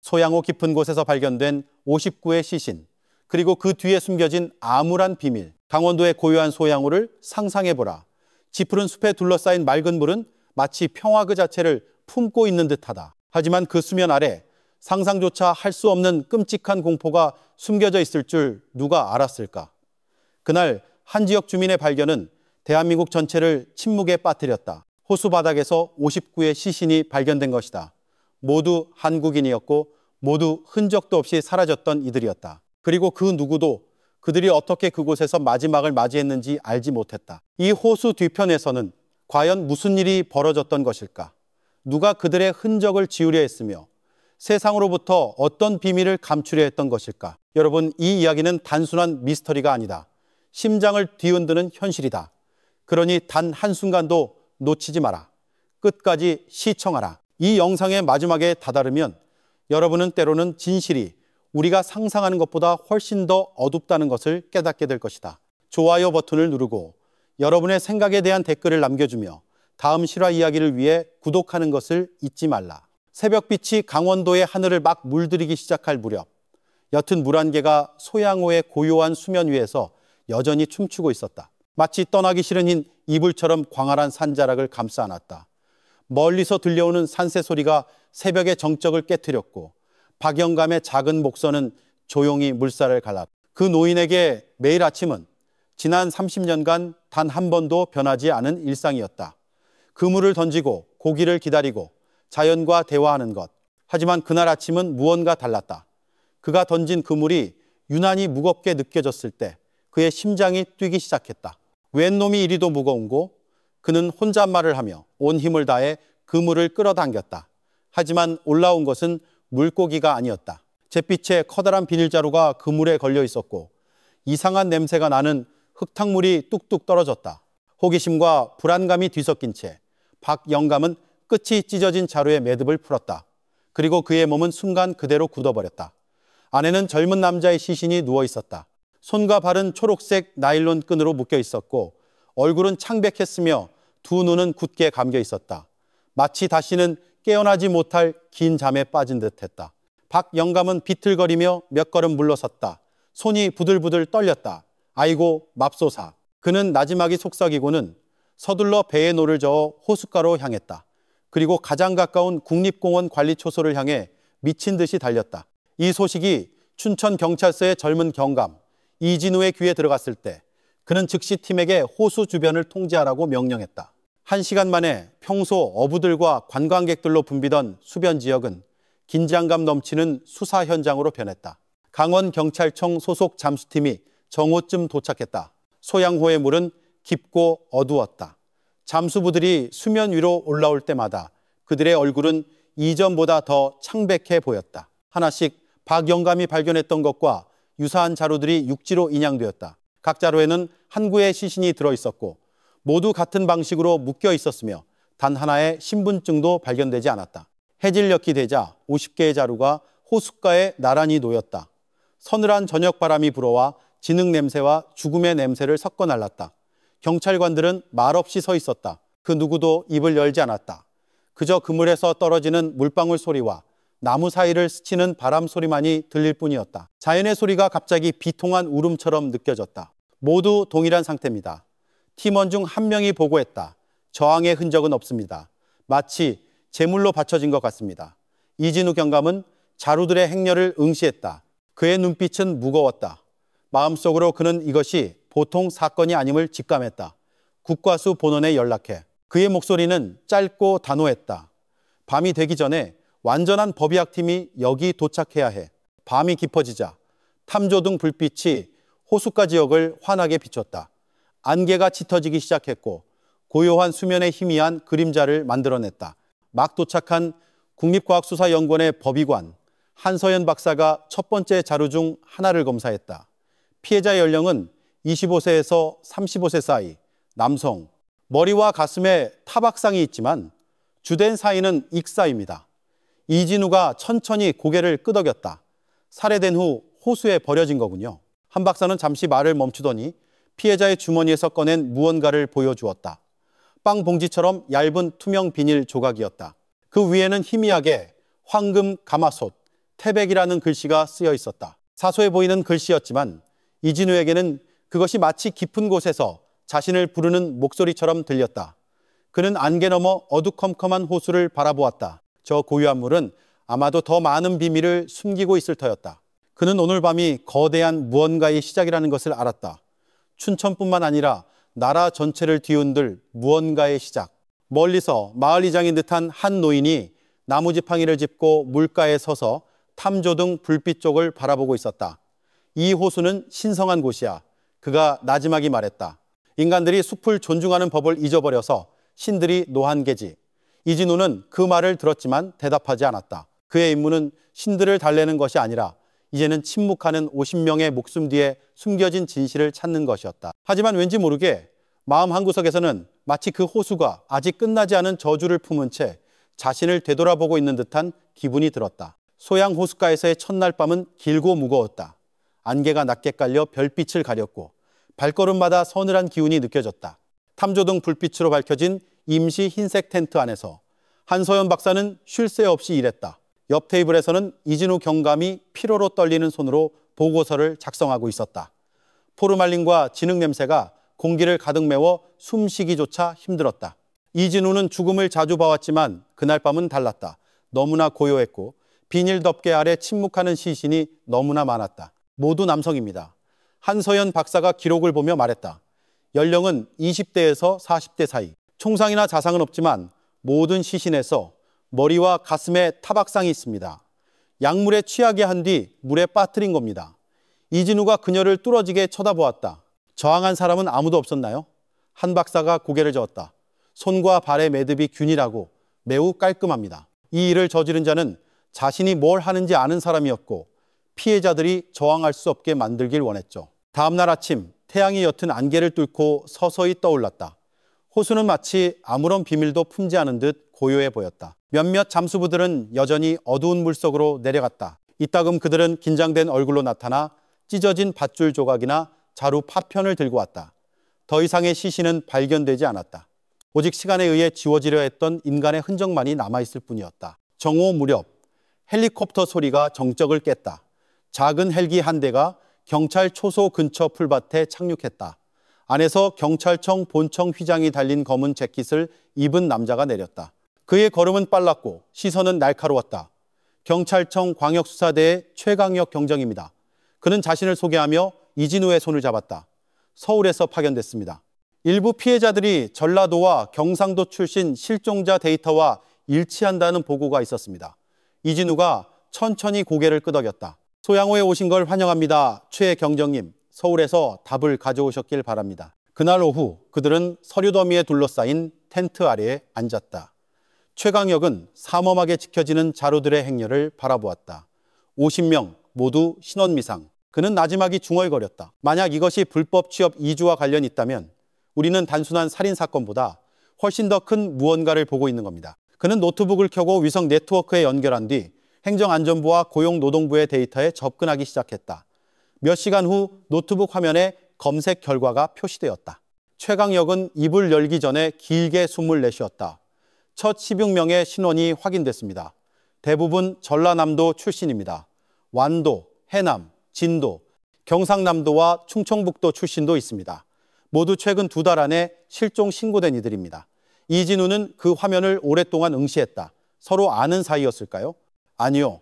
소양호 깊은 곳에서 발견된 59의 시신, 그리고 그 뒤에 숨겨진 암울한 비밀. 강원도의 고요한 소양호를 상상해보라. 짙푸른 숲에 둘러싸인 맑은 물은 마치 평화 그 자체를 품고 있는 듯하다. 하지만 그 수면 아래 상상조차 할 수 없는 끔찍한 공포가 숨겨져 있을 줄 누가 알았을까? 그날 한 지역 주민의 발견은 대한민국 전체를 침묵에 빠뜨렸다. 호수 바닥에서 59의 시신이 발견된 것이다. 모두 한국인이었고 모두 흔적도 없이 사라졌던 이들이었다. 그리고 그 누구도 그들이 어떻게 그곳에서 마지막을 맞이했는지 알지 못했다. 이 호수 뒤편에서는 과연 무슨 일이 벌어졌던 것일까? 누가 그들의 흔적을 지우려 했으며 세상으로부터 어떤 비밀을 감추려 했던 것일까? 여러분, 이 이야기는 단순한 미스터리가 아니다. 심장을 뒤흔드는 현실이다. 그러니 단 한순간도 놓치지 마라. 끝까지 시청하라. 이 영상의 마지막에 다다르면 여러분은 때로는 진실이 우리가 상상하는 것보다 훨씬 더 어둡다는 것을 깨닫게 될 것이다. 좋아요 버튼을 누르고 여러분의 생각에 대한 댓글을 남겨주며 다음 실화 이야기를 위해 구독하는 것을 잊지 말라. 새벽빛이 강원도의 하늘을 막 물들이기 시작할 무렵, 옅은 물 한 개가 소양호의 고요한 수면 위에서 여전히 춤추고 있었다. 마치 떠나기 싫은 이불처럼 광활한 산자락을 감싸 안았다. 멀리서 들려오는 산새 소리가 새벽의 정적을 깨트렸고 박영감의 작은 목선은 조용히 물살을 갈랐다. 그 노인에게 매일 아침은 지난 30년간 단 한 번도 변하지 않은 일상이었다. 그물을 던지고 고기를 기다리고 자연과 대화하는 것. 하지만 그날 아침은 무언가 달랐다. 그가 던진 그물이 유난히 무겁게 느껴졌을 때 그의 심장이 뛰기 시작했다. 웬 놈이 이리도 무거운고? 그는 혼잣말을 하며 온 힘을 다해 그물을 끌어당겼다. 하지만 올라온 것은 물고기가 아니었다. 잿빛의 커다란 비닐자루가 그물에 걸려 있었고 이상한 냄새가 나는 흙탕물이 뚝뚝 떨어졌다. 호기심과 불안감이 뒤섞인 채 박영감은 끝이 찢어진 자루의 매듭을 풀었다. 그리고 그의 몸은 순간 그대로 굳어버렸다. 안에는 젊은 남자의 시신이 누워 있었다. 손과 발은 초록색 나일론 끈으로 묶여 있었고 얼굴은 창백했으며 두 눈은 굳게 감겨 있었다. 마치 다시는 깨어나지 못할 긴 잠에 빠진 듯했다. 박영감은 비틀거리며 몇 걸음 물러섰다. 손이 부들부들 떨렸다. 아이고 맙소사. 그는 나지막이 속삭이고는 서둘러 배에 노를 저어 호숫가로 향했다. 그리고 가장 가까운 국립공원 관리초소를 향해 미친 듯이 달렸다. 이 소식이 춘천경찰서의 젊은 경감 이진우의 귀에 들어갔을 때 그는 즉시 팀에게 호수 주변을 통제하라고 명령했다. 1시간 만에 평소 어부들과 관광객들로 붐비던 수변 지역은 긴장감 넘치는 수사 현장으로 변했다. 강원경찰청 소속 잠수팀이 정오쯤 도착했다. 소양호의 물은 깊고 어두웠다. 잠수부들이 수면 위로 올라올 때마다 그들의 얼굴은 이전보다 더 창백해 보였다. 하나씩 박영감이 발견했던 것과 유사한 자루들이 육지로 인양되었다. 각 자루에는 한 구의 시신이 들어있었고 모두 같은 방식으로 묶여 있었으며 단 하나의 신분증도 발견되지 않았다. 해질녘이 되자 50개의 자루가 호숫가에 나란히 놓였다. 서늘한 저녁 바람이 불어와 진흙 냄새와 죽음의 냄새를 섞어 날랐다. 경찰관들은 말없이 서 있었다. 그 누구도 입을 열지 않았다. 그저 그물에서 떨어지는 물방울 소리와 나무 사이를 스치는 바람 소리만이 들릴 뿐이었다. 자연의 소리가 갑자기 비통한 울음처럼 느껴졌다. 모두 동일한 상태입니다. 팀원 중 한 명이 보고했다. 저항의 흔적은 없습니다. 마치 제물로 바쳐진 것 같습니다. 이진우 경감은 자루들의 행렬을 응시했다. 그의 눈빛은 무거웠다. 마음속으로 그는 이것이 보통 사건이 아님을 직감했다. 국과수 본원에 연락해. 그의 목소리는 짧고 단호했다. 밤이 되기 전에 완전한 법의학팀이 여기 도착해야 해. 밤이 깊어지자 탐조등 불빛이 호숫가 지역을 환하게 비췄다. 안개가 짙어지기 시작했고 고요한 수면에 희미한 그림자를 만들어냈다. 막 도착한 국립과학수사연구원의 법의관 한서연 박사가 첫 번째 자루 중 하나를 검사했다. 피해자 연령은 25세에서 35세 사이, 남성. 머리와 가슴에 타박상이 있지만 주된 사인은 익사입니다. 이진우가 천천히 고개를 끄덕였다. 살해된 후 호수에 버려진 거군요. 한 박사는 잠시 말을 멈추더니 피해자의 주머니에서 꺼낸 무언가를 보여주었다. 빵 봉지처럼 얇은 투명 비닐 조각이었다. 그 위에는 희미하게 황금 가마솥, 태백이라는 글씨가 쓰여 있었다. 사소해 보이는 글씨였지만 이진우에게는 그것이 마치 깊은 곳에서 자신을 부르는 목소리처럼 들렸다. 그는 안개 너머 어두컴컴한 호수를 바라보았다. 저 고유한 물은 아마도 더 많은 비밀을 숨기고 있을 터였다. 그는 오늘 밤이 거대한 무언가의 시작이라는 것을 알았다. 춘천뿐만 아니라 나라 전체를 뒤흔들 무언가의 시작. 멀리서 마을 이장인 듯한 한 노인이 나무지팡이를 짚고 물가에 서서 탐조등 불빛 쪽을 바라보고 있었다. 이 호수는 신성한 곳이야. 그가 나지막이 말했다. 인간들이 숲을 존중하는 법을 잊어버려서 신들이 노한 게지. 이진우는 그 말을 들었지만 대답하지 않았다. 그의 임무는 신들을 달래는 것이 아니라 이제는 침묵하는 50명의 목숨 뒤에 숨겨진 진실을 찾는 것이었다. 하지만 왠지 모르게 마음 한구석에서는 마치 그 호수가 아직 끝나지 않은 저주를 품은 채 자신을 되돌아보고 있는 듯한 기분이 들었다. 소양 호숫가에서의 첫날 밤은 길고 무거웠다. 안개가 낮게 깔려 별빛을 가렸고 발걸음마다 서늘한 기운이 느껴졌다. 탐조등 불빛으로 밝혀진 임시 흰색 텐트 안에서 한서연 박사는 쉴 새 없이 일했다. 옆 테이블에서는 이진우 경감이 피로로 떨리는 손으로 보고서를 작성하고 있었다. 포르말린과 진흙 냄새가 공기를 가득 메워 숨쉬기조차 힘들었다. 이진우는 죽음을 자주 봐왔지만 그날 밤은 달랐다. 너무나 고요했고 비닐 덮개 아래 침묵하는 시신이 너무나 많았다. 모두 남성입니다. 한서연 박사가 기록을 보며 말했다. 연령은 20대에서 40대 사이. 총상이나 자상은 없지만 모든 시신에서 머리와 가슴에 타박상이 있습니다. 약물에 취하게 한 뒤 물에 빠뜨린 겁니다. 이진우가 그녀를 뚫어지게 쳐다보았다. 저항한 사람은 아무도 없었나요? 한 박사가 고개를 저었다. 손과 발의 매듭이 균일하고 매우 깔끔합니다. 이 일을 저지른 자는 자신이 뭘 하는지 아는 사람이었고 피해자들이 저항할 수 없게 만들길 원했죠. 다음 날 아침 태양이 옅은 안개를 뚫고 서서히 떠올랐다. 호수는 마치 아무런 비밀도 품지 않은 듯 고요해 보였다. 몇몇 잠수부들은 여전히 어두운 물속으로 내려갔다. 이따금 그들은 긴장된 얼굴로 나타나 찢어진 밧줄 조각이나 자루 파편을 들고 왔다. 더 이상의 시신은 발견되지 않았다. 오직 시간에 의해 지워지려 했던 인간의 흔적만이 남아있을 뿐이었다. 정오 무렵 헬리콥터 소리가 정적을 깼다. 작은 헬기 한 대가 경찰 초소 근처 풀밭에 착륙했다. 안에서 경찰청 본청 휘장이 달린 검은 재킷을 입은 남자가 내렸다. 그의 걸음은 빨랐고 시선은 날카로웠다. 경찰청 광역수사대의 최강혁 경정입니다. 그는 자신을 소개하며 이진우의 손을 잡았다. 서울에서 파견됐습니다. 일부 피해자들이 전라도와 경상도 출신 실종자 데이터와 일치한다는 보고가 있었습니다. 이진우가 천천히 고개를 끄덕였다. 소양호에 오신 걸 환영합니다. 최 경정님, 서울에서 답을 가져오셨길 바랍니다. 그날 오후 그들은 서류 더미에 둘러싸인 텐트 아래에 앉았다. 최강혁은 삼엄하게 지켜지는 자루들의 행렬을 바라보았다. 50명 모두 신원미상. 그는 나지막이 중얼거렸다. 만약 이것이 불법 취업 이주와 관련이 있다면 우리는 단순한 살인사건보다 훨씬 더 큰 무언가를 보고 있는 겁니다. 그는 노트북을 켜고 위성 네트워크에 연결한 뒤 행정안전부와 고용노동부의 데이터에 접근하기 시작했다. 몇 시간 후 노트북 화면에 검색 결과가 표시되었다. 최강혁은 입을 열기 전에 길게 숨을 내쉬었다. 첫 16명의 신원이 확인됐습니다. 대부분 전라남도 출신입니다. 완도, 해남, 진도, 경상남도와 충청북도 출신도 있습니다. 모두 최근 2달 안에 실종 신고된 이들입니다. 이진우는 그 화면을 오랫동안 응시했다. 서로 아는 사이였을까요? 아니요.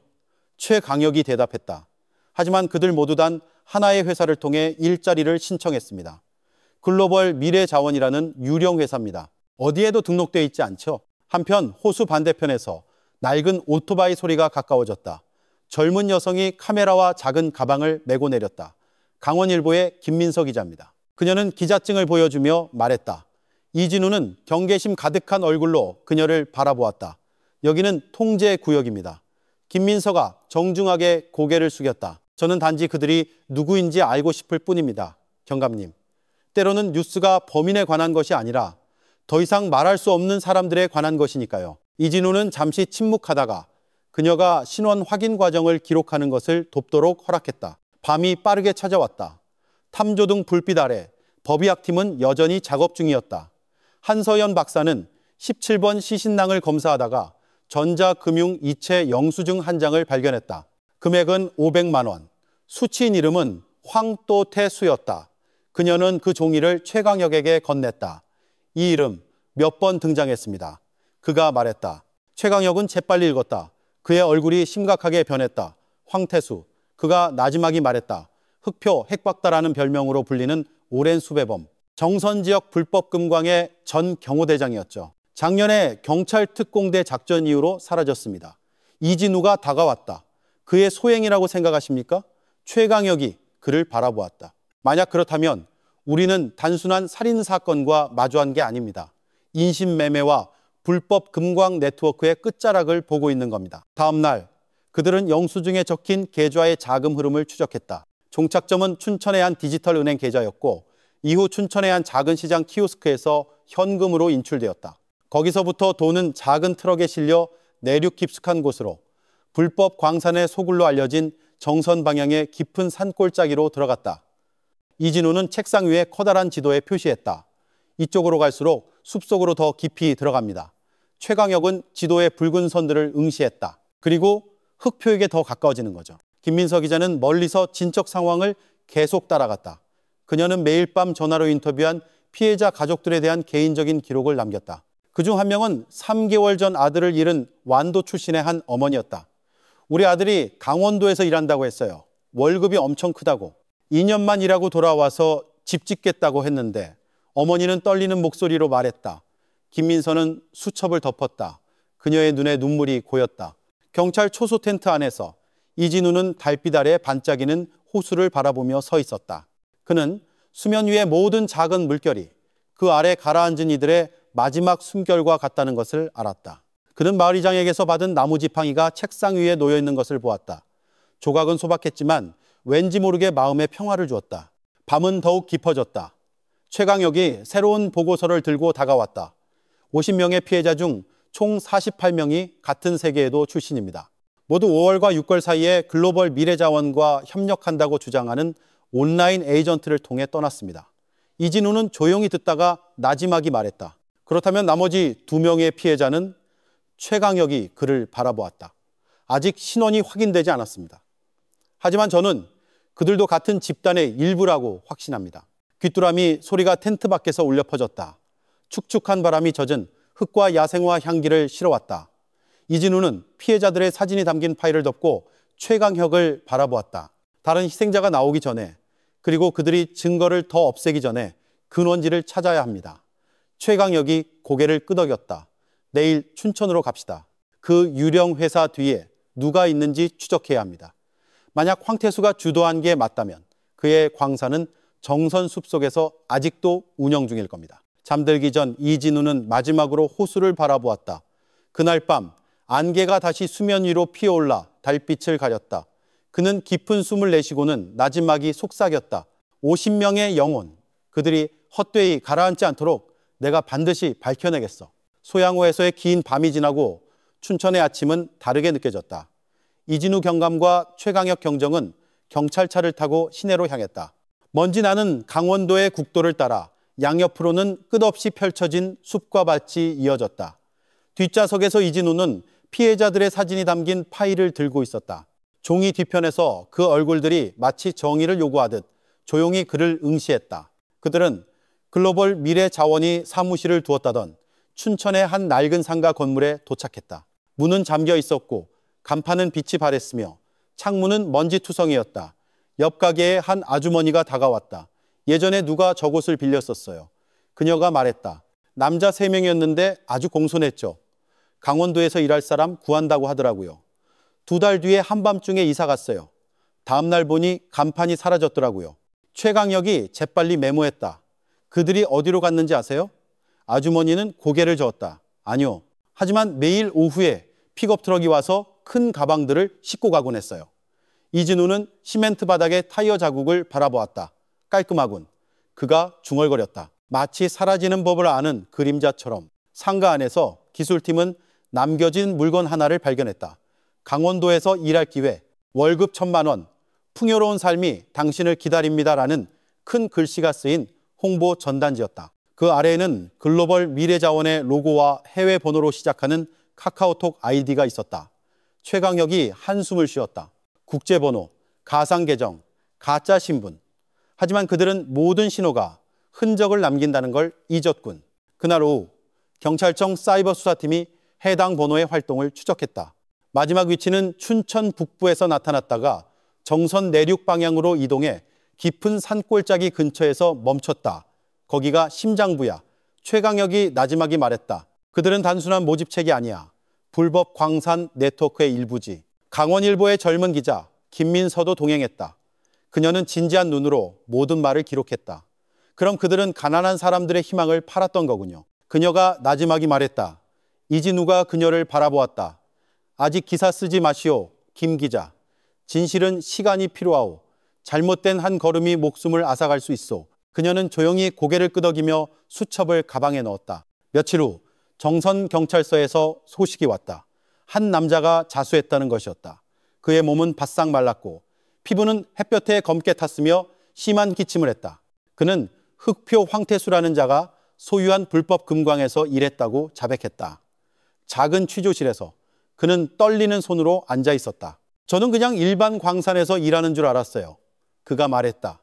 최강혁이 대답했다. 하지만 그들 모두 단 하나의 회사를 통해 일자리를 신청했습니다. 글로벌 미래자원이라는 유령 회사입니다. 어디에도 등록되어 있지 않죠. 한편 호수 반대편에서 낡은 오토바이 소리가 가까워졌다. 젊은 여성이 카메라와 작은 가방을 메고 내렸다. 강원일보의 김민서 기자입니다. 그녀는 기자증을 보여주며 말했다. 이진우는 경계심 가득한 얼굴로 그녀를 바라보았다. 여기는 통제 구역입니다. 김민서가 정중하게 고개를 숙였다. 저는 단지 그들이 누구인지 알고 싶을 뿐입니다. 경감님. 때로는 뉴스가 범인에 관한 것이 아니라 더 이상 말할 수 없는 사람들에 관한 것이니까요. 이진우는 잠시 침묵하다가 그녀가 신원 확인 과정을 기록하는 것을 돕도록 허락했다. 밤이 빠르게 찾아왔다. 탐조등 불빛 아래 법의학팀은 여전히 작업 중이었다. 한서연 박사는 17번 시신낭을 검사하다가 전자금융 이체 영수증 한 장을 발견했다. 금액은 500만 원. 수취인 이름은 황또태수였다. 그녀는 그 종이를 최강혁에게 건넸다. 이 이름 몇 번 등장했습니다. 그가 말했다. 최강혁은 재빨리 읽었다. 그의 얼굴이 심각하게 변했다. 황태수. 그가 나지막이 말했다. 흑표 핵박다라는 별명으로 불리는 오랜 수배범. 정선지역 불법 금광의 전 경호대장이었죠. 작년에 경찰 특공대 작전 이후로 사라졌습니다. 이진우가 다가왔다. 그의 소행이라고 생각하십니까? 최강혁이 그를 바라보았다. 만약 그렇다면 우리는 단순한 살인사건과 마주한 게 아닙니다. 인신매매와 불법 금광 네트워크의 끝자락을 보고 있는 겁니다. 다음 날 그들은 영수증에 적힌 계좌의 자금 흐름을 추적했다. 종착점은 춘천의 한 디지털 은행 계좌였고 이후 춘천의 한 작은 시장 키오스크에서 현금으로 인출되었다. 거기서부터 돈은 작은 트럭에 실려 내륙 깊숙한 곳으로 불법 광산의 소굴로 알려진 정선 방향의 깊은 산골짜기로 들어갔다. 이진우는 책상 위에 커다란 지도에 표시했다. 이쪽으로 갈수록 숲속으로 더 깊이 들어갑니다. 최강혁은 지도의 붉은 선들을 응시했다. 그리고 흑표에게 더 가까워지는 거죠. 김민서 기자는 멀리서 진척 상황을 계속 따라갔다. 그녀는 매일 밤 전화로 인터뷰한 피해자 가족들에 대한 개인적인 기록을 남겼다. 그중 한 명은 3개월 전 아들을 잃은 완도 출신의 한 어머니였다. 우리 아들이 강원도에서 일한다고 했어요. 월급이 엄청 크다고. 2년만 일하고 돌아와서 집 짓겠다고 했는데 어머니는 떨리는 목소리로 말했다. 김민서는 수첩을 덮었다. 그녀의 눈에 눈물이 고였다. 경찰 초소 텐트 안에서 이진우는 달빛 아래 반짝이는 호수를 바라보며 서 있었다. 그는 수면 위의 모든 작은 물결이 그 아래 가라앉은 이들의 마지막 숨결과 같다는 것을 알았다. 그는 마을이장에게서 받은 나무 지팡이가 책상 위에 놓여 있는 것을 보았다. 조각은 소박했지만 왠지 모르게 마음에 평화를 주었다. 밤은 더욱 깊어졌다. 최강혁이 새로운 보고서를 들고 다가왔다. 50명의 피해자 중 총 48명이 같은 세계에도 출신입니다. 모두 5월과 6월 사이에 글로벌 미래자원과 협력한다고 주장하는 온라인 에이전트를 통해 떠났습니다. 이진우는 조용히 듣다가 나지막이 말했다. 그렇다면 나머지 2명의 피해자는? 최강혁이 그를 바라보았다. 아직 신원이 확인되지 않았습니다. 하지만 저는 그들도 같은 집단의 일부라고 확신합니다. 귀뚜라미 소리가 텐트 밖에서 울려 퍼졌다. 축축한 바람이 젖은 흙과 야생화 향기를 실어왔다. 이진우는 피해자들의 사진이 담긴 파일을 덮고 최강혁을 바라보았다. 다른 희생자가 나오기 전에, 그리고 그들이 증거를 더 없애기 전에 근원지를 찾아야 합니다. 최강혁이 고개를 끄덕였다. 내일 춘천으로 갑시다. 그 유령 회사 뒤에 누가 있는지 추적해야 합니다. 만약 황태수가 주도한 게 맞다면 그의 광산은 정선 숲속에서 아직도 운영 중일 겁니다. 잠들기 전 이진우는 마지막으로 호수를 바라보았다. 그날 밤 안개가 다시 수면 위로 피어올라 달빛을 가렸다. 그는 깊은 숨을 내쉬고는 나지막이 속삭였다. 50명의 영혼, 그들이 헛되이 가라앉지 않도록 내가 반드시 밝혀내겠어. 소양호에서의 긴 밤이 지나고 춘천의 아침은 다르게 느껴졌다. 이진우 경감과 최강혁 경정은 경찰차를 타고 시내로 향했다. 먼지 나는 강원도의 국도를 따라 양옆으로는 끝없이 펼쳐진 숲과 밭이 이어졌다. 뒷좌석에서 이진우는 피해자들의 사진이 담긴 파일을 들고 있었다. 종이 뒤편에서 그 얼굴들이 마치 정의를 요구하듯 조용히 그를 응시했다. 그들은 글로벌 미래자원이 사무실을 두었다던 춘천의 한 낡은 상가 건물에 도착했다. 문은 잠겨 있었고 간판은 빛이 바랬으며 창문은 먼지투성이었다. 옆 가게의 한 아주머니가 다가왔다. 예전에 누가 저곳을 빌렸었어요. 그녀가 말했다. 남자 3명이었는데 아주 공손했죠. 강원도에서 일할 사람 구한다고 하더라고요. 2달 뒤에 한밤중에 이사 갔어요. 다음 날 보니 간판이 사라졌더라고요. 최강혁이 재빨리 메모했다. 그들이 어디로 갔는지 아세요? 아주머니는 고개를 저었다. 아니요. 하지만 매일 오후에 픽업 트럭이 와서 큰 가방들을 싣고 가곤 했어요. 이진우는 시멘트 바닥에 타이어 자국을 바라보았다. 깔끔하군. 그가 중얼거렸다. 마치 사라지는 법을 아는 그림자처럼. 상가 안에서 기술팀은 남겨진 물건 하나를 발견했다. 강원도에서 일할 기회, 월급 1,000만 원, 풍요로운 삶이 당신을 기다립니다라는 큰 글씨가 쓰인 홍보 전단지였다. 그 아래에는 글로벌 미래자원의 로고와 해외 번호로 시작하는 카카오톡 아이디가 있었다. 최강혁이 한숨을 쉬었다. 국제번호, 가상계정, 가짜 신분. 하지만 그들은 모든 신호가 흔적을 남긴다는 걸 잊었군. 그날 오후 경찰청 사이버 수사팀이 해당 번호의 활동을 추적했다. 마지막 위치는 춘천 북부에서 나타났다가 정선 내륙 방향으로 이동해 깊은 산골짜기 근처에서 멈췄다. 거기가 심장부야. 최강혁이 나지막이 말했다. 그들은 단순한 모집책이 아니야. 불법 광산 네트워크의 일부지. 강원일보의 젊은 기자 김민서도 동행했다. 그녀는 진지한 눈으로 모든 말을 기록했다. 그럼 그들은 가난한 사람들의 희망을 팔았던 거군요. 그녀가 나지막이 말했다. 이진우가 그녀를 바라보았다. 아직 기사 쓰지 마시오, 김 기자. 진실은 시간이 필요하오. 잘못된 한 걸음이 목숨을 앗아갈 수 있어. 그녀는 조용히 고개를 끄덕이며 수첩을 가방에 넣었다. 며칠 후 정선경찰서에서 소식이 왔다. 한 남자가 자수했다는 것이었다. 그의 몸은 바싹 말랐고 피부는 햇볕에 검게 탔으며 심한 기침을 했다. 그는 흑표 황태수라는 자가 소유한 불법 금광에서 일했다고 자백했다. 작은 취조실에서 그는 떨리는 손으로 앉아 있었다. 저는 그냥 일반 광산에서 일하는 줄 알았어요. 그가 말했다.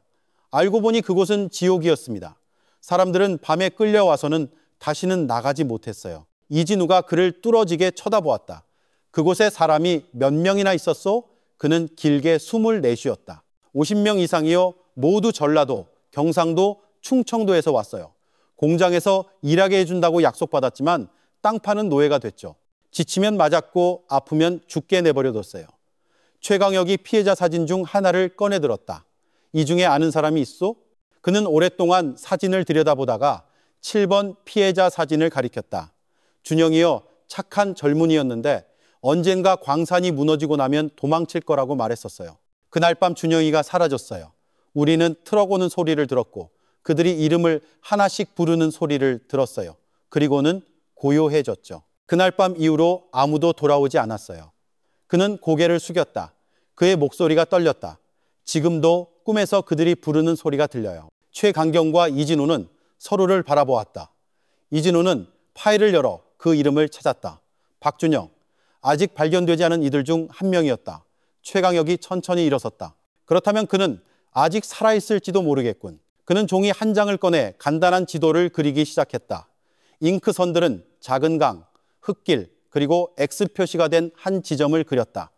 알고 보니 그곳은 지옥이었습니다. 사람들은 밤에 끌려와서는 다시는 나가지 못했어요. 이진우가 그를 뚫어지게 쳐다보았다. 그곳에 사람이 몇 명이나 있었소? 그는 길게 숨을 내쉬었다. 50명 이상이요. 모두 전라도, 경상도, 충청도에서 왔어요. 공장에서 일하게 해준다고 약속받았지만 땅 파는 노예가 됐죠. 지치면 맞았고 아프면 죽게 내버려뒀어요. 최강혁이 피해자 사진 중 하나를 꺼내들었다. 이 중에 아는 사람이 있소? 그는 오랫동안 사진을 들여다보다가 7번 피해자 사진을 가리켰다. 준영이요, 착한 젊은이였는데 언젠가 광산이 무너지고 나면 도망칠 거라고 말했었어요. 그날 밤 준영이가 사라졌어요. 우리는 트럭 오는 소리를 들었고 그들이 이름을 하나씩 부르는 소리를 들었어요. 그리고는 고요해졌죠. 그날 밤 이후로 아무도 돌아오지 않았어요. 그는 고개를 숙였다. 그의 목소리가 떨렸다. 지금도 꿈에서 그들이 부르는 소리가 들려요. 최강경과 이진우는 서로를 바라보았다. 이진우는 파일을 열어 그 이름을 찾았다. 박준영, 아직 발견되지 않은 이들 중 한 명이었다. 최강혁이 천천히 일어섰다. 그렇다면 그는 아직 살아있을지도 모르겠군. 그는 종이 한 장을 꺼내 간단한 지도를 그리기 시작했다. 잉크선들은 작은 강, 흙길, 그리고 X 표시가 된 한 지점을 그렸다.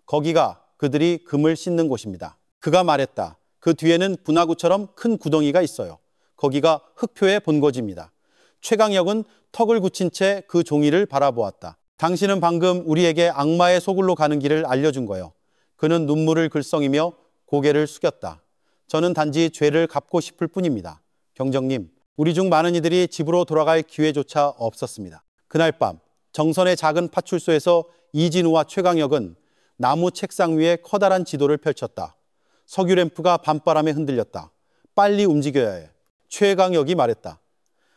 거기가 그들이 금을 씻는 곳입니다. 그가 말했다. 그 뒤에는 분화구처럼 큰 구덩이가 있어요. 거기가 흑표의 본거지입니다. 최강혁은 턱을 굳힌 채 그 종이를 바라보았다. 당신은 방금 우리에게 악마의 소굴로 가는 길을 알려준 거요. 그는 눈물을 글썽이며 고개를 숙였다. 저는 단지 죄를 갚고 싶을 뿐입니다. 경정님, 우리 중 많은 이들이 집으로 돌아갈 기회조차 없었습니다. 그날 밤 정선의 작은 파출소에서 이진우와 최강혁은 나무 책상 위에 커다란 지도를 펼쳤다. 석유 램프가 밤바람에 흔들렸다. 빨리 움직여야 해. 최강혁이 말했다.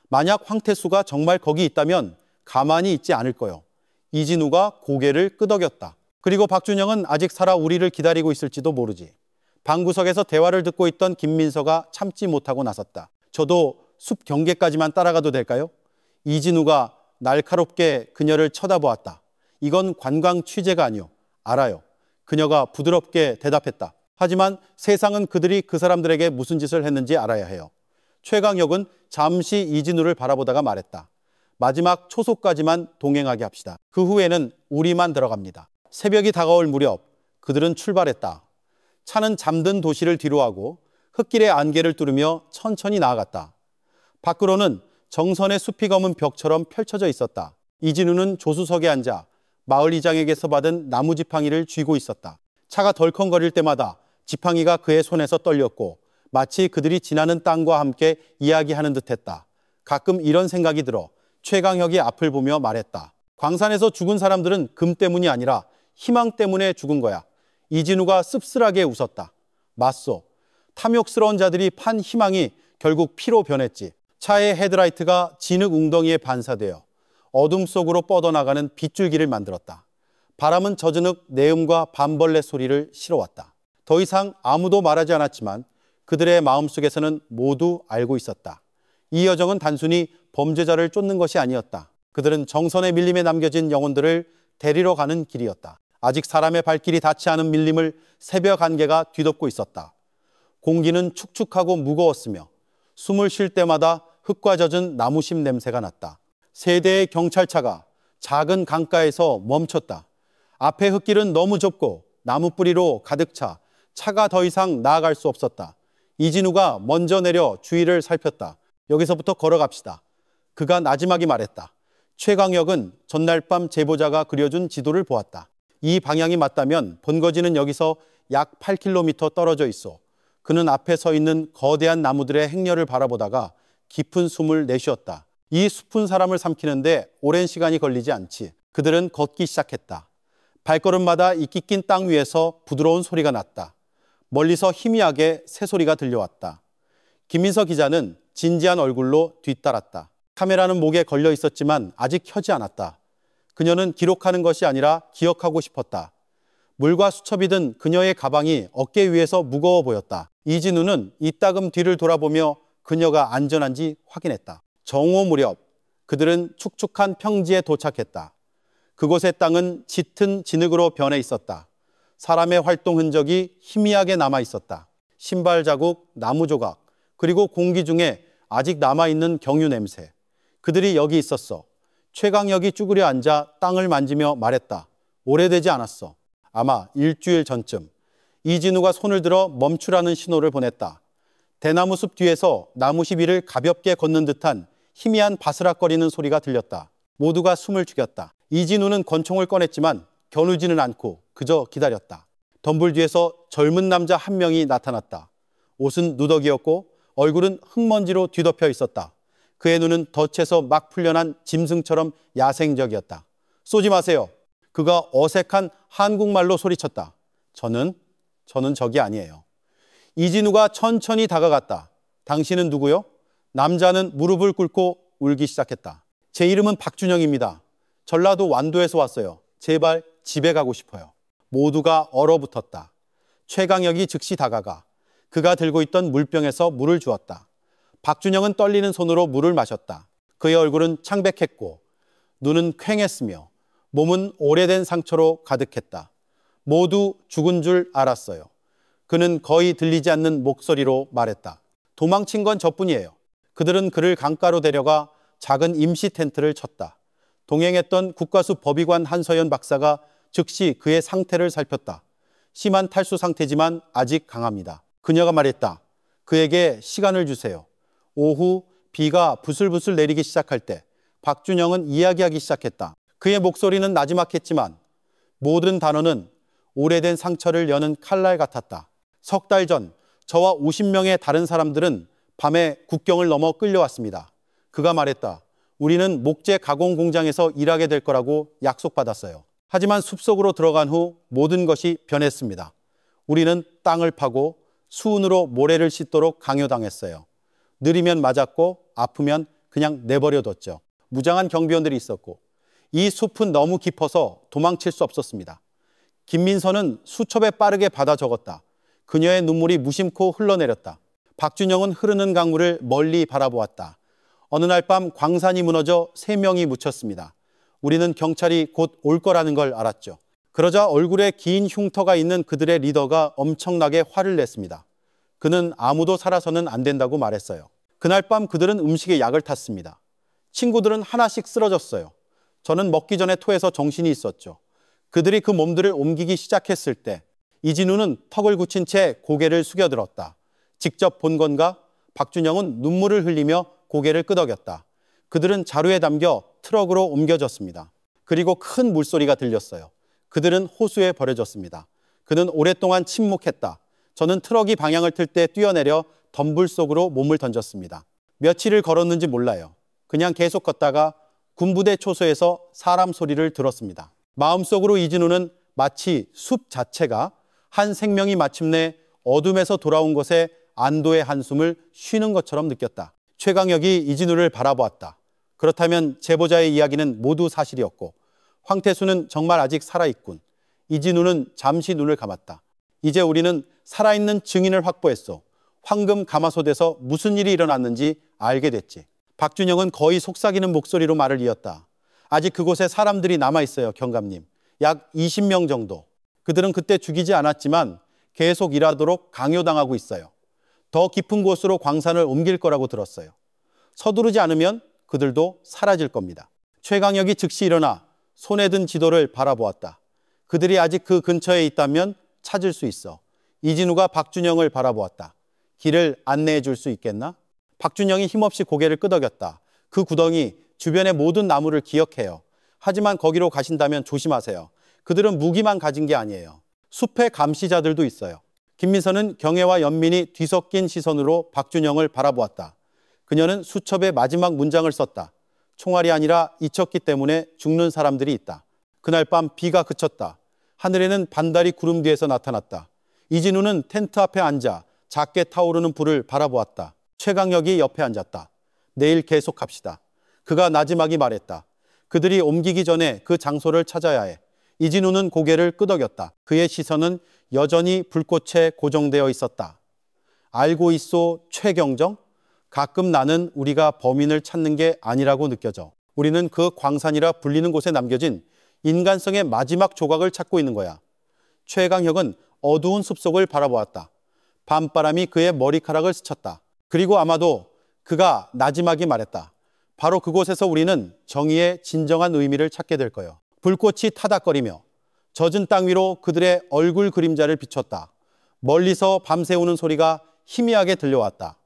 만약 황태수가 정말 거기 있다면 가만히 있지 않을 거요. 이진우가 고개를 끄덕였다. 그리고 박준영은 아직 살아 우리를 기다리고 있을지도 모르지. 방구석에서 대화를 듣고 있던 김민서가 참지 못하고 나섰다. 저도 숲 경계까지만 따라가도 될까요? 이진우가 날카롭게 그녀를 쳐다보았다. 이건 관광 취재가 아니오. 알아요. 그녀가 부드럽게 대답했다. 하지만 세상은 그들이 그 사람들에게 무슨 짓을 했는지 알아야 해요. 최강혁은 잠시 이진우를 바라보다가 말했다. 마지막 초소까지만 동행하게 합시다. 그 후에는 우리만 들어갑니다. 새벽이 다가올 무렵 그들은 출발했다. 차는 잠든 도시를 뒤로하고 흙길의 안개를 뚫으며 천천히 나아갔다. 밖으로는 정선의 숲이 검은 벽처럼 펼쳐져 있었다. 이진우는 조수석에 앉아 마을 이장에게서 받은 나무 지팡이를 쥐고 있었다. 차가 덜컹거릴 때마다 지팡이가 그의 손에서 떨렸고 마치 그들이 지나는 땅과 함께 이야기하는 듯했다. 가끔 이런 생각이 들어 최강혁이 앞을 보며 말했다. 광산에서 죽은 사람들은 금 때문이 아니라 희망 때문에 죽은 거야. 이진우가 씁쓸하게 웃었다. 맞소. 탐욕스러운 자들이 판 희망이 결국 피로 변했지. 차의 헤드라이트가 진흙 웅덩이에 반사되어 어둠 속으로 뻗어나가는 빗줄기를 만들었다. 바람은 젖은흙 내음과 밤벌레 소리를 실어왔다. 더 이상 아무도 말하지 않았지만 그들의 마음속에서는 모두 알고 있었다. 이 여정은 단순히 범죄자를 쫓는 것이 아니었다. 그들은 정선의 밀림에 남겨진 영혼들을 데리러 가는 길이었다. 아직 사람의 발길이 닿지 않은 밀림을 새벽 안개가 뒤덮고 있었다. 공기는 축축하고 무거웠으며 숨을 쉴 때마다 흙과 젖은 나무심 냄새가 났다. 세 대의 경찰차가 작은 강가에서 멈췄다. 앞에 흙길은 너무 좁고 나무 뿌리로 가득 차 차가 더 이상 나아갈 수 없었다. 이진우가 먼저 내려 주위를 살폈다. 여기서부터 걸어갑시다. 그가 나지막이 말했다. 최강혁은 전날 밤 제보자가 그려준 지도를 보았다. 이 방향이 맞다면 본거지는 여기서 약 8km 떨어져 있어. 그는 앞에 서 있는 거대한 나무들의 행렬을 바라보다가 깊은 숨을 내쉬었다. 이 숲은 사람을 삼키는데 오랜 시간이 걸리지 않지. 그들은 걷기 시작했다. 발걸음마다 이끼 낀 땅 위에서 부드러운 소리가 났다. 멀리서 희미하게 새소리가 들려왔다. 김민서 기자는 진지한 얼굴로 뒤따랐다. 카메라는 목에 걸려 있었지만 아직 켜지 않았다. 그녀는 기록하는 것이 아니라 기억하고 싶었다. 물과 수첩이 든 그녀의 가방이 어깨 위에서 무거워 보였다. 이진우는 이따금 뒤를 돌아보며 그녀가 안전한지 확인했다. 정오 무렵 그들은 축축한 평지에 도착했다. 그곳의 땅은 짙은 진흙으로 변해 있었다. 사람의 활동 흔적이 희미하게 남아 있었다. 신발 자국, 나무 조각, 그리고 공기 중에 아직 남아있는 경유 냄새. 그들이 여기 있었어. 최강혁이 쭈그려 앉아 땅을 만지며 말했다. 오래되지 않았어. 아마 일주일 전쯤. 이진우가 손을 들어 멈추라는 신호를 보냈다. 대나무 숲 뒤에서 나무십 위를 가볍게 걷는 듯한 희미한 바스락거리는 소리가 들렸다. 모두가 숨을 죽였다. 이진우는 권총을 꺼냈지만 겨누지는 않고 그저 기다렸다. 덤불 뒤에서 젊은 남자 한 명이 나타났다. 옷은 누더기였고 얼굴은 흙먼지로 뒤덮여 있었다. 그의 눈은 덫에서 막 풀려난 짐승처럼 야생적이었다. 쏘지 마세요. 그가 어색한 한국말로 소리쳤다. 저는 적이 아니에요. 이진우가 천천히 다가갔다. 당신은 누구요? 남자는 무릎을 꿇고 울기 시작했다. 제 이름은 박준영입니다. 전라도 완도에서 왔어요. 제발 집에 가고 싶어요. 모두가 얼어붙었다. 최강혁이 즉시 다가가 그가 들고 있던 물병에서 물을 주었다. 박준영은 떨리는 손으로 물을 마셨다. 그의 얼굴은 창백했고 눈은 퀭했으며 몸은 오래된 상처로 가득했다. 모두 죽은 줄 알았어요. 그는 거의 들리지 않는 목소리로 말했다. 도망친 건 저뿐이에요. 그들은 그를 강가로 데려가 작은 임시 텐트를 쳤다. 동행했던 국가수 법의관 한서연 박사가 즉시 그의 상태를 살폈다. 심한 탈수 상태지만 아직 강합니다. 그녀가 말했다. 그에게 시간을 주세요. 오후 비가 부슬부슬 내리기 시작할 때 박준영은 이야기하기 시작했다. 그의 목소리는 나지막했지만 모든 단어는 오래된 상처를 여는 칼날 같았다. 석 달 전 저와 50명의 다른 사람들은 밤에 국경을 넘어 끌려왔습니다. 그가 말했다. 우리는 목재 가공 공장에서 일하게 될 거라고 약속받았어요. 하지만 숲속으로 들어간 후 모든 것이 변했습니다. 우리는 땅을 파고 수은으로 모래를 씻도록 강요당했어요. 느리면 맞았고 아프면 그냥 내버려뒀죠. 무장한 경비원들이 있었고 이 숲은 너무 깊어서 도망칠 수 없었습니다. 김민서는 수첩에 빠르게 받아 적었다. 그녀의 눈물이 무심코 흘러내렸다. 박준영은 흐르는 강물을 멀리 바라보았다. 어느 날 밤 광산이 무너져 3명이 묻혔습니다. 우리는 경찰이 곧 올 거라는 걸 알았죠. 그러자 얼굴에 긴 흉터가 있는 그들의 리더가 엄청나게 화를 냈습니다. 그는 아무도 살아서는 안 된다고 말했어요. 그날 밤 그들은 음식에 약을 탔습니다. 친구들은 하나씩 쓰러졌어요. 저는 먹기 전에 토해서 정신이 있었죠. 그들이 그 몸들을 옮기기 시작했을 때 이진우는 턱을 굳힌 채 고개를 숙여들었다. 직접 본 건가? 박준영은 눈물을 흘리며 고개를 끄덕였다. 그들은 자루에 담겨 트럭으로 옮겨졌습니다. 그리고 큰 물소리가 들렸어요. 그들은 호수에 버려졌습니다. 그는 오랫동안 침묵했다. 저는 트럭이 방향을 틀 때 뛰어내려 덤불 속으로 몸을 던졌습니다. 며칠을 걸었는지 몰라요. 그냥 계속 걷다가 군부대 초소에서 사람 소리를 들었습니다. 마음속으로 이진우는 마치 숲 자체가 한 생명이 마침내 어둠에서 돌아온 것에 안도의 한숨을 쉬는 것처럼 느꼈다. 최강혁이 이진우를 바라보았다. 그렇다면 제보자의 이야기는 모두 사실이었고 황태수는 정말 아직 살아있군. 이진우는 잠시 눈을 감았다. 이제 우리는 살아있는 증인을 확보했어. 황금 가마솥에서 무슨 일이 일어났는지 알게 됐지. 박준영은 거의 속삭이는 목소리로 말을 이었다. 아직 그곳에 사람들이 남아있어요, 경감님. 약 20명 정도. 그들은 그때 죽이지 않았지만 계속 일하도록 강요당하고 있어요. 더 깊은 곳으로 광산을 옮길 거라고 들었어요. 서두르지 않으면 그들도 사라질 겁니다. 최강혁이 즉시 일어나 손에 든 지도를 바라보았다. 그들이 아직 그 근처에 있다면 찾을 수 있어. 이진우가 박준영을 바라보았다. 길을 안내해 줄 수 있겠나? 박준영이 힘없이 고개를 끄덕였다. 그 구덩이 주변의 모든 나무를 기억해요. 하지만 거기로 가신다면 조심하세요. 그들은 무기만 가진 게 아니에요. 숲의 감시자들도 있어요. 김민선은 경애와 연민이 뒤섞인 시선으로 박준영을 바라보았다. 그녀는 수첩에 마지막 문장을 썼다. 총알이 아니라 잊혔기 때문에 죽는 사람들이 있다. 그날 밤 비가 그쳤다. 하늘에는 반달이 구름 뒤에서 나타났다. 이진우는 텐트 앞에 앉아 작게 타오르는 불을 바라보았다. 최강혁이 옆에 앉았다. 내일 계속합시다. 그가 나지막이 말했다. 그들이 옮기기 전에 그 장소를 찾아야 해. 이진우는 고개를 끄덕였다. 그의 시선은 여전히 불꽃에 고정되어 있었다. 알고 있소, 최경정? 가끔 나는 우리가 범인을 찾는 게 아니라고 느껴져. 우리는 그 광산이라 불리는 곳에 남겨진 인간성의 마지막 조각을 찾고 있는 거야. 최강혁은 어두운 숲속을 바라보았다. 밤바람이 그의 머리카락을 스쳤다. 그리고 아마도 그가 나지막이 말했다. 바로 그곳에서 우리는 정의의 진정한 의미를 찾게 될 거예요. 불꽃이 타닥거리며 젖은 땅 위로 그들의 얼굴 그림자를 비췄다. 멀리서 밤새우는 소리가 희미하게 들려왔다.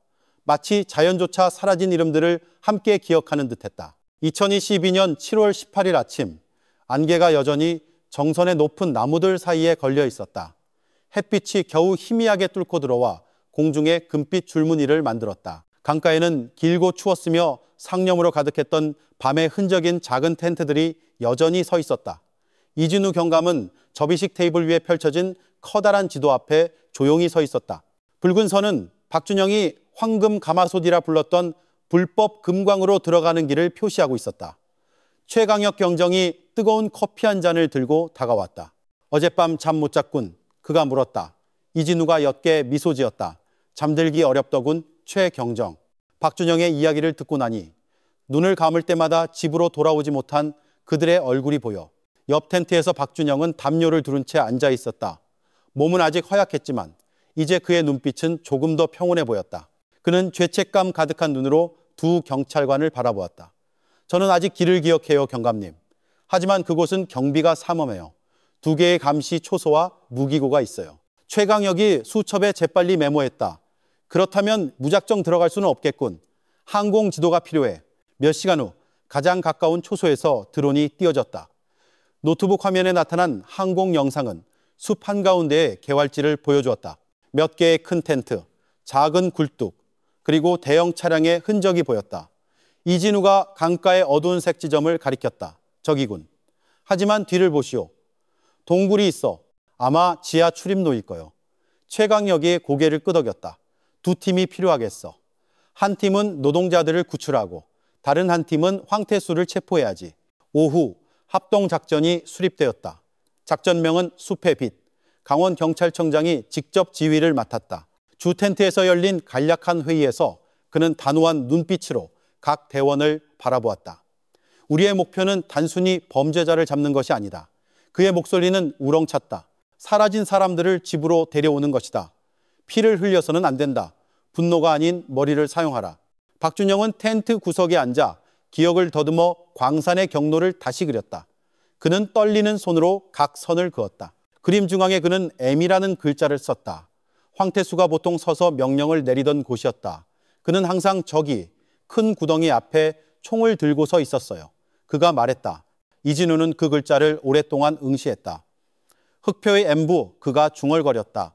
마치 자연조차 사라진 이름들을 함께 기억하는 듯했다. 2022년 7월 18일 아침, 안개가 여전히 정선의 높은 나무들 사이에 걸려 있었다. 햇빛이 겨우 희미하게 뚫고 들어와 공중에 금빛 줄무늬를 만들었다. 강가에는 길고 추웠으며 상념으로 가득했던 밤의 흔적인 작은 텐트들이 여전히 서 있었다. 이진우 경감은 접이식 테이블 위에 펼쳐진 커다란 지도 앞에 조용히 서 있었다. 붉은 선은 박준영이 황금 가마솥이라 불렀던 불법 금광으로 들어가는 길을 표시하고 있었다. 최강혁 경정이 뜨거운 커피 한 잔을 들고 다가왔다. 어젯밤 잠 못 잤군. 그가 물었다. 이진우가 옅게 미소 지었다. 잠들기 어렵더군 최경정. 박준영의 이야기를 듣고 나니 눈을 감을 때마다 집으로 돌아오지 못한 그들의 얼굴이 보여. 옆 텐트에서 박준영은 담요를 두른 채 앉아 있었다. 몸은 아직 허약했지만 이제 그의 눈빛은 조금 더 평온해 보였다. 그는 죄책감 가득한 눈으로 두 경찰관을 바라보았다. 저는 아직 길을 기억해요, 경감님. 하지만 그곳은 경비가 삼엄해요. 2개의 감시 초소와 무기고가 있어요. 최강혁이 수첩에 재빨리 메모했다. 그렇다면 무작정 들어갈 수는 없겠군. 항공 지도가 필요해. 몇 시간 후 가장 가까운 초소에서 드론이 띄어졌다. 노트북 화면에 나타난 항공 영상은 숲 한가운데의 개활지를 보여주었다. 몇 개의 큰 텐트, 작은 굴뚝, 그리고 대형 차량의 흔적이 보였다. 이진우가 강가의 어두운 색 지점을 가리켰다. 저기군. 하지만 뒤를 보시오. 동굴이 있어. 아마 지하 출입로일 거요. 최강혁이 고개를 끄덕였다. 2팀이 필요하겠어. 한 팀은 노동자들을 구출하고 다른 한 팀은 황태수를 체포해야지. 오후 합동작전이 수립되었다. 작전명은 숲의 빛. 강원경찰청장이 직접 지휘를 맡았다. 주 텐트에서 열린 간략한 회의에서 그는 단호한 눈빛으로 각 대원을 바라보았다. 우리의 목표는 단순히 범죄자를 잡는 것이 아니다. 그의 목소리는 우렁찼다. 사라진 사람들을 집으로 데려오는 것이다. 피를 흘려서는 안 된다. 분노가 아닌 머리를 사용하라. 박준영은 텐트 구석에 앉아 기억을 더듬어 광산의 경로를 다시 그렸다. 그는 떨리는 손으로 각 선을 그었다. 그림 중앙에 그는 M이라는 글자를 썼다. 황태수가 보통 서서 명령을 내리던 곳이었다. 그는 항상 저기 큰 구덩이 앞에 총을 들고 서 있었어요. 그가 말했다. 이진우는 그 글자를 오랫동안 응시했다. 흑표의 M부 그가 중얼거렸다.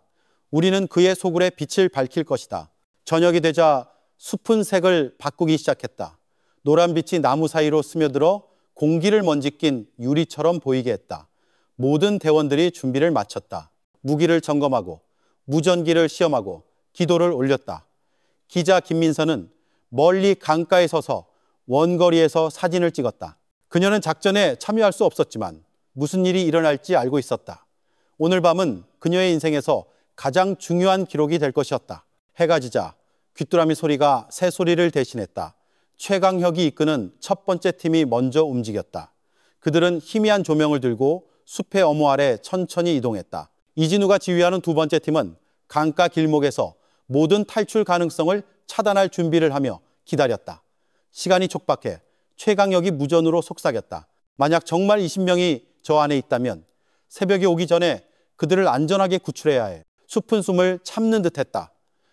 우리는 그의 소굴에 빛을 밝힐 것이다. 저녁이 되자 숲은 색을 바꾸기 시작했다. 노란빛이 나무 사이로 스며들어 공기를 먼지낀 유리처럼 보이게 했다. 모든 대원들이 준비를 마쳤다. 무기를 점검하고 무전기를 시험하고 기도를 올렸다. 기자 김민선은 멀리 강가에 서서 원거리에서 사진을 찍었다. 그녀는 작전에 참여할 수 없었지만 무슨 일이 일어날지 알고 있었다. 오늘 밤은 그녀의 인생에서 가장 중요한 기록이 될 것이었다. 해가 지자 귀뚜라미 소리가 새소리를 대신했다. 최강혁이 이끄는 첫 번째 팀이 먼저 움직였다. 그들은 희미한 조명을 들고 숲의 어무 아래 천천히 이동했다. 이진우가 지휘하는 두 번째 팀은 강가 길목에서 모든 탈출 가능성을 차단할 준비를 하며 기다렸다. 시간이 촉박해 최강혁이 무전으로 속삭였다. 만약 정말 20명이 저 안에 있다면 새벽이 오기 전에 그들을 안전하게 구출해야 해. 숲은 숨을 참는 듯했다.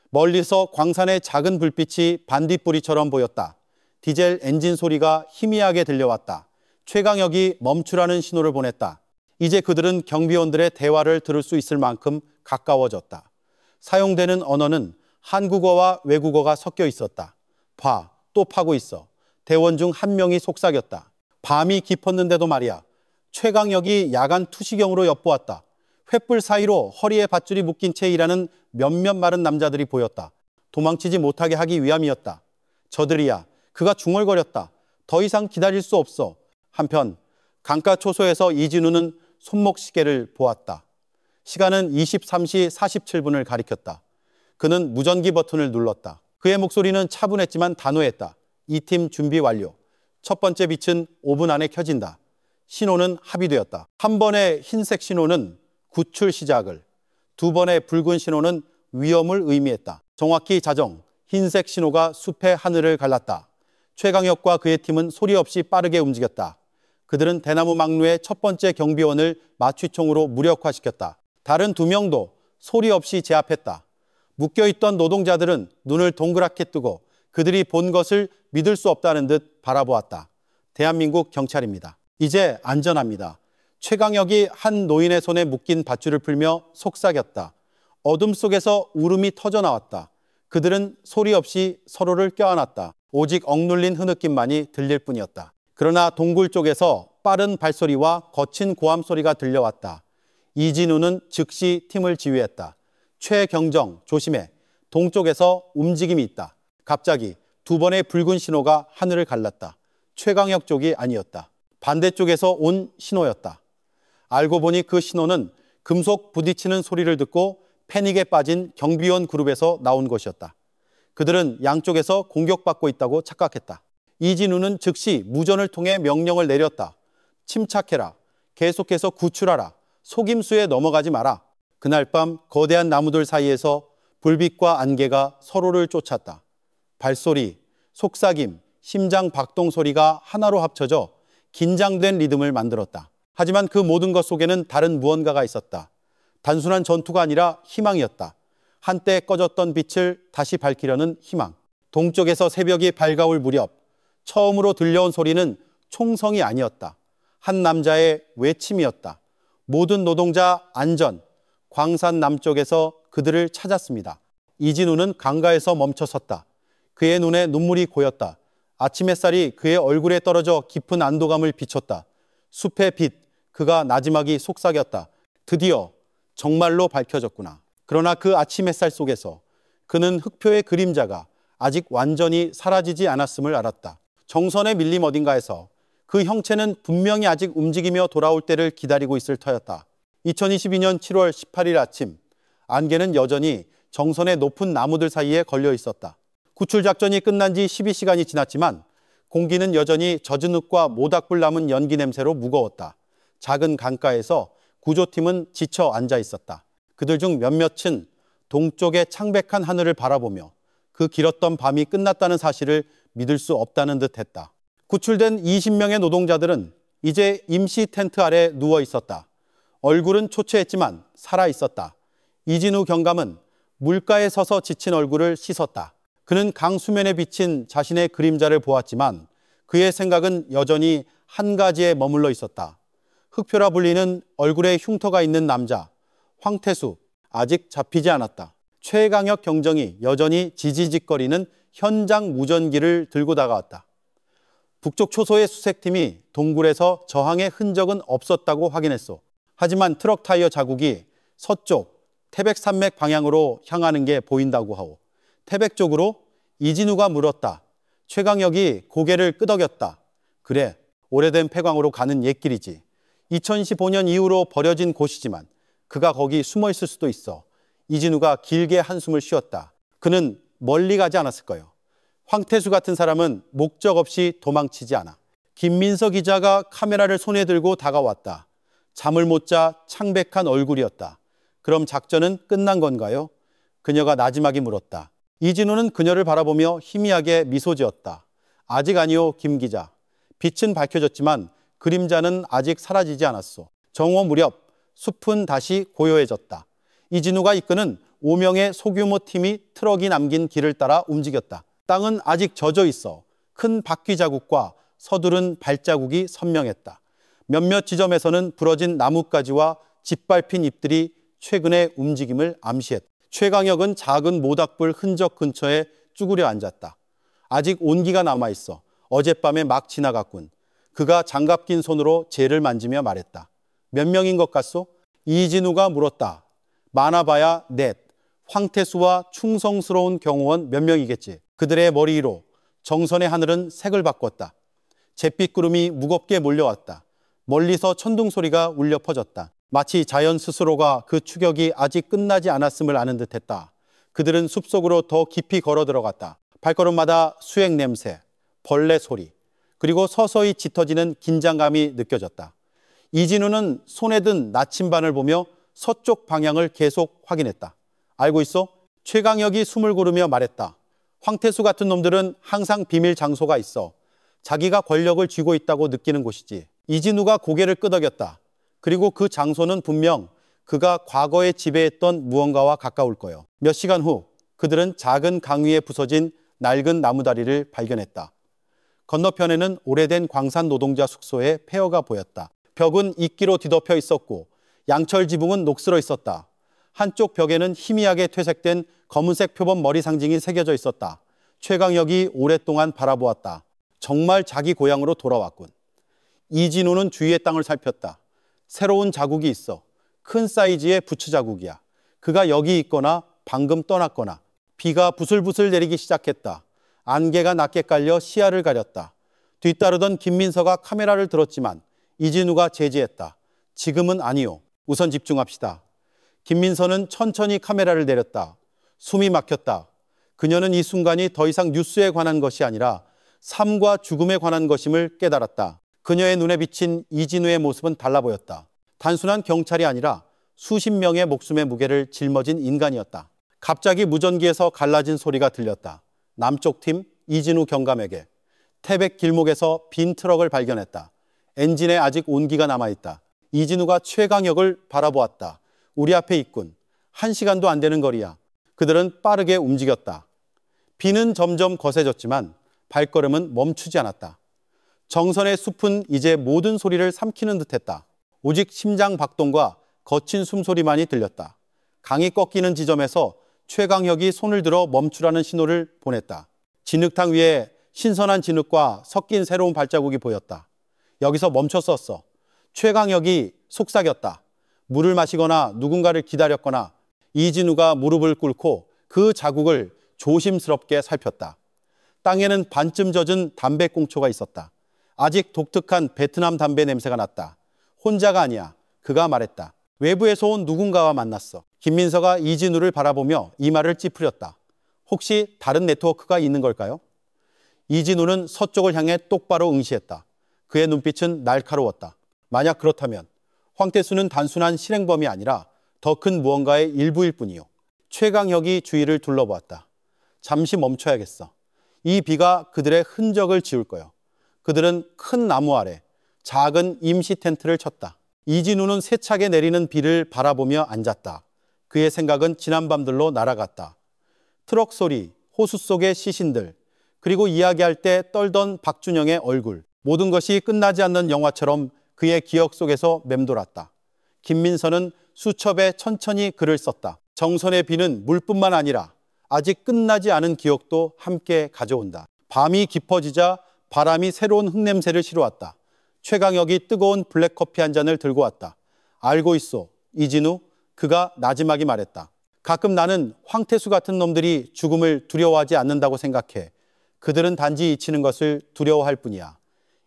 멀리서 광산의 작은 불빛이 반딧불이처럼 보였다. 디젤 엔진 소리가 희미하게 들려왔다. 최강혁이 멈추라는 신호를 보냈다. 이제 그들은 경비원들의 대화를 들을 수 있을 만큼 가까워졌다. 사용되는 언어는 한국어와 외국어가 섞여 있었다. 봐, 또 파고 있어. 대원 중 한 명이 속삭였다. 밤이 깊었는데도 말이야. 최강혁이 야간 투시경으로 엿보았다. 횃불 사이로 허리에 밧줄이 묶인 채 일하는 몇몇 마른 남자들이 보였다. 도망치지 못하게 하기 위함이었다. 저들이야. 그가 중얼거렸다. 더 이상 기다릴 수 없어. 한편 강가 초소에서 이진우는 손목시계를 보았다. 시간은 23시 47분을 가리켰다. 그는 무전기 버튼을 눌렀다. 그의 목소리는 차분했지만 단호했다. 이 팀 준비 완료. 첫 번째 빛은 5분 안에 켜진다. 신호는 합의되었다. 한 번의 흰색 신호는 구출 시작을, 두 번의 붉은 신호는 위험을 의미했다. 정확히 자정, 흰색 신호가 숲의 하늘을 갈랐다. 최강혁과 그의 팀은 소리 없이 빠르게 움직였다. 그들은 대나무 막루의 첫 번째 경비원을 마취총으로 무력화시켰다. 다른 두 명도 소리 없이 제압했다. 묶여있던 노동자들은 눈을 동그랗게 뜨고 그들이 본 것을 믿을 수 없다는 듯 바라보았다. 대한민국 경찰입니다. 이제 안전합니다. 최강혁이 한 노인의 손에 묶인 밧줄을 풀며 속삭였다. 어둠 속에서 울음이 터져나왔다. 그들은 소리 없이 서로를 껴안았다. 오직 억눌린 흐느낌만이 들릴 뿐이었다. 그러나 동굴 쪽에서 빠른 발소리와 거친 고함 소리가 들려왔다. 이진우는 즉시 팀을 지휘했다. 최경정, 조심해. 동쪽에서 움직임이 있다. 갑자기 두 번의 붉은 신호가 하늘을 갈랐다. 최강혁 쪽이 아니었다. 반대쪽에서 온 신호였다. 알고 보니 그 신호는 금속 부딪히는 소리를 듣고 패닉에 빠진 경비원 그룹에서 나온 것이었다. 그들은 양쪽에서 공격받고 있다고 착각했다. 이진우는 즉시 무전을 통해 명령을 내렸다. 침착해라. 계속해서 구출하라. 속임수에 넘어가지 마라. 그날 밤 거대한 나무들 사이에서 불빛과 안개가 서로를 쫓았다. 발소리, 속삭임, 심장 박동 소리가 하나로 합쳐져 긴장된 리듬을 만들었다. 하지만 그 모든 것 속에는 다른 무언가가 있었다. 단순한 전투가 아니라 희망이었다. 한때 꺼졌던 빛을 다시 밝히려는 희망. 동쪽에서 새벽이 밝아올 무렵 처음으로 들려온 소리는 총성이 아니었다. 한 남자의 외침이었다. 모든 노동자 안전. 광산 남쪽에서 그들을 찾았습니다. 이진우는 강가에서 멈춰섰다. 그의 눈에 눈물이 고였다. 아침 햇살이 그의 얼굴에 떨어져 깊은 안도감을 비췄다. 숲의 빛, 그가 나지막이 속삭였다. 드디어 정말로 밝혀졌구나. 그러나 그 아침 햇살 속에서 그는 흑표의 그림자가 아직 완전히 사라지지 않았음을 알았다. 정선에 밀림 어딘가에서 그 형체는 분명히 아직 움직이며 돌아올 때를 기다리고 있을 터였다. 2022년 7월 18일 아침, 안개는 여전히 정선의 높은 나무들 사이에 걸려 있었다. 구출작전이 끝난 지 12시간이 지났지만 공기는 여전히 젖은 흙과 모닥불 남은 연기 냄새로 무거웠다. 작은 강가에서 구조팀은 지쳐 앉아 있었다. 그들 중 몇몇은 동쪽의 창백한 하늘을 바라보며 그 길었던 밤이 끝났다는 사실을 믿을 수 없다는 듯 했다. 구출된 20명의 노동자들은 이제 임시 텐트 아래 누워 있었다. 얼굴은 초췌했지만 살아 있었다. 이진우 경감은 물가에 서서 지친 얼굴을 씻었다. 그는 강 수면에 비친 자신의 그림자를 보았지만 그의 생각은 여전히 한 가지에 머물러 있었다. 흑표라 불리는 얼굴에 흉터가 있는 남자, 황태수, 아직 잡히지 않았다. 최강혁 경정이 여전히 지지직거리는 현장 무전기를 들고 다가왔다. 북쪽 초소의 수색팀이 동굴에서 저항의 흔적은 없었다고 확인했소. 하지만 트럭 타이어 자국이 서쪽 태백산맥 방향으로 향하는 게 보인다고 하오. 태백 쪽으로? 이진우가 물었다. 최강혁이 고개를 끄덕였다. 그래, 오래된 폐광으로 가는 옛길이지. 2015년 이후로 버려진 곳이지만 그가 거기 숨어 있을 수도 있어. 이진우가 길게 한숨을 쉬었다. 그는 멀리 가지 않았을 거예요. 황태수 같은 사람은 목적 없이 도망치지 않아. 김민서 기자가 카메라를 손에 들고 다가왔다. 잠을 못 자 창백한 얼굴이었다. 그럼 작전은 끝난 건가요? 그녀가 나지막이 물었다. 이진우는 그녀를 바라보며 희미하게 미소 지었다. 아직 아니요, 김 기자. 빛은 밝혀졌지만 그림자는 아직 사라지지 않았소. 정오 무렵 숲은 다시 고요해졌다. 이진우가 이끄는 5명의 소규모 팀이 트럭이 남긴 길을 따라 움직였다. 땅은 아직 젖어 있어 큰 바퀴 자국과 서두른 발자국이 선명했다. 몇몇 지점에서는 부러진 나뭇가지와 짓밟힌 잎들이 최근의 움직임을 암시했다. 최강혁은 작은 모닥불 흔적 근처에 쭈그려 앉았다. 아직 온기가 남아있어. 어젯밤에 막 지나갔군. 그가 장갑 낀 손으로 재를 만지며 말했다. 몇 명인 것 같소? 이진우가 물었다. 많아봐야 넷. 황태수와 충성스러운 경호원 몇 명이겠지. 그들의 머리 위로 정선의 하늘은 색을 바꿨다. 잿빛 구름이 무겁게 몰려왔다. 멀리서 천둥 소리가 울려 퍼졌다. 마치 자연 스스로가 그 추격이 아직 끝나지 않았음을 아는 듯했다. 그들은 숲속으로 더 깊이 걸어 들어갔다. 발걸음마다 수액 냄새, 벌레 소리, 그리고 서서히 짙어지는 긴장감이 느껴졌다. 이진우는 손에 든 나침반을 보며 서쪽 방향을 계속 확인했다. 알고 있어? 최강혁이 숨을 고르며 말했다. 황태수 같은 놈들은 항상 비밀 장소가 있어. 자기가 권력을 쥐고 있다고 느끼는 곳이지. 이진우가 고개를 끄덕였다. 그리고 그 장소는 분명 그가 과거에 지배했던 무언가와 가까울 거요. 몇 시간 후 그들은 작은 강 위에 부서진 낡은 나무다리를 발견했다. 건너편에는 오래된 광산 노동자 숙소의 폐허가 보였다. 벽은 이끼로 뒤덮여 있었고 양철 지붕은 녹슬어 있었다. 한쪽 벽에는 희미하게 퇴색된 검은색 표범 머리 상징이 새겨져 있었다. 최강혁이 오랫동안 바라보았다. 정말 자기 고향으로 돌아왔군. 이진우는 주위의 땅을 살폈다. 새로운 자국이 있어. 큰 사이즈의 부츠 자국이야. 그가 여기 있거나 방금 떠났거나. 비가 부슬부슬 내리기 시작했다. 안개가 낮게 깔려 시야를 가렸다. 뒤따르던 김민서가 카메라를 들었지만 이진우가 제지했다. 지금은 아니요. 우선 집중합시다. 김민서는 천천히 카메라를 내렸다. 숨이 막혔다. 그녀는 이 순간이 더 이상 뉴스에 관한 것이 아니라 삶과 죽음에 관한 것임을 깨달았다. 그녀의 눈에 비친 이진우의 모습은 달라 보였다. 단순한 경찰이 아니라 수십 명의 목숨의 무게를 짊어진 인간이었다. 갑자기 무전기에서 갈라진 소리가 들렸다. 남쪽 팀 이진우 경감에게. 태백 길목에서 빈 트럭을 발견했다. 엔진에 아직 온기가 남아있다. 이진우가 최강혁을 바라보았다. 우리 앞에 있군. 1시간도 안 되는 거리야. 그들은 빠르게 움직였다. 비는 점점 거세졌지만 발걸음은 멈추지 않았다. 정선의 숲은 이제 모든 소리를 삼키는 듯했다. 오직 심장 박동과 거친 숨소리만이 들렸다. 강이 꺾이는 지점에서 최강혁이 손을 들어 멈추라는 신호를 보냈다. 진흙탕 위에 신선한 진흙과 섞인 새로운 발자국이 보였다. 여기서 멈췄었어. 최강혁이 속삭였다. 물을 마시거나 누군가를 기다렸거나. 이진우가 무릎을 꿇고 그 자국을 조심스럽게 살폈다. 땅에는 반쯤 젖은 담배꽁초가 있었다. 아직 독특한 베트남 담배 냄새가 났다. 혼자가 아니야. 그가 말했다. 외부에서 온 누군가와 만났어. 김민서가 이진우를 바라보며 이마를 찌푸렸다. 혹시 다른 네트워크가 있는 걸까요? 이진우는 서쪽을 향해 똑바로 응시했다. 그의 눈빛은 날카로웠다. 만약 그렇다면 황태수는 단순한 실행범이 아니라 더 큰 무언가의 일부일 뿐이요. 최강혁이 주위를 둘러보았다. 잠시 멈춰야겠어. 이 비가 그들의 흔적을 지울 거요. 그들은 큰 나무 아래 작은 임시 텐트를 쳤다. 이진우는 세차게 내리는 비를 바라보며 앉았다. 그의 생각은 지난 밤들로 날아갔다. 트럭 소리, 호수 속의 시신들, 그리고 이야기할 때 떨던 박준영의 얼굴. 모든 것이 끝나지 않는 영화처럼 그의 기억 속에서 맴돌았다. 김민서는 수첩에 천천히 글을 썼다. 정선의 비는 물뿐만 아니라 아직 끝나지 않은 기억도 함께 가져온다. 밤이 깊어지자 바람이 새로운 흙냄새를 실어왔다. 최강혁이 뜨거운 블랙커피 한 잔을 들고 왔다. 알고 있소, 이진우. 그가 나지막이 말했다. 가끔 나는 황태수 같은 놈들이 죽음을 두려워하지 않는다고 생각해. 그들은 단지 잊히는 것을 두려워할 뿐이야.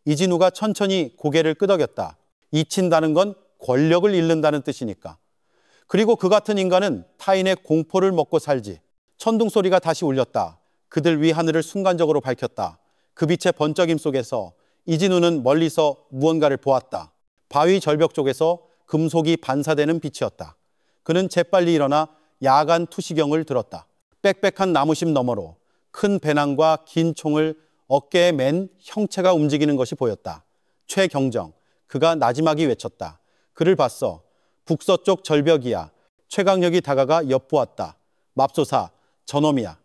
이진우가 천천히 고개를 끄덕였다. 잊힌다는 건 권력을 잃는다는 뜻이니까. 그리고 그 같은 인간은 타인의 공포를 먹고 살지. 천둥 소리가 다시 울렸다. 그들 위 하늘을 순간적으로 밝혔다. 그 빛의 번쩍임 속에서 이진우는 멀리서 무언가를 보았다. 바위 절벽 쪽에서 금속이 반사되는 빛이었다. 그는 재빨리 일어나 야간 투시경을 들었다. 빽빽한 나무심 너머로 큰 배낭과 긴 총을 어깨에 맨 형체가 움직이는 것이 보였다. 최경정, 그가 나지막이 외쳤다. 그를 봤어. 북서쪽 절벽이야. 최강혁이 다가가 엿보았다. 맙소사, 저놈이야.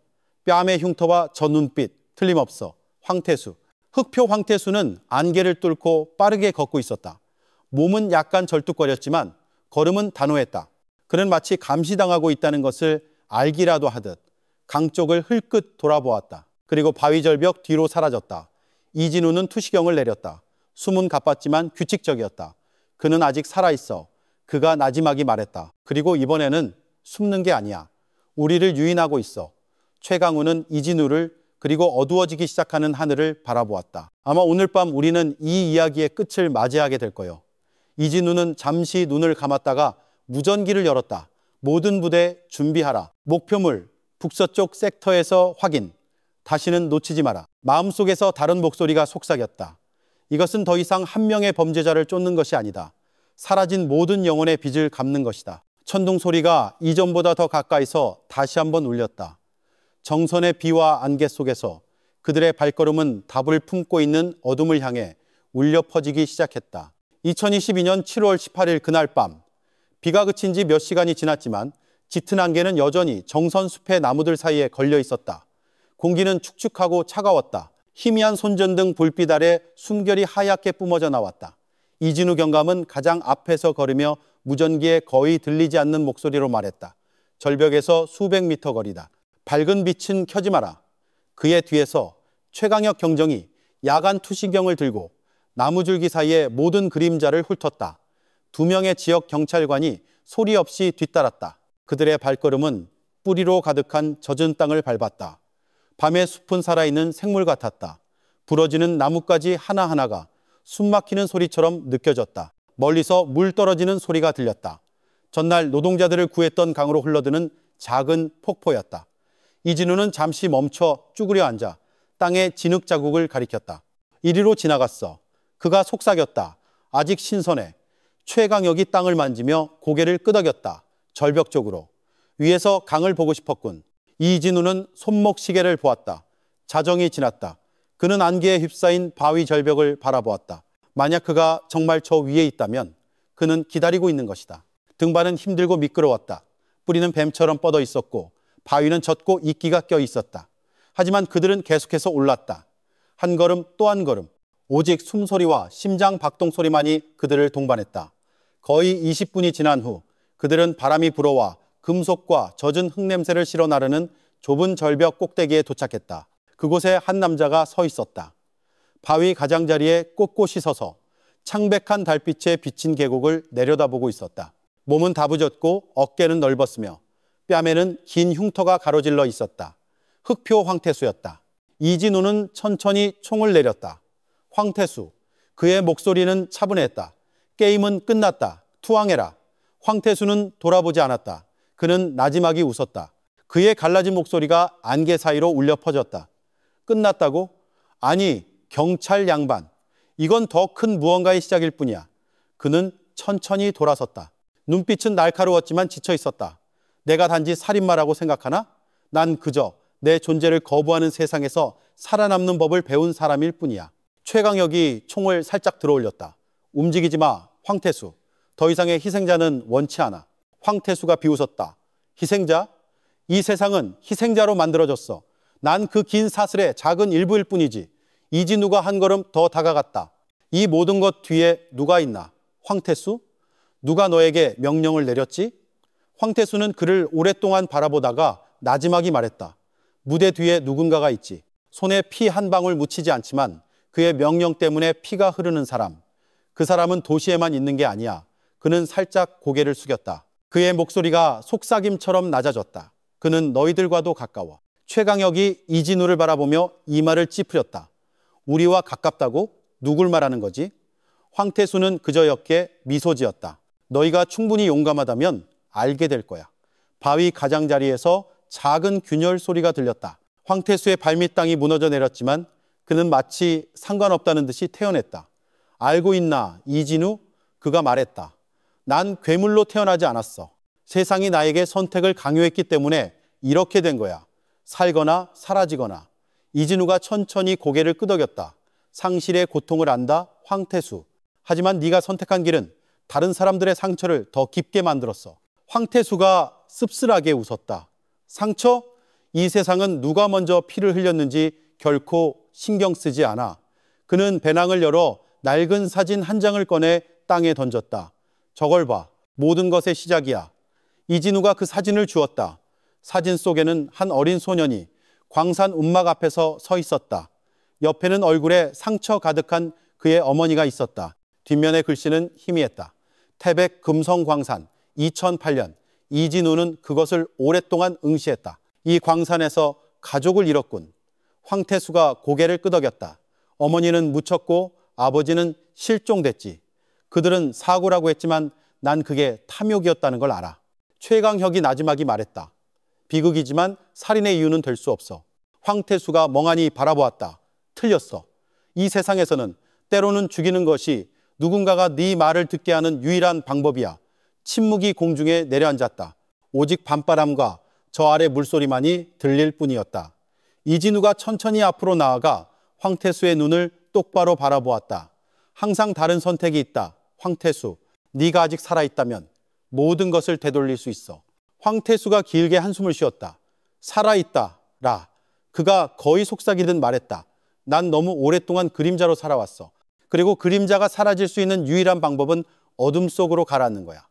뺨의 흉터와 저 눈빛, 틀림없어. 황태수. 흑표 황태수는 안개를 뚫고 빠르게 걷고 있었다. 몸은 약간 절뚝거렸지만 걸음은 단호했다. 그는 마치 감시당하고 있다는 것을 알기라도 하듯 강 쪽을 흘끗 돌아보았다. 그리고 바위 절벽 뒤로 사라졌다. 이진우는 투시경을 내렸다. 숨은 가빴지만 규칙적이었다. 그는 아직 살아있어. 그가 나지막이 말했다. 그리고 이번에는 숨는 게 아니야. 우리를 유인하고 있어. 최강우는 이진우를 그리고 어두워지기 시작하는 하늘을 바라보았다. 아마 오늘 밤 우리는 이 이야기의 끝을 맞이하게 될 거요. 이진우는 잠시 눈을 감았다가 무전기를 열었다. 모든 부대 준비하라. 목표물 북서쪽 섹터에서 확인. 다시는 놓치지 마라. 마음속에서 다른 목소리가 속삭였다. 이것은 더 이상 한 명의 범죄자를 쫓는 것이 아니다. 사라진 모든 영혼의 빚을 갚는 것이다. 천둥 소리가 이전보다 더 가까이서 다시 한번 울렸다. 정선의 비와 안개 속에서 그들의 발걸음은 답을 품고 있는 어둠을 향해 울려 퍼지기 시작했다. 2022년 7월 18일 그날 밤, 비가 그친 지 몇 시간이 지났지만 짙은 안개는 여전히 정선 숲의 나무들 사이에 걸려 있었다. 공기는 축축하고 차가웠다. 희미한 손전등 불빛 아래 숨결이 하얗게 뿜어져 나왔다. 이진우 경감은 가장 앞에서 걸으며 무전기에 거의 들리지 않는 목소리로 말했다. 절벽에서 수백 미터 거리다. 밝은 빛은 켜지 마라. 그의 뒤에서 최강혁 경정이 야간 투시경을 들고 나무줄기 사이에 모든 그림자를 훑었다. 2명의 지역 경찰관이 소리 없이 뒤따랐다. 그들의 발걸음은 뿌리로 가득한 젖은 땅을 밟았다. 밤의 숲은 살아있는 생물 같았다. 부러지는 나뭇가지 하나하나가 숨막히는 소리처럼 느껴졌다. 멀리서 물 떨어지는 소리가 들렸다. 전날 노동자들을 구했던 강으로 흘러드는 작은 폭포였다. 이진우는 잠시 멈춰 쭈그려 앉아 땅에 진흙 자국을 가리켰다. 이리로 지나갔어. 그가 속삭였다. 아직 신선해. 최강혁이 땅을 만지며 고개를 끄덕였다. 절벽 쪽으로. 위에서 강을 보고 싶었군. 이진우는 손목 시계를 보았다. 자정이 지났다. 그는 안개에 휩싸인 바위 절벽을 바라보았다. 만약 그가 정말 저 위에 있다면 그는 기다리고 있는 것이다. 등반은 힘들고 미끄러웠다. 뿌리는 뱀처럼 뻗어 있었고 바위는 젖고 이끼가 껴 있었다. 하지만 그들은 계속해서 올랐다. 한 걸음 또 한 걸음. 오직 숨소리와 심장 박동 소리만이 그들을 동반했다. 거의 20분이 지난 후 그들은 바람이 불어와 금속과 젖은 흙냄새를 실어 나르는 좁은 절벽 꼭대기에 도착했다. 그곳에 한 남자가 서 있었다. 바위 가장자리에 꼿꼿이 서서 창백한 달빛에 비친 계곡을 내려다보고 있었다. 몸은 다부졌고 어깨는 넓었으며 뺨에는 긴 흉터가 가로질러 있었다. 흑표 황태수였다. 이진우는 천천히 총을 내렸다. 황태수. 그의 목소리는 차분했다. 게임은 끝났다. 투항해라. 황태수는 돌아보지 않았다. 그는 나지막이 웃었다. 그의 갈라진 목소리가 안개 사이로 울려 퍼졌다. 끝났다고? 아니, 경찰 양반. 이건 더 큰 무언가의 시작일 뿐이야. 그는 천천히 돌아섰다. 눈빛은 날카로웠지만 지쳐 있었다. 내가 단지 살인마라고 생각하나? 난 그저 내 존재를 거부하는 세상에서 살아남는 법을 배운 사람일 뿐이야. 최강혁이 총을 살짝 들어올렸다. 움직이지 마, 황태수. 더 이상의 희생자는 원치 않아. 황태수가 비웃었다. 희생자? 이 세상은 희생자로 만들어졌어. 난 그 긴 사슬의 작은 일부일 뿐이지. 이진우가 한 걸음 더 다가갔다. 이 모든 것 뒤에 누가 있나? 황태수? 누가 너에게 명령을 내렸지? 황태수는 그를 오랫동안 바라보다가 나지막이 말했다. 무대 뒤에 누군가가 있지. 손에 피 한 방울 묻히지 않지만 그의 명령 때문에 피가 흐르는 사람. 그 사람은 도시에만 있는 게 아니야. 그는 살짝 고개를 숙였다. 그의 목소리가 속삭임처럼 낮아졌다. 그는 너희들과도 가까워. 최강혁이 이진우를 바라보며 이마를 찌푸렸다. 우리와 가깝다고? 누굴 말하는 거지? 황태수는 그저였게 미소 지었다. 너희가 충분히 용감하다면 알게 될 거야. 바위 가장자리에서 작은 균열 소리가 들렸다. 황태수의 발밑땅이 무너져 내렸지만 그는 마치 상관없다는 듯이 태어냈다. 알고 있나, 이진우? 그가 말했다. 난 괴물로 태어나지 않았어. 세상이 나에게 선택을 강요했기 때문에 이렇게 된 거야. 살거나 사라지거나. 이진우가 천천히 고개를 끄덕였다. 상실의 고통을 안다, 황태수. 하지만 네가 선택한 길은 다른 사람들의 상처를 더 깊게 만들었어. 황태수가 씁쓸하게 웃었다. 상처? 이 세상은 누가 먼저 피를 흘렸는지 결코 신경 쓰지 않아. 그는 배낭을 열어 낡은 사진 한 장을 꺼내 땅에 던졌다. 저걸 봐. 모든 것의 시작이야. 이진우가 그 사진을 주었다. 사진 속에는 한 어린 소년이 광산 움막 앞에서 서 있었다. 옆에는 얼굴에 상처 가득한 그의 어머니가 있었다. 뒷면의 글씨는 희미했다. 태백 금성광산 2008년. 이진우는 그것을 오랫동안 응시했다. 이 광산에서 가족을 잃었군. 황태수가 고개를 끄덕였다. 어머니는 묻혔고 아버지는 실종됐지. 그들은 사고라고 했지만 난 그게 탐욕이었다는 걸 알아. 최강혁이 나지막이 말했다. 비극이지만 살인의 이유는 될 수 없어. 황태수가 멍하니 바라보았다. 틀렸어. 이 세상에서는 때로는 죽이는 것이 누군가가 네 말을 듣게 하는 유일한 방법이야. 침묵이 공중에 내려앉았다. 오직 밤바람과 저 아래 물소리만이 들릴 뿐이었다. 이진우가 천천히 앞으로 나아가 황태수의 눈을 똑바로 바라보았다. 항상 다른 선택이 있다. 황태수, 네가 아직 살아있다면 모든 것을 되돌릴 수 있어. 황태수가 길게 한숨을 쉬었다. 살아있다, 라. 그가 거의 속삭이듯 말했다. 난 너무 오랫동안 그림자로 살아왔어. 그리고 그림자가 사라질 수 있는 유일한 방법은 어둠 속으로 가라앉는 거야.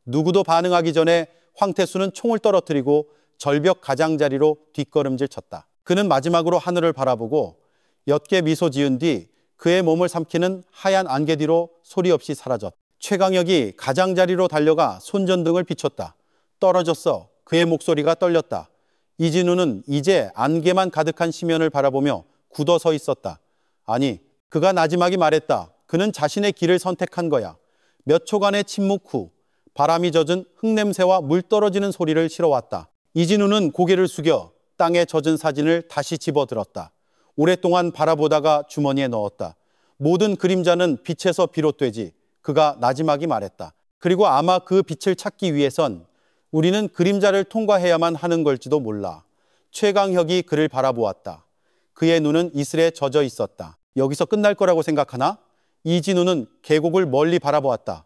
누구도 반응하기 전에 황태수는 총을 떨어뜨리고 절벽 가장자리로 뒷걸음질 쳤다. 그는 마지막으로 하늘을 바라보고 옅게 미소 지은 뒤 그의 몸을 삼키는 하얀 안개 뒤로 소리 없이 사라졌다. 최강혁이 가장자리로 달려가 손전등을 비췄다. 떨어졌어. 그의 목소리가 떨렸다. 이진우는 이제 안개만 가득한 시면을 바라보며 굳어 서 있었다. 아니, 그가 나지막이 말했다. 그는 자신의 길을 선택한 거야. 몇 초간의 침묵 후 바람이 젖은 흙냄새와 물 떨어지는 소리를 실어왔다. 이진우는 고개를 숙여 땅에 젖은 사진을 다시 집어들었다. 오랫동안 바라보다가 주머니에 넣었다. 모든 그림자는 빛에서 비롯되지. 그가 나지막이 말했다. 그리고 아마 그 빛을 찾기 위해선 우리는 그림자를 통과해야만 하는 걸지도 몰라. 최강혁이 그를 바라보았다. 그의 눈은 이슬에 젖어 있었다. 여기서 끝날 거라고 생각하나? 이진우는 계곡을 멀리 바라보았다.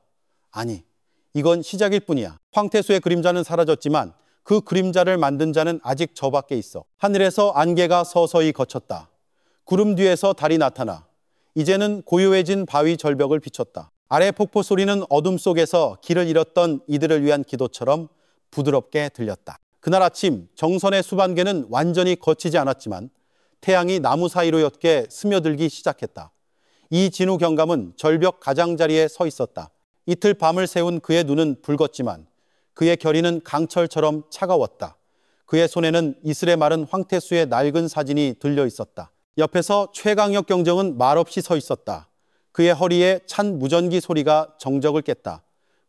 아니, 이건 시작일 뿐이야. 황태수의 그림자는 사라졌지만 그 그림자를 만든 자는 아직 저 밖에 있어. 하늘에서 안개가 서서히 걷혔다. 구름 뒤에서 달이 나타나 이제는 고요해진 바위 절벽을 비췄다. 아래 폭포 소리는 어둠 속에서 길을 잃었던 이들을 위한 기도처럼 부드럽게 들렸다. 그날 아침 정선의 수반개는 완전히 거치지 않았지만 태양이 나무 사이로 옅게 스며들기 시작했다. 이진우 경감은 절벽 가장자리에 서 있었다. 이틀 밤을 새운 그의 눈은 붉었지만 그의 결의는 강철처럼 차가웠다. 그의 손에는 이슬에 마른 황태수의 낡은 사진이 들려 있었다. 옆에서 최강혁 경정은 말없이 서 있었다. 그의 허리에 찬 무전기 소리가 정적을 깼다.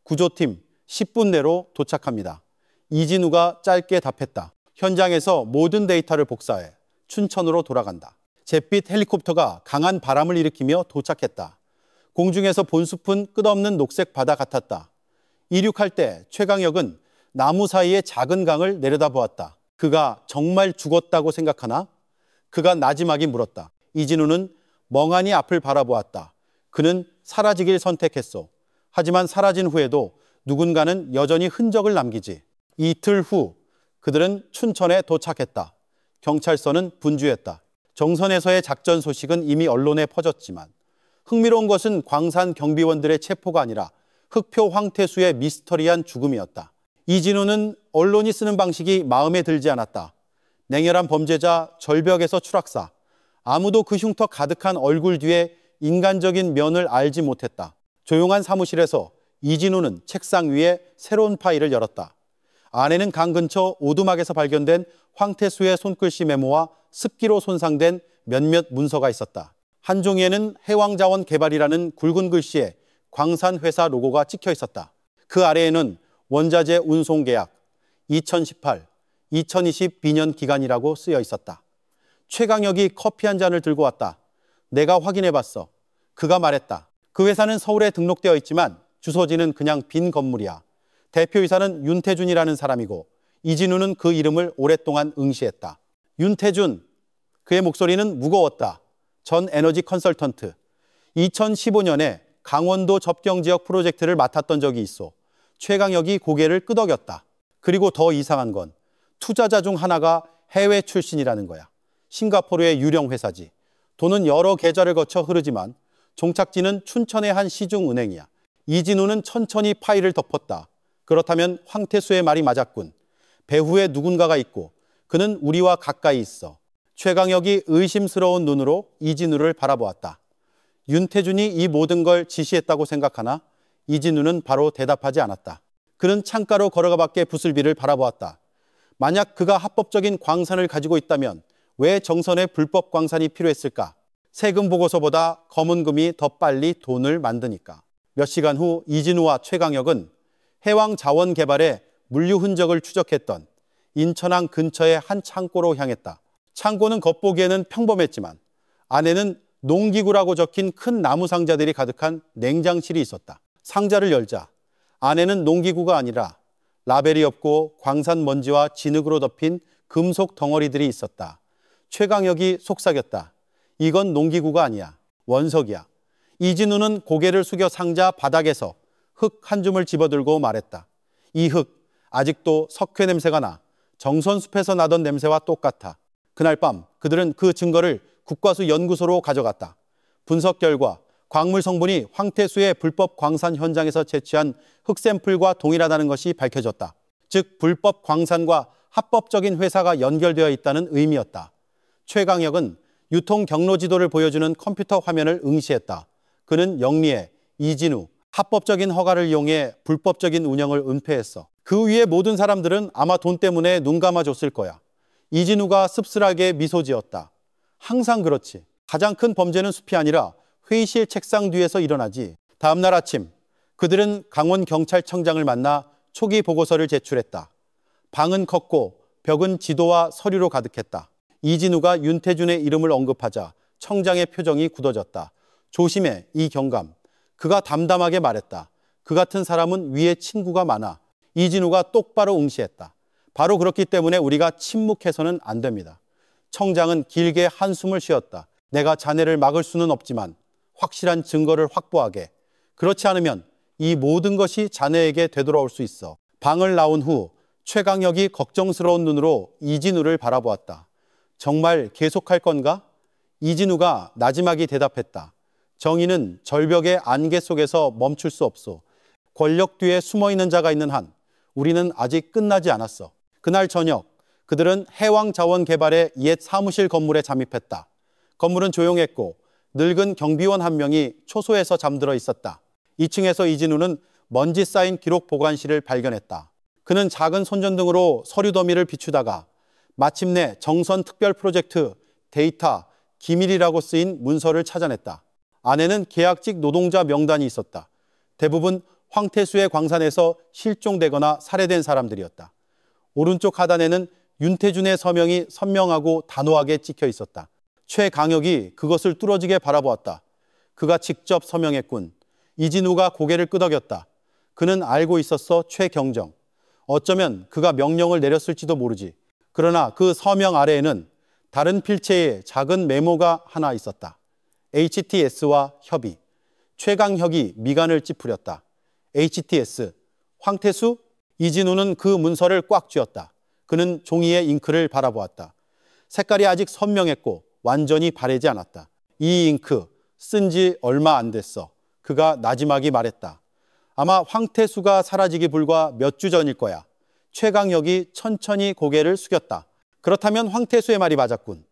구조팀 10분 내로 도착합니다. 이진우가 짧게 답했다. 현장에서 모든 데이터를 복사해 춘천으로 돌아간다. 잿빛 헬리콥터가 강한 바람을 일으키며 도착했다. 공중에서 본 숲은 끝없는 녹색 바다 같았다. 이륙할 때 최강혁은 나무 사이의 작은 강을 내려다보았다. 그가 정말 죽었다고 생각하나? 그가 나지막이 물었다. 이진우는 멍하니 앞을 바라보았다. 그는 사라지길 선택했어. 하지만 사라진 후에도 누군가는 여전히 흔적을 남기지. 이틀 후 그들은 춘천에 도착했다. 경찰서는 분주했다. 정선에서의 작전 소식은 이미 언론에 퍼졌지만 흥미로운 것은 광산 경비원들의 체포가 아니라 흑표 황태수의 미스터리한 죽음이었다. 이진우는 언론이 쓰는 방식이 마음에 들지 않았다. 냉혈한 범죄자, 절벽에서 추락사. 아무도 그 흉터 가득한 얼굴 뒤에 인간적인 면을 알지 못했다. 조용한 사무실에서 이진우는 책상 위에 새로운 파일을 열었다. 안에는 강 근처 오두막에서 발견된 황태수의 손글씨 메모와 습기로 손상된 몇몇 문서가 있었다. 한 종이에는 해왕자원 개발이라는 굵은 글씨에 광산회사 로고가 찍혀 있었다. 그 아래에는 원자재 운송 계약 2018, 2022년 기간이라고 쓰여 있었다. 최강혁이 커피 한 잔을 들고 왔다. 내가 확인해 봤어. 그가 말했다. 그 회사는 서울에 등록되어 있지만 주소지는 그냥 빈 건물이야. 대표이사는 윤태준이라는 사람이고 이진우는 그 이름을 오랫동안 응시했다. 윤태준, 그의 목소리는 무거웠다. 전 에너지 컨설턴트. 2015년에 강원도 접경지역 프로젝트를 맡았던 적이 있어. 최강혁이 고개를 끄덕였다. 그리고 더 이상한 건 투자자 중 하나가 해외 출신이라는 거야. 싱가포르의 유령 회사지. 돈은 여러 계좌를 거쳐 흐르지만 종착지는 춘천의 한 시중은행이야. 이진우는 천천히 파일을 덮었다. 그렇다면 황태수의 말이 맞았군. 배후에 누군가가 있고 그는 우리와 가까이 있어. 최강혁이 의심스러운 눈으로 이진우를 바라보았다. 윤태준이 이 모든 걸 지시했다고 생각하나? 이진우는 바로 대답하지 않았다. 그는 창가로 걸어가 밖에 부슬비를 바라보았다. 만약 그가 합법적인 광산을 가지고 있다면 왜 정선에 불법 광산이 필요했을까? 세금 보고서보다 검은 금이 더 빨리 돈을 만드니까. 몇 시간 후 이진우와 최강혁은 해왕 자원 개발에 물류 흔적을 추적했던 인천항 근처의 한 창고로 향했다. 창고는 겉보기에는 평범했지만 안에는 농기구라고 적힌 큰 나무 상자들이 가득한 냉장실이 있었다. 상자를 열자 안에는 농기구가 아니라 라벨이 없고 광산 먼지와 진흙으로 덮인 금속 덩어리들이 있었다. 최강혁이 속삭였다. 이건 농기구가 아니야. 원석이야. 이진우는 고개를 숙여 상자 바닥에서 흙 한 줌을 집어들고 말했다. 이 흙 아직도 석회 냄새가 나. 정선숲에서 나던 냄새와 똑같아. 그날 밤 그들은 그 증거를 국과수 연구소로 가져갔다. 분석 결과 광물 성분이 황태수의 불법 광산 현장에서 채취한 흙 샘플과 동일하다는 것이 밝혀졌다. 즉 불법 광산과 합법적인 회사가 연결되어 있다는 의미였다. 최강혁은 유통 경로 지도를 보여주는 컴퓨터 화면을 응시했다. 그는 영리해 이진우, 합법적인 허가를 이용해 불법적인 운영을 은폐했어. 그 위에 모든 사람들은 아마 돈 때문에 눈 감아줬을 거야. 이진우가 씁쓸하게 미소 지었다. 항상 그렇지. 가장 큰 범죄는 숲이 아니라 회의실 책상 뒤에서 일어나지. 다음 날 아침 그들은 강원경찰청장을 만나 초기 보고서를 제출했다. 방은 컸고 벽은 지도와 서류로 가득했다. 이진우가 윤태준의 이름을 언급하자 청장의 표정이 굳어졌다. 조심해, 이경감. 그가 담담하게 말했다. 그 같은 사람은 위에 친구가 많아. 이진우가 똑바로 응시했다. 바로 그렇기 때문에 우리가 침묵해서는 안 됩니다. 청장은 길게 한숨을 쉬었다. 내가 자네를 막을 수는 없지만 확실한 증거를 확보하게. 그렇지 않으면 이 모든 것이 자네에게 되돌아올 수 있어. 방을 나온 후 최강혁이 걱정스러운 눈으로 이진우를 바라보았다. 정말 계속할 건가? 이진우가 나지막이 대답했다. 정의는 절벽의 안개 속에서 멈출 수 없소. 권력 뒤에 숨어있는 자가 있는 한 우리는 아직 끝나지 않았어. 그날 저녁 그들은 해왕자원개발의 옛 사무실 건물에 잠입했다. 건물은 조용했고 늙은 경비원 한 명이 초소에서 잠들어 있었다. 2층에서 이진우는 먼지 쌓인 기록 보관실을 발견했다. 그는 작은 손전등으로 서류 더미를 비추다가 마침내 정선 특별 프로젝트 데이터 기밀이라고 쓰인 문서를 찾아냈다. 안에는 계약직 노동자 명단이 있었다. 대부분 황태수의 광산에서 실종되거나 살해된 사람들이었다. 오른쪽 하단에는 윤태준의 서명이 선명하고 단호하게 찍혀 있었다. 최강혁이 그것을 뚫어지게 바라보았다. 그가 직접 서명했군. 이진우가 고개를 끄덕였다. 그는 알고 있었어, 최경정. 어쩌면 그가 명령을 내렸을지도 모르지. 그러나 그 서명 아래에는 다른 필체의 작은 메모가 하나 있었다. HTS와 협의. 최강혁이 미간을 찌푸렸다. HTS, 황태수? 이진우는 그 문서를 꽉 쥐었다. 그는 종이에 잉크를 바라보았다. 색깔이 아직 선명했고 완전히 바래지 않았다. 이 잉크 쓴 지 얼마 안 됐어. 그가 나지막이 말했다. 아마 황태수가 사라지기 불과 몇 주 전일 거야. 최강혁이 천천히 고개를 숙였다. 그렇다면 황태수의 말이 맞았군.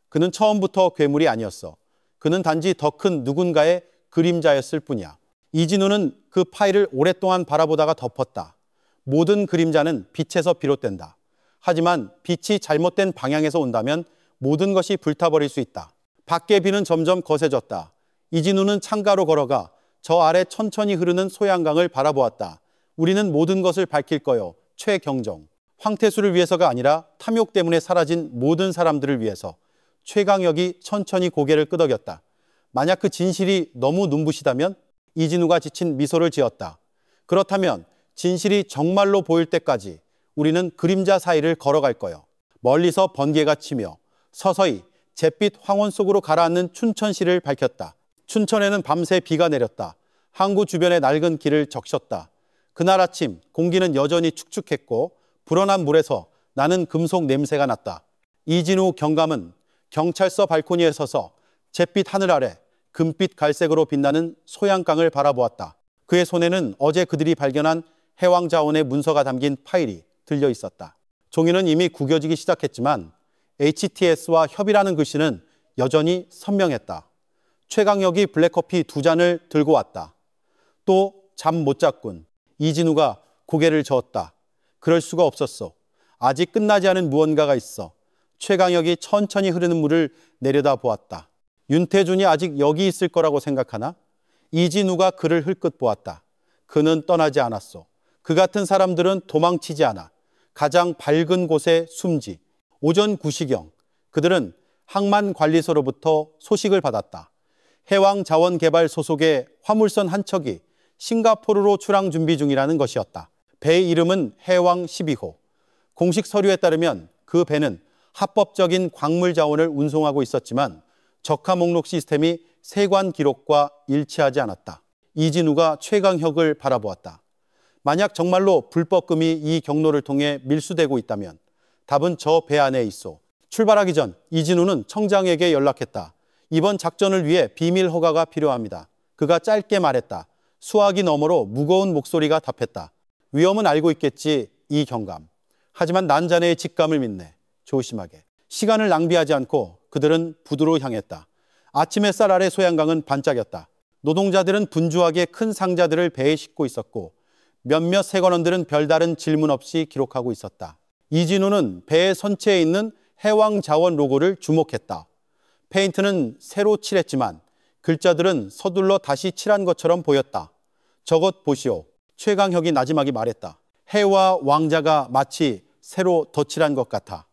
그는 처음부터 괴물이 아니었어. 그는 단지 더 큰 누군가의 그림자였을 뿐이야. 이진우는 그 파일을 오랫동안 바라보다가 덮었다. 모든 그림자는 빛에서 비롯된다. 하지만 빛이 잘못된 방향에서 온다면 모든 것이 불타버릴 수 있다. 밖의 비는 점점 거세졌다. 이진우는 창가로 걸어가 저 아래 천천히 흐르는 소양강을 바라보았다. 우리는 모든 것을 밝힐 거요. 최경정. 황태수를 위해서가 아니라 탐욕 때문에 사라진 모든 사람들을 위해서. 최강혁이 천천히 고개를 끄덕였다. 만약 그 진실이 너무 눈부시다면? 이진우가 지친 미소를 지었다. 그렇다면 진실이 정말로 보일 때까지 우리는 그림자 사이를 걸어갈 거요. 멀리서 번개가 치며 서서히 잿빛 황혼 속으로 가라앉는 춘천시를 밝혔다. 춘천에는 밤새 비가 내렸다. 항구 주변의 낡은 길을 적셨다. 그날 아침 공기는 여전히 축축했고 불어난 물에서 나는 금속 냄새가 났다. 이진우 경감은 경찰서 발코니에 서서 잿빛 하늘 아래 금빛 갈색으로 빛나는 소양강을 바라보았다. 그의 손에는 어제 그들이 발견한 해왕자원의 문서가 담긴 파일이 들려 있었다. 종이는 이미 구겨지기 시작했지만 HTS와 협의라는 글씨는 여전히 선명했다. 최강혁이 블랙커피 2잔을 들고 왔다. 또 잠 못 잤군. 이진우가 고개를 저었다. 그럴 수가 없었어. 아직 끝나지 않은 무언가가 있어. 최강혁이 천천히 흐르는 물을 내려다보았다. 윤태준이 아직 여기 있을 거라고 생각하나? 이진우가 그를 흘끗 보았다. 그는 떠나지 않았어. 그 같은 사람들은 도망치지 않아. 가장 밝은 곳에 숨지. 오전 9시경 그들은 항만관리소로부터 소식을 받았다. 해왕자원개발 소속의 화물선 한 척이 싱가포르로 출항 준비 중이라는 것이었다. 배의 이름은 해왕 12호. 공식 서류에 따르면 그 배는 합법적인 광물 자원을 운송하고 있었지만 적하 목록 시스템이 세관 기록과 일치하지 않았다. 이진우가 최강혁을 바라보았다. 만약 정말로 불법금이 이 경로를 통해 밀수되고 있다면 답은 저 배 안에 있어. 출발하기 전 이진우는 청장에게 연락했다. 이번 작전을 위해 비밀 허가가 필요합니다. 그가 짧게 말했다. 수화기 너머로 무거운 목소리가 답했다. 위험은 알고 있겠지, 이 경감. 하지만 난 자네의 직감을 믿네. 조심하게. 시간을 낭비하지 않고 그들은 부두로 향했다. 아침 햇살 아래 소양강은 반짝였다. 노동자들은 분주하게 큰 상자들을 배에 싣고 있었고 몇몇 세관원들은 별다른 질문 없이 기록하고 있었다. 이진우는 배의 선체에 있는 해왕자원 로고를 주목했다. 페인트는 새로 칠했지만 글자들은 서둘러 다시 칠한 것처럼 보였다. 저것 보시오. 최강혁이 나지막이 말했다. 해와 왕자가 마치 새로 덧칠한 것 같아.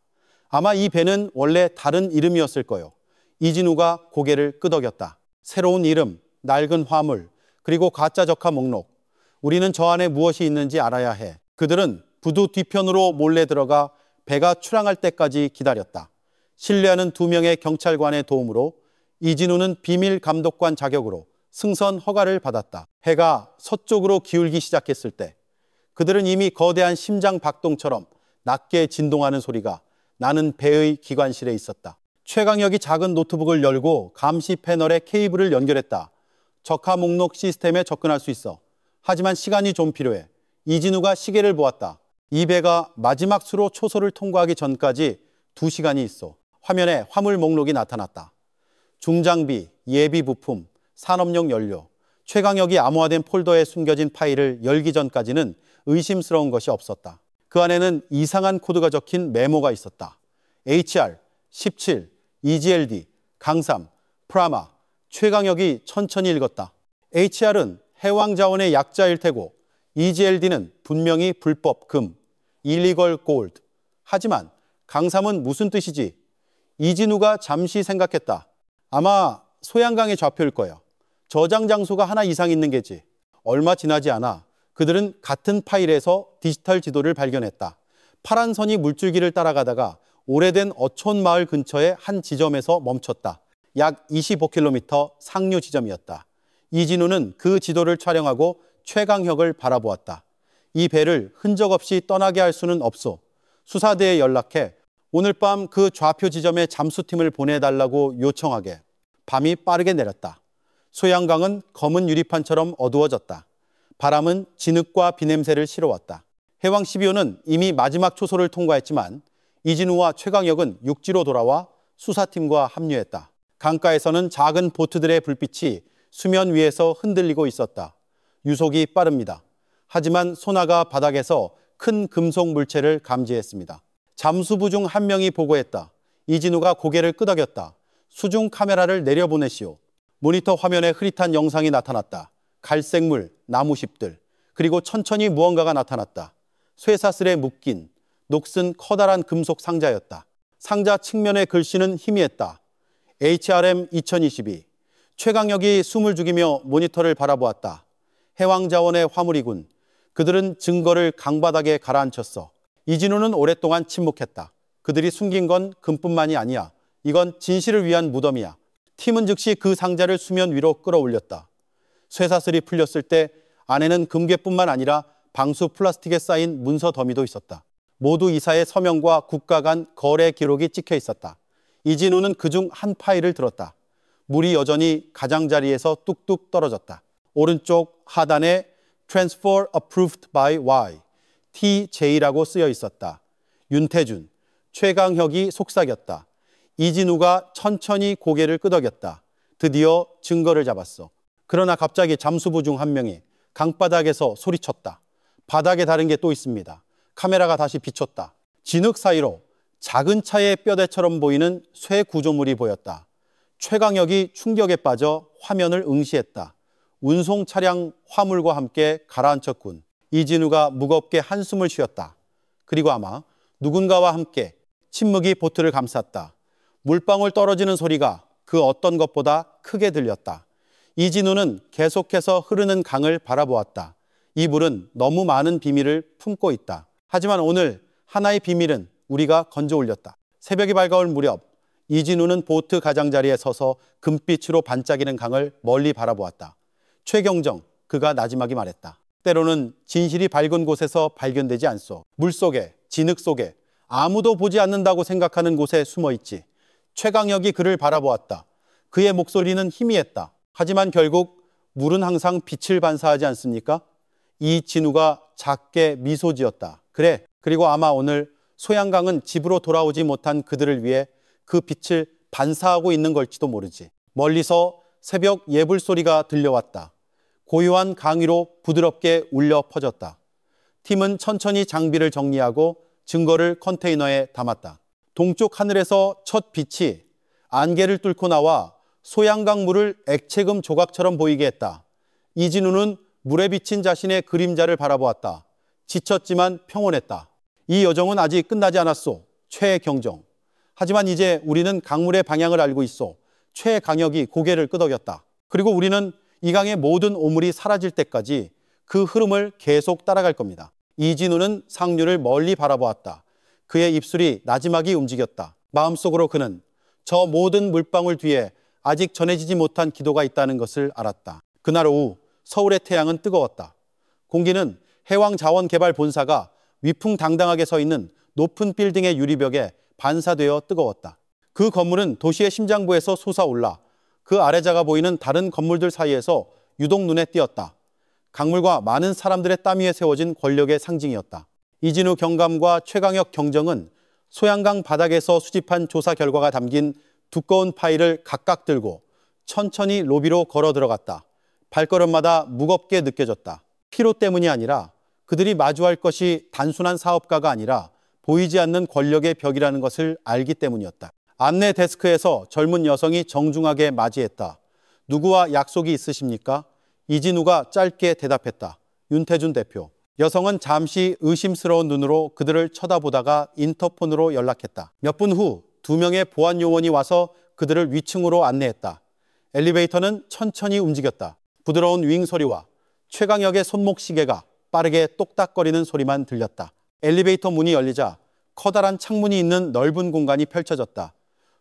아마 이 배는 원래 다른 이름이었을 거요. 이진우가 고개를 끄덕였다. 새로운 이름, 낡은 화물, 그리고 가짜 적화 목록. 우리는 저 안에 무엇이 있는지 알아야 해. 그들은 부두 뒤편으로 몰래 들어가 배가 출항할 때까지 기다렸다. 신뢰하는 2명의 경찰관의 도움으로 이진우는 비밀 감독관 자격으로 승선 허가를 받았다. 해가 서쪽으로 기울기 시작했을 때 그들은 이미 거대한 심장 박동처럼 낮게 진동하는 소리가 나는 배의 기관실에 있었다. 최강혁이 작은 노트북을 열고 감시 패널에 케이블을 연결했다. 적하 목록 시스템에 접근할 수 있어. 하지만 시간이 좀 필요해. 이진우가 시계를 보았다. 이 배가 마지막 수로 초소를 통과하기 전까지 2시간이 있어. 화면에 화물 목록이 나타났다. 중장비, 예비 부품, 산업용 연료. 최강혁이 암호화된 폴더에 숨겨진 파일을 열기 전까지는 의심스러운 것이 없었다. 그 안에는 이상한 코드가 적힌 메모가 있었다. HR, 17, EGLD, 강삼, 프라마. 최강혁이 천천히 읽었다. HR은 해왕자원의 약자일 테고 EGLD는 분명히 불법 금, illegal gold. 하지만 강삼은 무슨 뜻이지? 이진우가 잠시 생각했다. 아마 소양강의 좌표일 거야. 저장 장소가 하나 이상 있는 게지. 얼마 지나지 않아 그들은 같은 파일에서 디지털 지도를 발견했다. 파란 선이 물줄기를 따라가다가 오래된 어촌 마을 근처의 한 지점에서 멈췄다. 약 25km 상류 지점이었다. 이진우는 그 지도를 촬영하고 최강혁을 바라보았다. 이 배를 흔적 없이 떠나게 할 수는 없어. 수사대에 연락해 오늘 밤 그 좌표 지점에 잠수팀을 보내달라고 요청하게. 밤이 빠르게 내렸다. 소양강은 검은 유리판처럼 어두워졌다. 바람은 진흙과 비냄새를 실어왔다. 해왕 12호는 이미 마지막 초소를 통과했지만 이진우와 최강혁은 육지로 돌아와 수사팀과 합류했다. 강가에서는 작은 보트들의 불빛이 수면 위에서 흔들리고 있었다. 유속이 빠릅니다. 하지만 소나가 바닥에서 큰 금속 물체를 감지했습니다. 잠수부 중 한 명이 보고했다. 이진우가 고개를 끄덕였다. 수중 카메라를 내려보내시오. 모니터 화면에 흐릿한 영상이 나타났다. 갈색물, 나무십들, 그리고 천천히 무언가가 나타났다. 쇠사슬에 묶인 녹슨 커다란 금속 상자였다. 상자 측면의 글씨는 희미했다. HRM 2022. 최강혁이 숨을 죽이며 모니터를 바라보았다. 해왕자원의 화물이군. 그들은 증거를 강바닥에 가라앉혔어. 이진우는 오랫동안 침묵했다. 그들이 숨긴 건 금뿐만이 아니야. 이건 진실을 위한 무덤이야. 팀은 즉시 그 상자를 수면 위로 끌어올렸다. 쇠사슬이 풀렸을 때 안에는 금괴뿐만 아니라 방수 플라스틱에 쌓인 문서 더미도 있었다. 모두 이사의 서명과 국가 간 거래 기록이 찍혀 있었다. 이진우는 그중 한 파일을 들었다. 물이 여전히 가장자리에서 뚝뚝 떨어졌다. 오른쪽 하단에 Transfer Approved by Y, TJ라고 쓰여 있었다. 윤태준, 최강혁이 속삭였다. 이진우가 천천히 고개를 끄덕였다. 드디어 증거를 잡았어. 그러나 갑자기 잠수부 중 한 명이 강바닥에서 소리쳤다. 바닥에 다른 게 또 있습니다. 카메라가 다시 비췄다. 진흙 사이로 작은 차의 뼈대처럼 보이는 쇠 구조물이 보였다. 최강혁이 충격에 빠져 화면을 응시했다. 운송 차량 화물과 함께 가라앉혔군. 이진우가 무겁게 한숨을 쉬었다. 그리고 아마 누군가와 함께 침묵이 보트를 감쌌다. 물방울 떨어지는 소리가 그 어떤 것보다 크게 들렸다. 이진우는 계속해서 흐르는 강을 바라보았다. 이 물은 너무 많은 비밀을 품고 있다. 하지만 오늘 하나의 비밀은 우리가 건져 올렸다. 새벽이 밝아올 무렵 이진우는 보트 가장자리에 서서 금빛으로 반짝이는 강을 멀리 바라보았다. 최경정, 그가 나지막이 말했다. 때로는 진실이 밝은 곳에서 발견되지 않소. 물속에, 진흙 속에, 아무도 보지 않는다고 생각하는 곳에 숨어있지. 최강혁이 그를 바라보았다. 그의 목소리는 희미했다. 하지만 결국 물은 항상 빛을 반사하지 않습니까? 이진우가 작게 미소 지었다. 그래, 그리고 아마 오늘 소양강은 집으로 돌아오지 못한 그들을 위해 그 빛을 반사하고 있는 걸지도 모르지. 멀리서 새벽 예불 소리가 들려왔다. 고요한 강 위로 부드럽게 울려 퍼졌다. 팀은 천천히 장비를 정리하고 증거를 컨테이너에 담았다. 동쪽 하늘에서 첫 빛이 안개를 뚫고 나와 소양강 물을 액체금 조각처럼 보이게 했다. 이진우는 물에 비친 자신의 그림자를 바라보았다. 지쳤지만 평온했다. 이 여정은 아직 끝나지 않았소. 최경정. 하지만 이제 우리는 강물의 방향을 알고 있소. 최강혁이 고개를 끄덕였다. 그리고 우리는 이 강의 모든 오물이 사라질 때까지 그 흐름을 계속 따라갈 겁니다. 이진우는 상류를 멀리 바라보았다. 그의 입술이 나지막이 움직였다. 마음속으로 그는 저 모든 물방울 뒤에 아직 전해지지 못한 기도가 있다는 것을 알았다. 그날 오후 서울의 태양은 뜨거웠다. 공기는 해왕자원개발본사가 위풍당당하게 서 있는 높은 빌딩의 유리벽에 반사되어 뜨거웠다. 그 건물은 도시의 심장부에서 솟아올라 그 아래자가 보이는 다른 건물들 사이에서 유독 눈에 띄었다. 강물과 많은 사람들의 땀 위에 세워진 권력의 상징이었다. 이진우 경감과 최강혁 경정은 소양강 바닥에서 수집한 조사 결과가 담긴 두꺼운 파일을 각각 들고 천천히 로비로 걸어 들어갔다. 발걸음마다 무겁게 느껴졌다. 피로 때문이 아니라 그들이 마주할 것이 단순한 사업가가 아니라 보이지 않는 권력의 벽이라는 것을 알기 때문이었다. 안내 데스크에서 젊은 여성이 정중하게 맞이했다. 누구와 약속이 있으십니까? 이진우가 짧게 대답했다. 윤태준 대표. 여성은 잠시 의심스러운 눈으로 그들을 쳐다보다가 인터폰으로 연락했다. 몇 분 후 2명의 보안 요원이 와서 그들을 위층으로 안내했다. 엘리베이터는 천천히 움직였다. 부드러운 윙 소리와 최강혁의 손목 시계가 빠르게 똑딱거리는 소리만 들렸다. 엘리베이터 문이 열리자 커다란 창문이 있는 넓은 공간이 펼쳐졌다.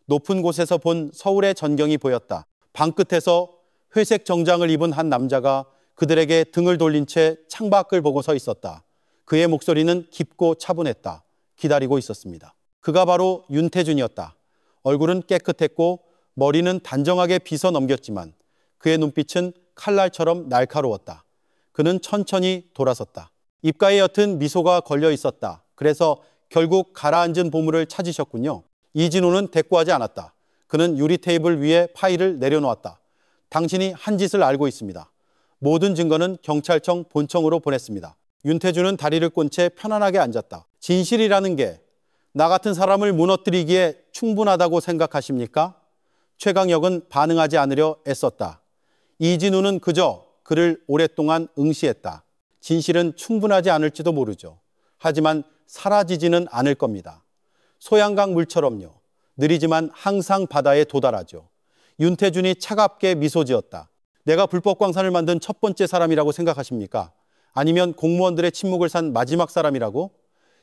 높은 곳에서 본 서울의 전경이 보였다. 방 끝에서 회색 정장을 입은 한 남자가 그들에게 등을 돌린 채 창밖을 보고 서 있었다. 그의 목소리는 깊고 차분했다. 기다리고 있었습니다. 그가 바로 윤태준이었다. 얼굴은 깨끗했고 머리는 단정하게 빗어 넘겼지만 그의 눈빛은 칼날처럼 날카로웠다. 그는 천천히 돌아섰다. 입가에 옅은 미소가 걸려 있었다. 그래서 결국 가라앉은 보물을 찾으셨군요. 이진우는 대꾸하지 않았다. 그는 유리 테이블 위에 파일을 내려놓았다. 당신이 한 짓을 알고 있습니다. 모든 증거는 경찰청 본청으로 보냈습니다. 윤태준은 다리를 꼰 채 편안하게 앉았다. 진실이라는 게 나 같은 사람을 무너뜨리기에 충분하다고 생각하십니까? 최강혁은 반응하지 않으려 애썼다. 이진우는 그저 그를 오랫동안 응시했다. 진실은 충분하지 않을지도 모르죠. 하지만 사라지지는 않을 겁니다. 소양강 물처럼요. 느리지만 항상 바다에 도달하죠. 윤태준이 차갑게 미소 지었다. 내가 불법 광산을 만든 첫 번째 사람이라고 생각하십니까? 아니면 공무원들의 침묵을 산 마지막 사람이라고?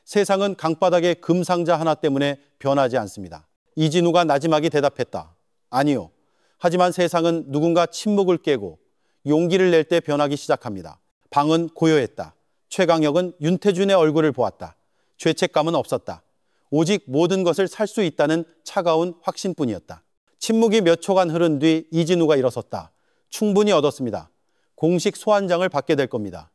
세상은 강바닥의 금상자 하나 때문에 변하지 않습니다. 이진우가 나지막이 대답했다. 아니요. 하지만 세상은 누군가 침묵을 깨고 용기를 낼 때 변하기 시작합니다. 방은 고요했다. 최강혁은 윤태준의 얼굴을 보았다. 죄책감은 없었다. 오직 모든 것을 살 수 있다는 차가운 확신뿐이었다. 침묵이 몇 초간 흐른 뒤 이진우가 일어섰다. 충분히 얻었습니다. 공식 소환장을 받게 될 겁니다.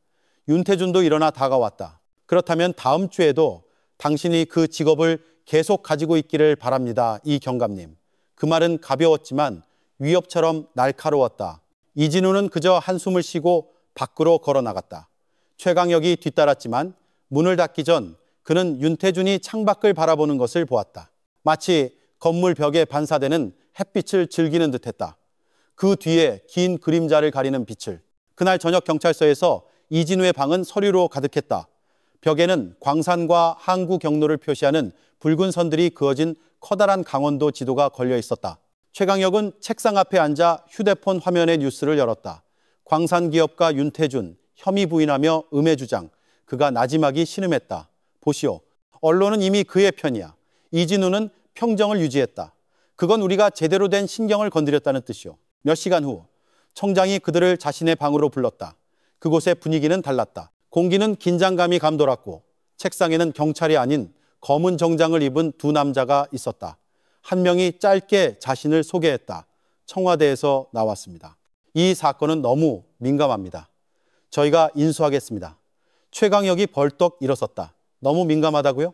윤태준도 일어나 다가왔다. 그렇다면 다음 주에도 당신이 그 직업을 계속 가지고 있기를 바랍니다. 이 경감님. 그 말은 가벼웠지만 위협처럼 날카로웠다. 이진우는 그저 한숨을 쉬고 밖으로 걸어 나갔다. 최강혁이 뒤따랐지만 문을 닫기 전 그는 윤태준이 창밖을 바라보는 것을 보았다. 마치 건물 벽에 반사되는 햇빛을 즐기는 듯했다. 그 뒤에 긴 그림자를 가리는 빛을. 그날 저녁 경찰서에서 이진우의 방은 서류로 가득했다. 벽에는 광산과 항구 경로를 표시하는 붉은 선들이 그어진 커다란 강원도 지도가 걸려 있었다. 최강혁은 책상 앞에 앉아 휴대폰 화면의 뉴스를 열었다. 광산기업가 윤태준, 혐의 부인하며 음해주장. 그가 나지막이 신음했다. 보시오. 언론은 이미 그의 편이야. 이진우는 평정을 유지했다. 그건 우리가 제대로 된 신경을 건드렸다는 뜻이오. 몇 시간 후 청장이 그들을 자신의 방으로 불렀다. 그곳의 분위기는 달랐다. 공기는 긴장감이 감돌았고 책상에는 경찰이 아닌 검은 정장을 입은 두 남자가 있었다. 한 명이 짧게 자신을 소개했다. 청와대에서 나왔습니다. 이 사건은 너무 민감합니다. 저희가 인수하겠습니다. 최강혁이 벌떡 일어섰다. 너무 민감하다고요?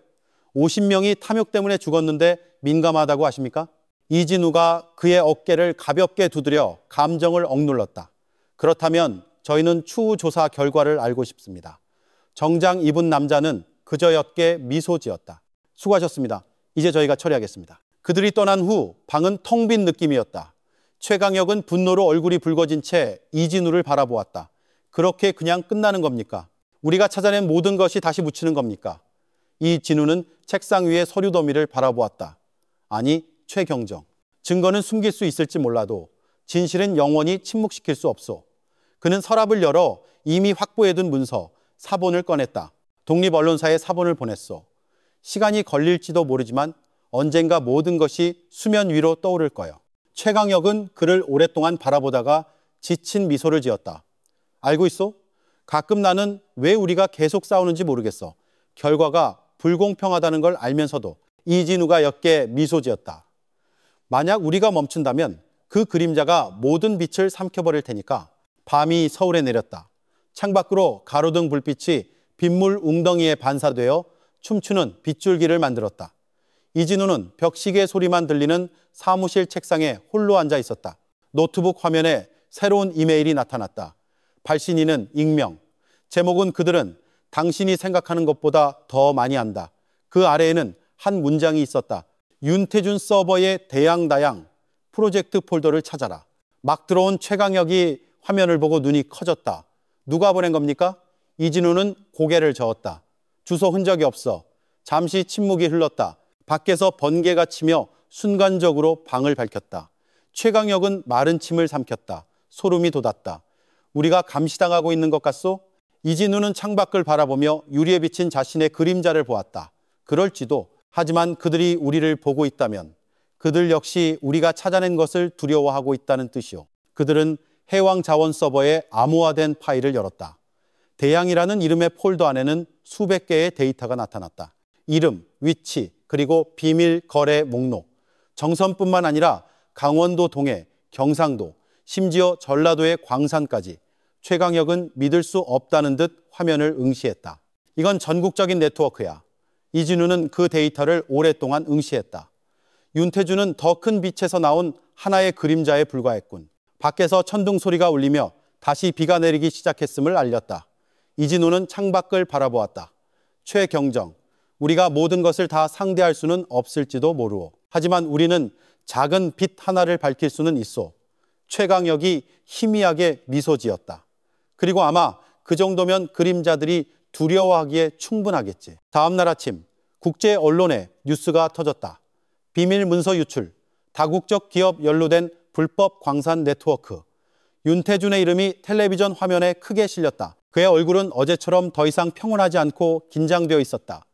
50명이 탐욕 때문에 죽었는데 민감하다고 하십니까? 이진우가 그의 어깨를 가볍게 두드려 감정을 억눌렀다. 그렇다면 저희는 추후 조사 결과를 알고 싶습니다. 정장 입은 남자는 그저였게 미소 지었다. 수고하셨습니다. 이제 저희가 처리하겠습니다. 그들이 떠난 후 방은 텅 빈 느낌이었다. 최강혁은 분노로 얼굴이 붉어진 채 이진우를 바라보았다. 그렇게 그냥 끝나는 겁니까? 우리가 찾아낸 모든 것이 다시 묻히는 겁니까? 이진우는 책상 위에 서류 더미를 바라보았다. 아니, 최경정. 증거는 숨길 수 있을지 몰라도 진실은 영원히 침묵시킬 수 없소. 그는 서랍을 열어 이미 확보해둔 문서, 사본을 꺼냈다. 독립언론사에 사본을 보냈소. 시간이 걸릴지도 모르지만 언젠가 모든 것이 수면 위로 떠오를 거요. 최강혁은 그를 오랫동안 바라보다가 지친 미소를 지었다. 알고 있소? 가끔 나는 왜 우리가 계속 싸우는지 모르겠어. 결과가 불공평하다는 걸 알면서도. 이진우가 옅게 미소 지었다. 만약 우리가 멈춘다면 그 그림자가 모든 빛을 삼켜버릴 테니까. 밤이 서울에 내렸다. 창밖으로 가로등 불빛이 빗물 웅덩이에 반사되어 춤추는 빗줄기를 만들었다. 이진우는 벽시계 소리만 들리는 사무실 책상에 홀로 앉아 있었다. 노트북 화면에 새로운 이메일이 나타났다. 발신인은 익명. 제목은 그들은 당신이 생각하는 것보다 더 많이 안다. 그 아래에는 한 문장이 있었다. 윤태준 서버의 대양다양 프로젝트 폴더를 찾아라. 막 들어온 최강혁이 화면을 보고 눈이 커졌다. 누가 보낸 겁니까? 이진우는 고개를 저었다. 주소 흔적이 없어. 잠시 침묵이 흘렀다. 밖에서 번개가 치며 순간적으로 방을 밝혔다. 최강혁은 마른 침을 삼켰다. 소름이 돋았다. 우리가 감시당하고 있는 것 같소? 이진우는 창밖을 바라보며 유리에 비친 자신의 그림자를 보았다. 그럴지도. 하지만 그들이 우리를 보고 있다면 그들 역시 우리가 찾아낸 것을 두려워하고 있다는 뜻이오. 그들은 해왕자원 서버의 암호화된 파일을 열었다. 대양이라는 이름의 폴더 안에는 수백 개의 데이터가 나타났다. 이름, 위치, 그리고 비밀 거래 목록. 정선뿐만 아니라 강원도 동해, 경상도, 심지어 전라도의 광산까지. 최강혁은 믿을 수 없다는 듯 화면을 응시했다. 이건 전국적인 네트워크야. 이진우는 그 데이터를 오랫동안 응시했다. 윤태준은 더 큰 빛에서 나온 하나의 그림자에 불과했군. 밖에서 천둥 소리가 울리며 다시 비가 내리기 시작했음을 알렸다. 이진우는 창밖을 바라보았다. 최경정, 우리가 모든 것을 다 상대할 수는 없을지도 모르오. 하지만 우리는 작은 빛 하나를 밝힐 수는 있어. 최강혁이 희미하게 미소 지었다. 그리고 아마 그 정도면 그림자들이 두려워하기에 충분하겠지. 다음 날 아침 국제 언론에 뉴스가 터졌다. 비밀 문서 유출, 다국적 기업 연루된 불법 광산 네트워크. 윤태준의 이름이 텔레비전 화면에 크게 실렸다. 그의 얼굴은 어제처럼 더 이상 평온하지 않고 긴장되어 있었다.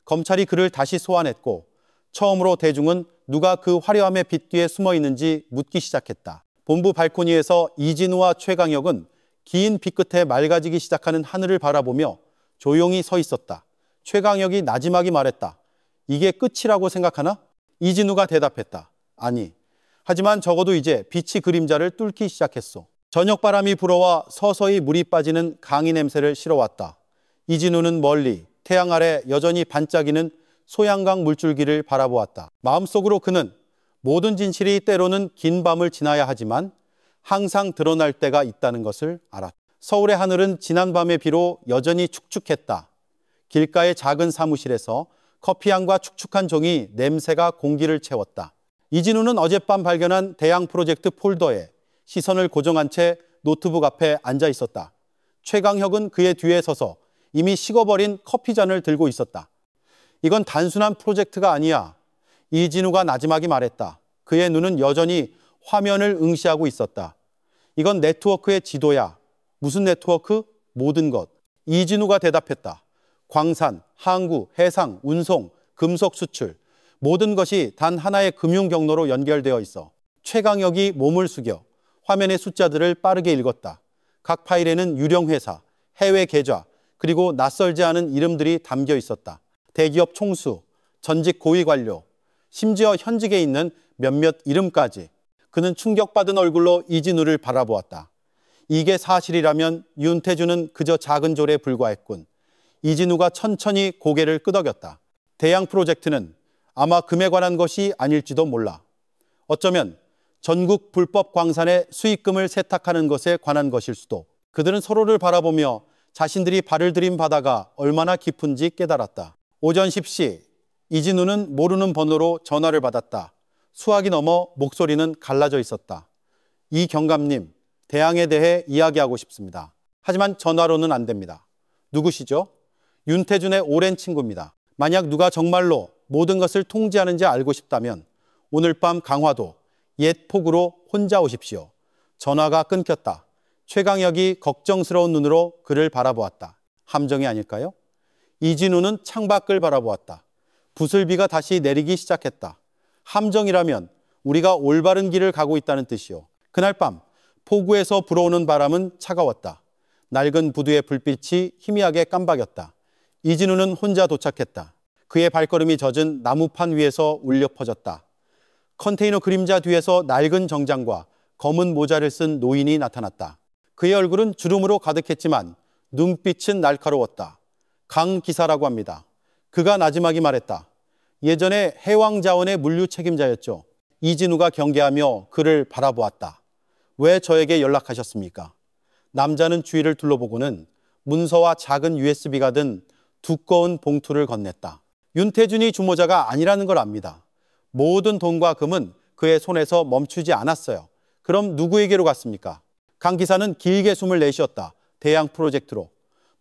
검찰이 그를 다시 소환했고 처음으로 대중은 누가 그 화려함의 빛 뒤에 숨어 있는지 묻기 시작했다. 본부 발코니에서 이진우와 최강혁은 긴 빛 끝에 맑아지기 시작하는 하늘을 바라보며 조용히 서 있었다. 최강혁이 나지막이 말했다. 이게 끝이라고 생각하나? 이진우가 대답했다. 아니. 하지만 적어도 이제 빛이 그림자를 뚫기 시작했어. 저녁바람이 불어와 서서히 물이 빠지는 강이 냄새를 실어왔다. 이진우는 멀리 태양 아래 여전히 반짝이는 소양강 물줄기를 바라보았다. 마음속으로 그는 모든 진실이 때로는 긴 밤을 지나야 하지만 항상 드러날 때가 있다는 것을 알았다. 서울의 하늘은 지난 밤의 비로 여전히 축축했다. 길가의 작은 사무실에서 커피향과 축축한 종이 냄새가 공기를 채웠다. 이진우는 어젯밤 발견한 대양 프로젝트 폴더에 시선을 고정한 채 노트북 앞에 앉아 있었다. 최강혁은 그의 뒤에 서서 이미 식어버린 커피잔을 들고 있었다. 이건 단순한 프로젝트가 아니야. 이진우가 나지막이 말했다. 그의 눈은 여전히 화면을 응시하고 있었다. 이건 네트워크의 지도야. 무슨 네트워크? 모든 것. 이진우가 대답했다. 광산, 항구, 해상, 운송, 금속 수출. 모든 것이 단 하나의 금융 경로로 연결되어 있어. 최강혁이 몸을 숙여 화면의 숫자들을 빠르게 읽었다. 각 파일에는 유령 회사, 해외 계좌, 그리고 낯설지 않은 이름들이 담겨 있었다. 대기업 총수, 전직 고위 관료, 심지어 현직에 있는 몇몇 이름까지. 그는 충격받은 얼굴로 이진우를 바라보았다. 이게 사실이라면 윤태주는 그저 작은 졸에 불과했군. 이진우가 천천히 고개를 끄덕였다. 대양 프로젝트는 아마 금에 관한 것이 아닐지도 몰라. 어쩌면 전국 불법 광산의 수익금을 세탁하는 것에 관한 것일 수도. 그들은 서로를 바라보며 자신들이 발을 들인 바다가 얼마나 깊은지 깨달았다. 오전 10시 이진우는 모르는 번호로 전화를 받았다. 수화기 넘어 목소리는 갈라져 있었다. 이 경감님, 대양에 대해 이야기하고 싶습니다. 하지만 전화로는 안 됩니다. 누구시죠? 윤태준의 오랜 친구입니다. 만약 누가 정말로 모든 것을 통제하는지 알고 싶다면 오늘 밤 강화도 옛 폭으로 혼자 오십시오. 전화가 끊겼다. 최강혁이 걱정스러운 눈으로 그를 바라보았다. 함정이 아닐까요? 이진우는 창밖을 바라보았다. 부슬비가 다시 내리기 시작했다. 함정이라면 우리가 올바른 길을 가고 있다는 뜻이요. 그날 밤 포구에서 불어오는 바람은 차가웠다. 낡은 부두의 불빛이 희미하게 깜박였다. 이진우는 혼자 도착했다. 그의 발걸음이 젖은 나무판 위에서 울려 퍼졌다. 컨테이너 그림자 뒤에서 낡은 정장과 검은 모자를 쓴 노인이 나타났다. 그의 얼굴은 주름으로 가득했지만 눈빛은 날카로웠다. 강 기사라고 합니다. 그가 나지막이 말했다. 예전에 해왕자원의 물류 책임자였죠. 이진우가 경계하며 그를 바라보았다. 왜 저에게 연락하셨습니까? 남자는 주위를 둘러보고는 문서와 작은 USB가 든 두꺼운 봉투를 건넸다. 윤태준이 주모자가 아니라는 걸 압니다. 모든 돈과 금은 그의 손에서 멈추지 않았어요. 그럼 누구에게로 갔습니까? 강 기사는 길게 숨을 내쉬었다. 대양 프로젝트로.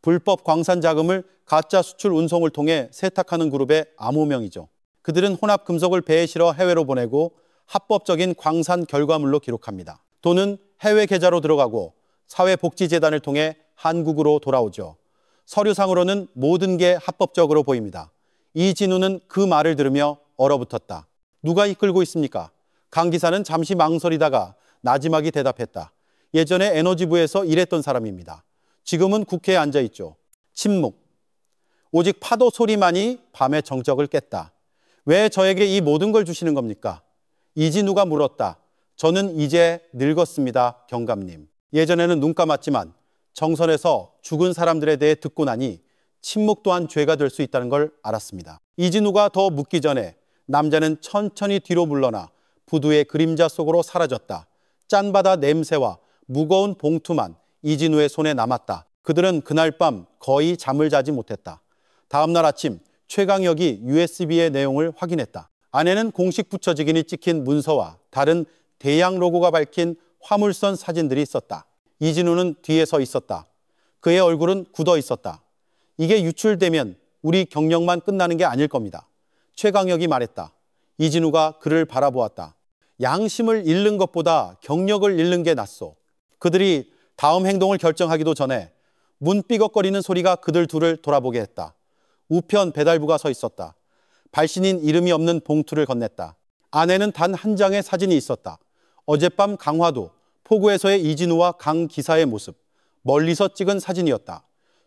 불법 광산 자금을 가짜 수출 운송을 통해 세탁하는 그룹의 암호명이죠. 그들은 혼합 금속을 배에 실어 해외로 보내고 합법적인 광산 결과물로 기록합니다. 돈은 해외 계좌로 들어가고 사회복지재단을 통해 한국으로 돌아오죠. 서류상으로는 모든 게 합법적으로 보입니다. 이진우는 그 말을 들으며 얼어붙었다. 누가 이끌고 있습니까? 강 기사는 잠시 망설이다가 나지막이 대답했다. 예전에 에너지부에서 일했던 사람입니다. 지금은 국회에 앉아있죠. 침묵. 오직 파도 소리만이 밤의 정적을 깼다. 왜 저에게 이 모든 걸 주시는 겁니까? 이진우가 물었다. 저는 이제 늙었습니다, 경감님. 예전에는 눈 감았지만 정선에서 죽은 사람들에 대해 듣고 나니 침묵 또한 죄가 될 수 있다는 걸 알았습니다. 이진우가 더 묻기 전에 남자는 천천히 뒤로 물러나 부두의 그림자 속으로 사라졌다. 짠바다 냄새와 무거운 봉투만 이진우의 손에 남았다. 그들은 그날 밤 거의 잠을 자지 못했다. 다음 날 아침 최강혁이 USB의 내용을 확인했다. 안에는 공식 부처직인이 찍힌 문서와 다른 대양 로고가 밝힌 화물선 사진들이 있었다. 이진우는 뒤에 서 있었다. 그의 얼굴은 굳어 있었다. 이게 유출되면 우리 경력만 끝나는 게 아닐 겁니다. 최강혁이 말했다. 이진우가 그를 바라보았다. 양심을 잃는 것보다 경력을 잃는 게 낫소. 그들이 다음 행동을 결정하기도 전에 문 삐걱거리는 소리가 그들 둘을 돌아보게 했다. 우편 배달부가 서 있었다. 발신인 이름이 없는 봉투를 건넸다. 안에는 단 한 장의 사진이 있었다. 어젯밤 강화도 포구에서의 이진우와 강 기사의 모습. 멀리서 찍은 사진이었다.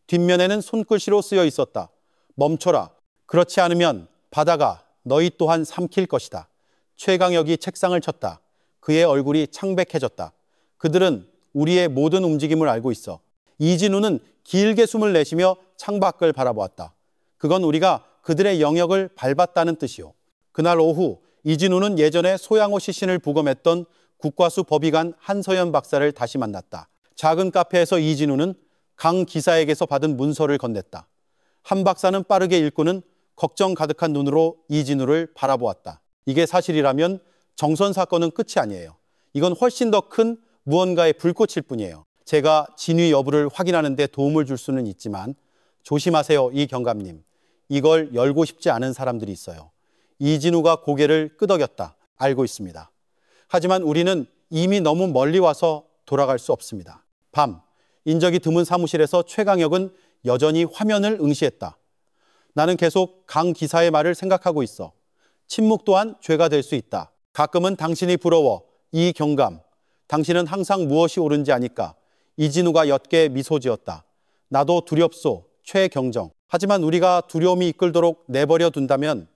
뒷면에는 손글씨로 쓰여 있었다. 멈춰라. 그렇지 않으면 바다가 너희 또한 삼킬 것이다. 최강혁이 책상을 쳤다. 그의 얼굴이 창백해졌다. 그들은 우리의 모든 움직임을 알고 있어. 이진우는 길게 숨을 내쉬며 창밖을 바라보았다. 그건 우리가 그들의 영역을 밟았다는 뜻이요. 그날 오후 이진우는 예전에 소양호 시신을 부검했던 국과수 법의관 한서연 박사를 다시 만났다. 작은 카페에서 이진우는 강 기사에게서 받은 문서를 건넸다. 한 박사는 빠르게 읽고는 걱정 가득한 눈으로 이진우를 바라보았다. 이게 사실이라면 정선 사건은 끝이 아니에요. 이건 훨씬 더 큰 무언가의 불꽃일 뿐이에요. 제가 진위 여부를 확인하는 데 도움을 줄 수는 있지만 조심하세요, 이 경감님. 이걸 열고 싶지 않은 사람들이 있어요. 이진우가 고개를 끄덕였다. 알고 있습니다. 하지만 우리는 이미 너무 멀리 와서 돌아갈 수 없습니다. 밤, 인적이 드문 사무실에서 최강혁은 여전히 화면을 응시했다. 나는 계속 강 기사의 말을 생각하고 있어. 침묵 또한 죄가 될 수 있다. 가끔은 당신이 부러워. 이 경감. 당신은 항상 무엇이 옳은지 아니까. 이진우가 옅게 미소 지었다. 나도 두렵소. 최경정. 하지만 우리가 두려움이 이끌도록 내버려 둔다면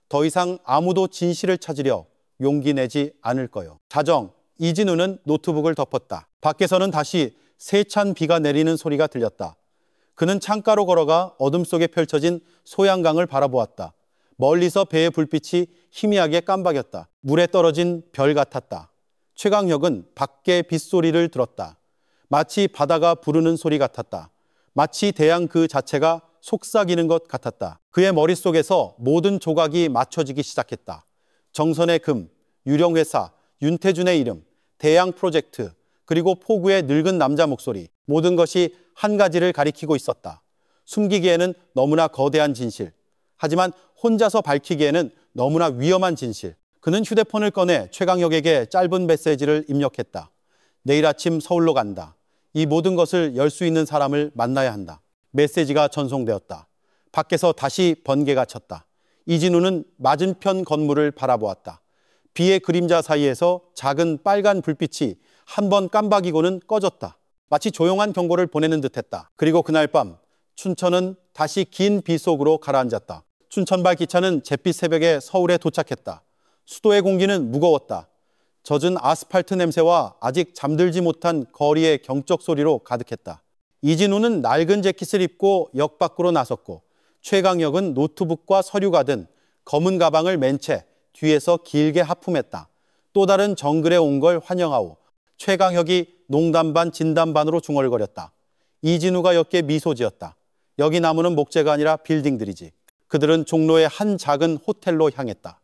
더 이상 아무도 진실을 찾으려 용기 내지 않을 거요. 자정, 이진우는 노트북을 덮었다. 밖에서는 다시 세찬 비가 내리는 소리가 들렸다. 그는 창가로 걸어가 어둠 속에 펼쳐진 소양강을 바라보았다. 멀리서 배의 불빛이 희미하게 깜박였다. 물에 떨어진 별 같았다. 최강혁은 밖의 빗소리를 들었다. 마치 바다가 부르는 소리 같았다. 마치 대양 그 자체가 속삭이는 것 같았다. 그의 머릿속에서 모든 조각이 맞춰지기 시작했다. 정선의 금, 유령회사, 윤태준의 이름, 대양 프로젝트, 그리고 포구의 늙은 남자 목소리. 모든 것이 한 가지를 가리키고 있었다. 숨기기에는 너무나 거대한 진실. 하지만 혼자서 밝히기에는 너무나 위험한 진실. 그는 휴대폰을 꺼내 최강혁에게 짧은 메시지를 입력했다. 내일 아침 서울로 간다. 이 모든 것을 열 수 있는 사람을 만나야 한다. 메시지가 전송되었다. 밖에서 다시 번개가 쳤다. 이진우는 맞은편 건물을 바라보았다. 비의 그림자 사이에서 작은 빨간 불빛이 한 번 깜박이고는 꺼졌다. 마치 조용한 경고를 보내는 듯했다. 그리고 그날 밤 춘천은 다시 긴 비 속으로 가라앉았다. 춘천발 기차는 잿빛 새벽에 서울에 도착했다. 수도의 공기는 무거웠다. 젖은 아스팔트 냄새와 아직 잠들지 못한 거리의 경적 소리로 가득했다. 이진우는 낡은 재킷을 입고 역 밖으로 나섰고 최강혁은 노트북과 서류가 든 검은 가방을 맨 채 뒤에서 길게 하품했다. 또 다른 정글에 온 걸 환영하오. 최강혁이 농담 반 진담 반으로 중얼거렸다. 이진우가 옅게 미소 지었다. 여기 나무는 목재가 아니라 빌딩들이지. 그들은 종로의 한 작은 호텔로 향했다.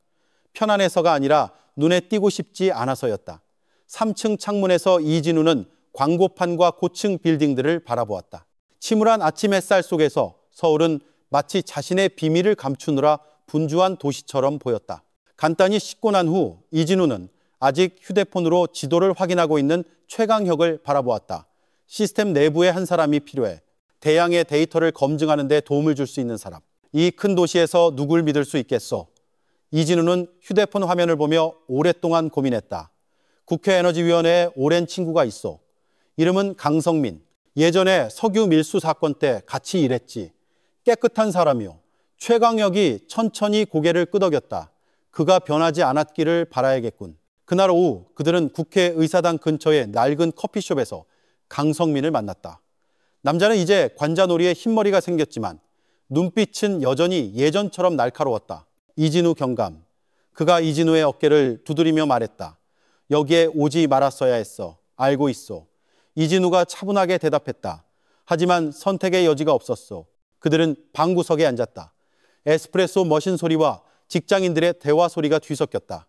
편안해서가 아니라 눈에 띄고 싶지 않아서였다. 3층 창문에서 이진우는 광고판과 고층 빌딩들을 바라보았다. 침울한 아침 햇살 속에서 서울은 마치 자신의 비밀을 감추느라 분주한 도시처럼 보였다. 간단히 씻고 난 후 이진우는 아직 휴대폰으로 지도를 확인하고 있는 최강혁을 바라보았다. 시스템 내부에 한 사람이 필요해. 대양의 데이터를 검증하는 데 도움을 줄 수 있는 사람. 이 큰 도시에서 누굴 믿을 수 있겠소? 이진우는 휴대폰 화면을 보며 오랫동안 고민했다. 국회에너지위원회에 오랜 친구가 있어. 이름은 강성민. 예전에 석유 밀수 사건 때 같이 일했지. 깨끗한 사람이요. 최강혁이 천천히 고개를 끄덕였다. 그가 변하지 않았기를 바라야겠군. 그날 오후 그들은 국회의사당 근처의 낡은 커피숍에서 강성민을 만났다. 남자는 이제 관자놀이에 흰머리가 생겼지만 눈빛은 여전히 예전처럼 날카로웠다. 이진우 경감. 그가 이진우의 어깨를 두드리며 말했다. 여기에 오지 말았어야 했어. 알고 있어. 이진우가 차분하게 대답했다. 하지만 선택의 여지가 없었어. 그들은 방구석에 앉았다. 에스프레소 머신 소리와 직장인들의 대화 소리가 뒤섞였다.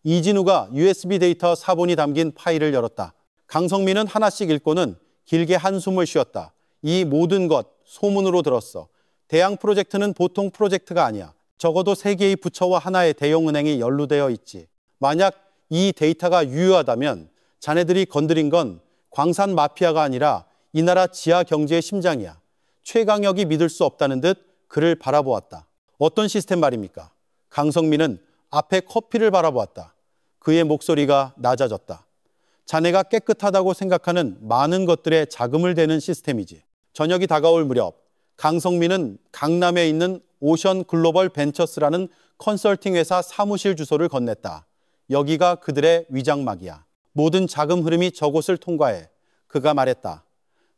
이진우가 USB 데이터 사본이 담긴 파일을 열었다. 강성민은 하나씩 읽고는 길게 한숨을 쉬었다. 이 모든 것 소문으로 들었어. 대양 프로젝트는 보통 프로젝트가 아니야. 적어도 3개의 부처와 하나의 대형은행이 연루되어 있지. 만약 이 데이터가 유효하다면 자네들이 건드린 건 광산 마피아가 아니라 이 나라 지하 경제의 심장이야. 최강혁이 믿을 수 없다는 듯 그를 바라보았다. 어떤 시스템 말입니까? 강성민은 앞에 커피를 바라보았다. 그의 목소리가 낮아졌다. 자네가 깨끗하다고 생각하는 많은 것들에 자금을 대는 시스템이지. 저녁이 다가올 무렵 강성민은 강남에 있는 오션 글로벌 벤처스라는 컨설팅 회사 사무실 주소를 건넸다. 여기가 그들의 위장막이야. 모든 자금 흐름이 저곳을 통과해. 그가 말했다.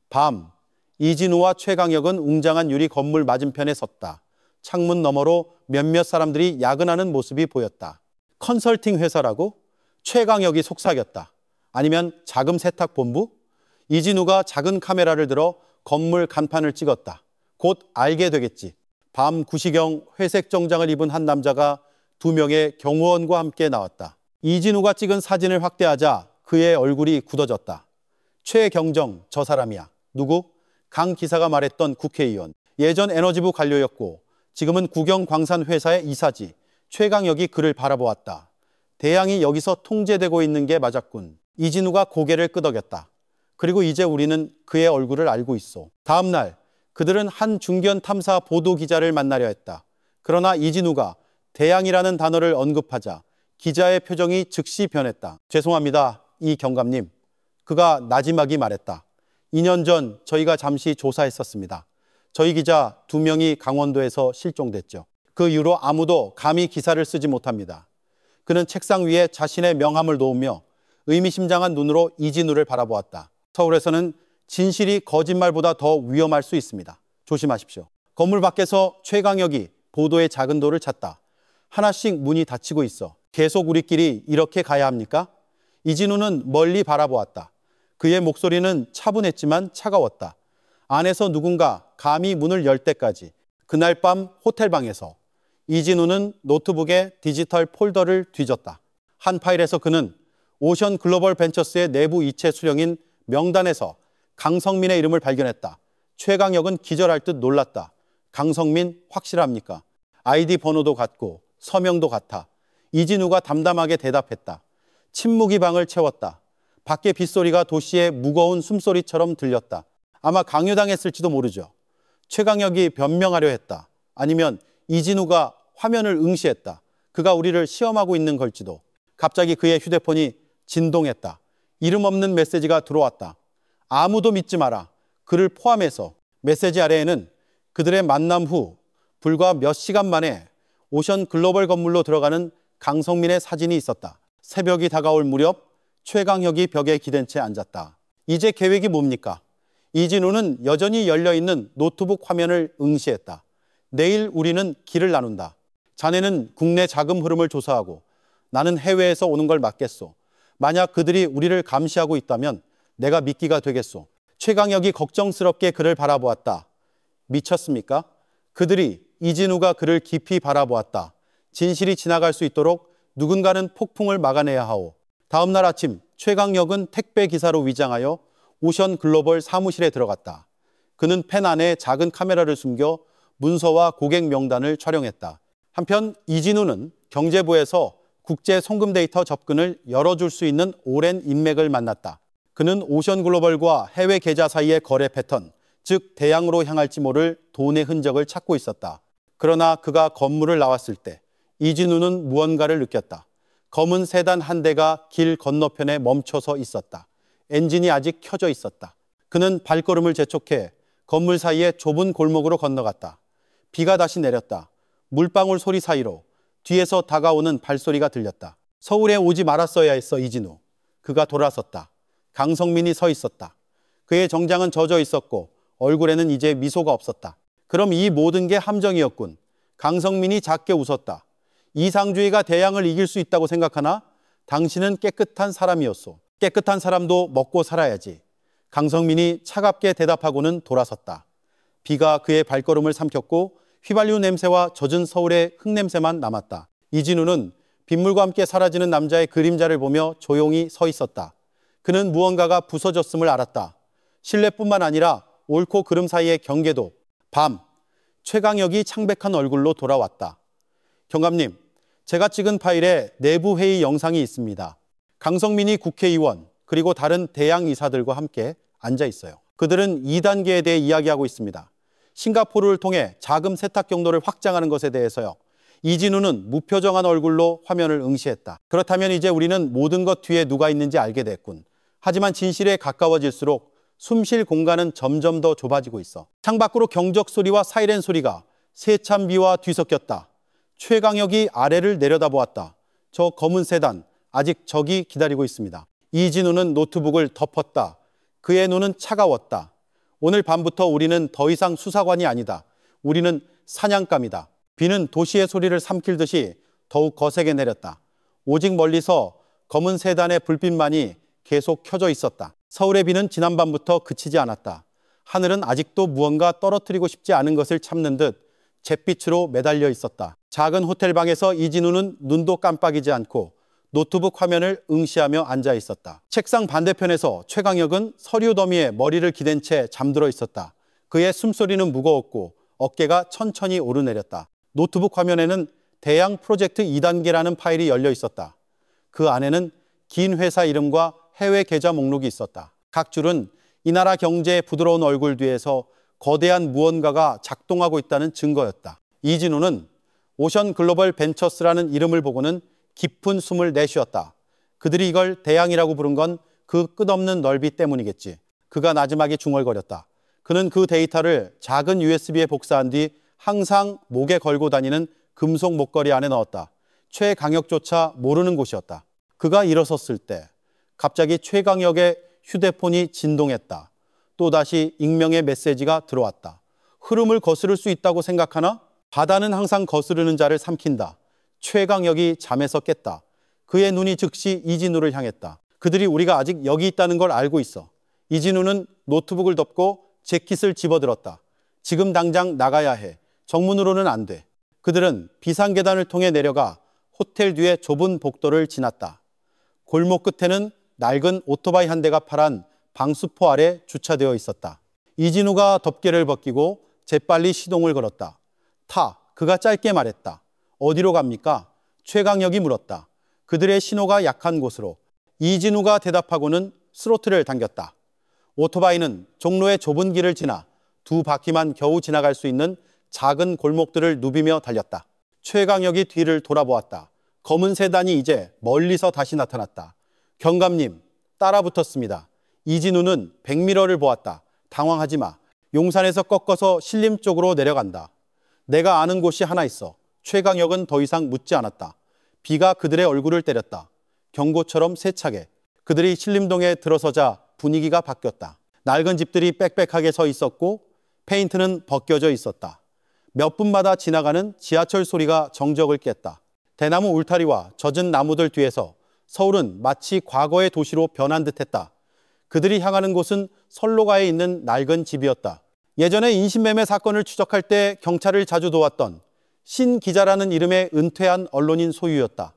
밤, 이진우와 최강혁은 웅장한 유리 건물 맞은편에 섰다. 창문 너머로 몇몇 사람들이 야근하는 모습이 보였다. 컨설팅 회사라고? 최강혁이 속삭였다. 아니면 자금 세탁 본부? 이진우가 작은 카메라를 들어 건물 간판을 찍었다. 곧 알게 되겠지. 밤 9시경 회색 정장을 입은 한 남자가 2명의 경호원과 함께 나왔다. 이진우가 찍은 사진을 확대하자 그의 얼굴이 굳어졌다. 최경정, 저 사람이야. 누구? 강 기사가 말했던 국회의원. 예전 에너지부 관료였고 지금은 국영광산 회사의 이사지. 최강혁이 그를 바라보았다. 대양이 여기서 통제되고 있는 게 맞았군. 이진우가 고개를 끄덕였다. 그리고 이제 우리는 그의 얼굴을 알고 있어. 다음 날 그들은 한 중견 탐사 보도 기자를 만나려 했다. 그러나 이진우가 대양이라는 단어를 언급하자 기자의 표정이 즉시 변했다. 죄송합니다, 이 경감님. 그가 나지막이 말했다. 2년 전 저희가 잠시 조사했었습니다. 저희 기자 2명이 강원도에서 실종됐죠. 그 이후로 아무도 감히 기사를 쓰지 못합니다. 그는 책상 위에 자신의 명함을 놓으며 의미심장한 눈으로 이진우를 바라보았다. 서울에서는 진실이 거짓말보다 더 위험할 수 있습니다. 조심하십시오. 건물 밖에서 최강혁이 보도의 작은 돌을 찾다. 하나씩 문이 닫히고 있어. 계속 우리끼리 이렇게 가야 합니까? 이진우는 멀리 바라보았다. 그의 목소리는 차분했지만 차가웠다. 안에서 누군가 감히 문을 열 때까지. 그날 밤 호텔방에서 이진우는 노트북에 디지털 폴더를 뒤졌다. 한 파일에서 그는 오션 글로벌 벤처스의 내부 이체 수령인 명단에서 강성민의 이름을 발견했다. 최강혁은 기절할 듯 놀랐다. 강성민 확실합니까? 아이디 번호도 같고 서명도 같아. 이진우가 담담하게 대답했다. 침묵이 방을 채웠다. 밖에 빗소리가 도시의 무거운 숨소리처럼 들렸다. 아마 강요당했을지도 모르죠. 최강혁이 변명하려 했다. 아니면 이진우가 화면을 응시했다. 그가 우리를 시험하고 있는 걸지도. 갑자기 그의 휴대폰이 진동했다. 이름 없는 메시지가 들어왔다. 아무도 믿지 마라. 그를 포함해서. 메시지 아래에는 그들의 만남 후 불과 몇 시간 만에 오션 글로벌 건물로 들어가는 강성민의 사진이 있었다. 새벽이 다가올 무렵 최강혁이 벽에 기댄 채 앉았다. 이제 계획이 뭡니까? 이진우는 여전히 열려있는 노트북 화면을 응시했다. 내일 우리는 길을 나눈다. 자네는 국내 자금 흐름을 조사하고 나는 해외에서 오는 걸 맡겠소. 만약 그들이 우리를 감시하고 있다면 내가 미끼가 되겠소. 최강혁이 걱정스럽게 그를 바라보았다. 미쳤습니까? 그들이 이진우가 그를 깊이 바라보았다. 진실이 지나갈 수 있도록 누군가는 폭풍을 막아내야 하오. 다음 날 아침 최강혁은 택배 기사로 위장하여 오션 글로벌 사무실에 들어갔다. 그는 펜 안에 작은 카메라를 숨겨 문서와 고객 명단을 촬영했다. 한편 이진우는 경제부에서 국제 송금 데이터 접근을 열어줄 수 있는 오랜 인맥을 만났다. 그는 오션 글로벌과 해외 계좌 사이의 거래 패턴, 즉 대양으로 향할지 모를 돈의 흔적을 찾고 있었다. 그러나 그가 건물을 나왔을 때 이진우는 무언가를 느꼈다. 검은 세단 한 대가 길 건너편에 멈춰서 있었다. 엔진이 아직 켜져 있었다. 그는 발걸음을 재촉해 건물 사이의 좁은 골목으로 건너갔다. 비가 다시 내렸다. 물방울 소리 사이로 뒤에서 다가오는 발소리가 들렸다. 서울에 오지 말았어야 했어, 이진우. 그가 돌아섰다. 강성민이 서 있었다. 그의 정장은 젖어 있었고 얼굴에는 이제 미소가 없었다. 그럼 이 모든 게 함정이었군. 강성민이 작게 웃었다. 이상주의가 대양을 이길 수 있다고 생각하나? 당신은 깨끗한 사람이었소. 깨끗한 사람도 먹고 살아야지. 강성민이 차갑게 대답하고는 돌아섰다. 비가 그의 발걸음을 삼켰고 휘발유 냄새와 젖은 서울의 흙냄새만 남았다. 이진우는 빗물과 함께 사라지는 남자의 그림자를 보며 조용히 서 있었다. 그는 무언가가 부서졌음을 알았다. 신뢰뿐만 아니라 옳고 그름 사이의 경계도. 밤, 최강혁이 창백한 얼굴로 돌아왔다. 경감님, 제가 찍은 파일에 내부 회의 영상이 있습니다. 강성민이 국회의원 그리고 다른 대양 이사들과 함께 앉아 있어요. 그들은 2단계에 대해 이야기하고 있습니다. 싱가포르를 통해 자금 세탁 경로를 확장하는 것에 대해서요. 이진우는 무표정한 얼굴로 화면을 응시했다. 그렇다면 이제 우리는 모든 것 뒤에 누가 있는지 알게 됐군. 하지만 진실에 가까워질수록 숨쉴 공간은 점점 더 좁아지고 있어. 창밖으로 경적 소리와 사이렌 소리가 세찬비와 뒤섞였다. 최강혁이 아래를 내려다보았다. 저 검은 세단, 아직 저기 기다리고 있습니다. 이진우는 노트북을 덮었다. 그의 눈은 차가웠다. 오늘 밤부터 우리는 더 이상 수사관이 아니다. 우리는 사냥감이다. 비는 도시의 소리를 삼킬 듯이 더욱 거세게 내렸다. 오직 멀리서 검은 세단의 불빛만이 계속 켜져 있었다. 서울의 비는 지난밤부터 그치지 않았다. 하늘은 아직도 무언가 떨어뜨리고 싶지 않은 것을 참는 듯 잿빛으로 매달려 있었다. 작은 호텔방에서 이진우는 눈도 깜빡이지 않고 노트북 화면을 응시하며 앉아 있었다. 책상 반대편에서 최강혁은 서류 더미에 머리를 기댄 채 잠들어 있었다. 그의 숨소리는 무거웠고 어깨가 천천히 오르내렸다. 노트북 화면에는 대양 프로젝트 2단계라는 파일이 열려 있었다. 그 안에는 긴 회사 이름과 해외 계좌 목록이 있었다. 각 줄은 이 나라 경제의 부드러운 얼굴 뒤에서 거대한 무언가가 작동하고 있다는 증거였다. 이진우는 오션 글로벌 벤처스라는 이름을 보고는 깊은 숨을 내쉬었다. 그들이 이걸 대양이라고 부른 건 그 끝없는 넓이 때문이겠지. 그가 나지막이 중얼거렸다. 그는 그 데이터를 작은 USB에 복사한 뒤 항상 목에 걸고 다니는 금속 목걸이 안에 넣었다. 최강혁조차 모르는 곳이었다. 그가 일어섰을 때 갑자기 최강혁의 휴대폰이 진동했다. 또다시 익명의 메시지가 들어왔다. 흐름을 거스를 수 있다고 생각하나? 바다는 항상 거스르는 자를 삼킨다. 최강혁이 잠에서 깼다. 그의 눈이 즉시 이진우를 향했다. 그들이 우리가 아직 여기 있다는 걸 알고 있어. 이진우는 노트북을 덮고 재킷을 집어들었다. 지금 당장 나가야 해. 정문으로는 안 돼. 그들은 비상계단을 통해 내려가 호텔 뒤의 좁은 복도를 지났다. 골목 끝에는 낡은 오토바이 한 대가 파란 방수포 아래 주차되어 있었다. 이진우가 덮개를 벗기고 재빨리 시동을 걸었다. 타, 그가 짧게 말했다. 어디로 갑니까? 최강혁이 물었다. 그들의 신호가 약한 곳으로. 이진우가 대답하고는 스로틀을 당겼다. 오토바이는 종로의 좁은 길을 지나 두 바퀴만 겨우 지나갈 수 있는 작은 골목들을 누비며 달렸다. 최강혁이 뒤를 돌아보았다. 검은 세단이 이제 멀리서 다시 나타났다. 경감님, 따라붙었습니다. 이진우는 백미러를 보았다. 당황하지 마. 용산에서 꺾어서 신림 쪽으로 내려간다. 내가 아는 곳이 하나 있어. 최강혁은 더 이상 묻지 않았다. 비가 그들의 얼굴을 때렸다. 경고처럼 세차게. 그들이 신림동에 들어서자 분위기가 바뀌었다. 낡은 집들이 빽빽하게 서 있었고 페인트는 벗겨져 있었다. 몇 분마다 지나가는 지하철 소리가 정적을 깼다. 대나무 울타리와 젖은 나무들 뒤에서 서울은 마치 과거의 도시로 변한 듯했다. 그들이 향하는 곳은 선로가에 있는 낡은 집이었다. 예전에 인신매매 사건을 추적할 때 경찰을 자주 도왔던 신 기자라는 이름의 은퇴한 언론인 소유였다.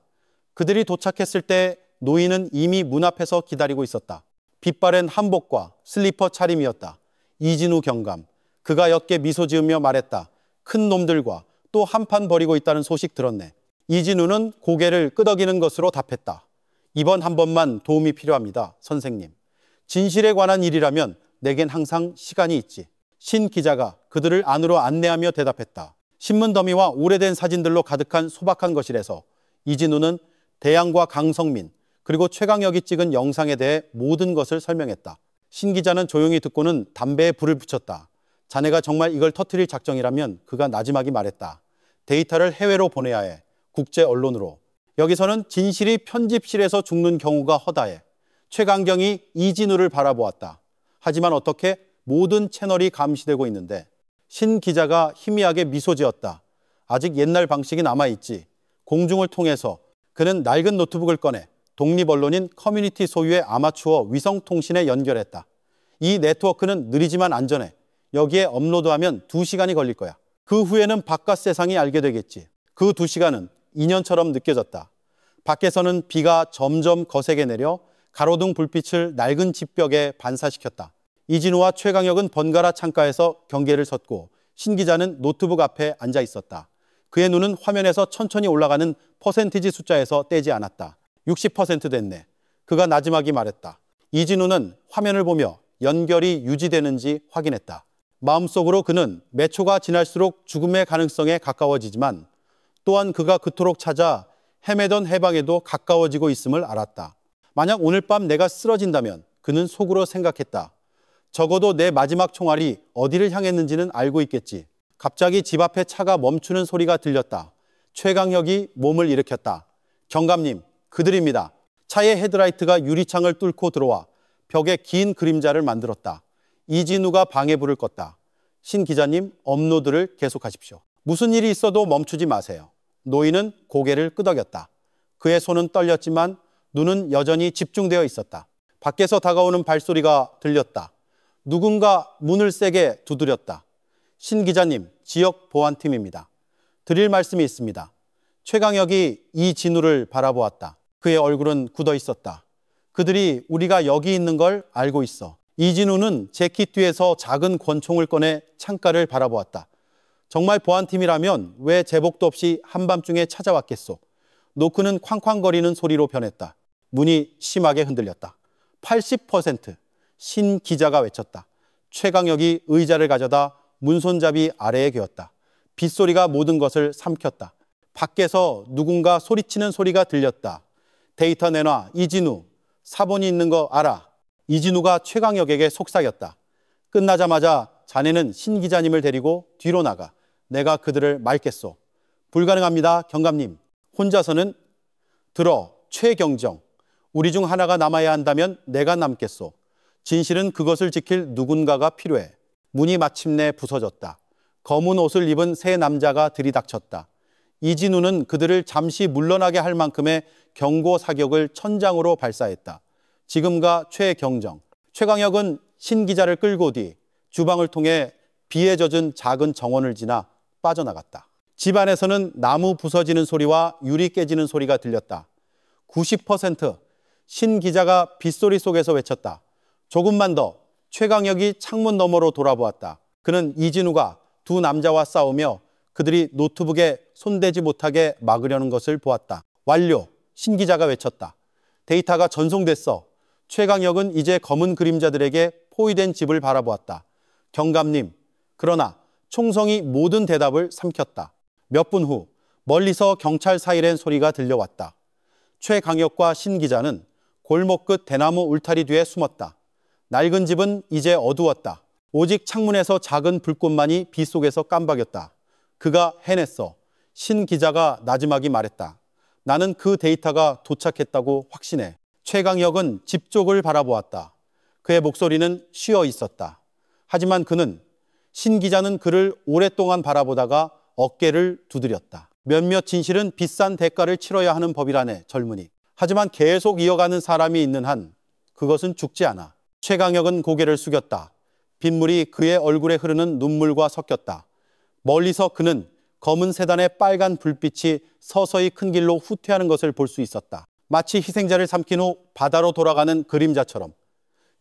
그들이 도착했을 때 노인은 이미 문 앞에서 기다리고 있었다. 빛바랜 한복과 슬리퍼 차림이었다. 이진우 경감. 그가 옅게 미소 지으며 말했다. 큰 놈들과 또 한판 벌이고 있다는 소식 들었네. 이진우는 고개를 끄덕이는 것으로 답했다. 이번 한 번만 도움이 필요합니다, 선생님. 진실에 관한 일이라면 내겐 항상 시간이 있지. 신 기자가 그들을 안으로 안내하며 대답했다. 신문 더미와 오래된 사진들로 가득한 소박한 거실에서 이진우는 대양과 강성민 그리고 최강혁이 찍은 영상에 대해 모든 것을 설명했다. 신 기자는 조용히 듣고는 담배에 불을 붙였다. 자네가 정말 이걸 터뜨릴 작정이라면 그가 나지막이 말했다. 데이터를 해외로 보내야 해. 국제 언론으로. 여기서는 진실이 편집실에서 죽는 경우가 허다해. 최강경이 이진우를 바라보았다. 하지만 어떻게 모든 채널이 감시되고 있는데 신 기자가 희미하게 미소 지었다. 아직 옛날 방식이 남아있지. 공중을 통해서 그는 낡은 노트북을 꺼내 독립언론인 커뮤니티 소유의 아마추어 위성통신에 연결했다. 이 네트워크는 느리지만 안전해. 여기에 업로드하면 2시간이 걸릴 거야. 그 후에는 바깥 세상이 알게 되겠지. 그 2시간은 2년처럼 느껴졌다. 밖에서는 비가 점점 거세게 내려 가로등 불빛을 낡은 집벽에 반사시켰다. 이진우와 최강혁은 번갈아 창가에서 경계를 섰고 신 기자는 노트북 앞에 앉아 있었다. 그의 눈은 화면에서 천천히 올라가는 퍼센티지 숫자에서 떼지 않았다. 60% 됐네. 그가 나지막이 말했다. 이진우는 화면을 보며 연결이 유지되는지 확인했다. 마음속으로 그는 몇 초가 지날수록 죽음의 가능성에 가까워지지만 또한 그가 그토록 찾아 헤매던 해방에도 가까워지고 있음을 알았다. 만약 오늘 밤 내가 쓰러진다면 그는 속으로 생각했다. 적어도 내 마지막 총알이 어디를 향했는지는 알고 있겠지. 갑자기 집 앞에 차가 멈추는 소리가 들렸다. 최강혁이 몸을 일으켰다. 경감님, 그들입니다. 차의 헤드라이트가 유리창을 뚫고 들어와 벽에 긴 그림자를 만들었다. 이진우가 방해불을 껐다. 신 기자님, 업로드를 계속하십시오. 무슨 일이 있어도 멈추지 마세요. 노인은 고개를 끄덕였다. 그의 손은 떨렸지만 눈은 여전히 집중되어 있었다. 밖에서 다가오는 발소리가 들렸다. 누군가 문을 세게 두드렸다. 신 기자님, 지역 보안팀입니다. 드릴 말씀이 있습니다. 최강혁이 이진우를 바라보았다. 그의 얼굴은 굳어 있었다. 그들이 우리가 여기 있는 걸 알고 있어. 이진우는 재킷 뒤에서 작은 권총을 꺼내 창가를 바라보았다. 정말 보안팀이라면 왜 제복도 없이 한밤중에 찾아왔겠소. 노크는 쾅쾅거리는 소리로 변했다. 문이 심하게 흔들렸다. 80%. 신 기자가 외쳤다. 최강혁이 의자를 가져다 문손잡이 아래에 괴었다. 빗소리가 모든 것을 삼켰다. 밖에서 누군가 소리치는 소리가 들렸다. 데이터 내놔, 이진우. 사본이 있는 거 알아. 이진우가 최강혁에게 속삭였다. 끝나자마자 자네는 신 기자님을 데리고 뒤로 나가. 내가 그들을 말겠소. 불가능합니다, 경감님. 혼자서는 들어, 최경정. 우리 중 하나가 남아야 한다면 내가 남겠소. 진실은 그것을 지킬 누군가가 필요해. 문이 마침내 부서졌다. 검은 옷을 입은 세 남자가 들이닥쳤다. 이진우는 그들을 잠시 물러나게 할 만큼의 경고 사격을 천장으로 발사했다. 지금가 최경정. 최강혁은 신 기자를 끌고 뒤 주방을 통해 비에 젖은 작은 정원을 지나 빠져나갔다. 집 안에서는 나무 부서지는 소리와 유리 깨지는 소리가 들렸다. 90%. 신 기자가 빗소리 속에서 외쳤다. 조금만 더. 최강혁이 창문 너머로 돌아보았다. 그는 이진우가 두 남자와 싸우며 그들이 노트북에 손대지 못하게 막으려는 것을 보았다. 완료. 신 기자가 외쳤다. 데이터가 전송됐어. 최강혁은 이제 검은 그림자들에게 포위된 집을 바라보았다. 경감님. 그러나 총성이 모든 대답을 삼켰다. 몇 분 후 멀리서 경찰 사이렌 소리가 들려왔다. 최강혁과 신 기자는 골목 끝 대나무 울타리 뒤에 숨었다. 낡은 집은 이제 어두웠다. 오직 창문에서 작은 불꽃만이 빛 속에서 깜박였다. 그가 해냈어. 신 기자가 나지막이 말했다. 나는 그 데이터가 도착했다고 확신해. 최강혁은 집 쪽을 바라보았다. 그의 목소리는 쉬어 있었다. 하지만 그는 신 기자는 그를 오랫동안 바라보다가 어깨를 두드렸다. 몇몇 진실은 비싼 대가를 치러야 하는 법이라네, 젊은이. 하지만 계속 이어가는 사람이 있는 한 그것은 죽지 않아. 최강혁은 고개를 숙였다. 빗물이 그의 얼굴에 흐르는 눈물과 섞였다. 멀리서 그는 검은 세단의 빨간 불빛이 서서히 큰 길로 후퇴하는 것을 볼 수 있었다. 마치 희생자를 삼킨 후 바다로 돌아가는 그림자처럼.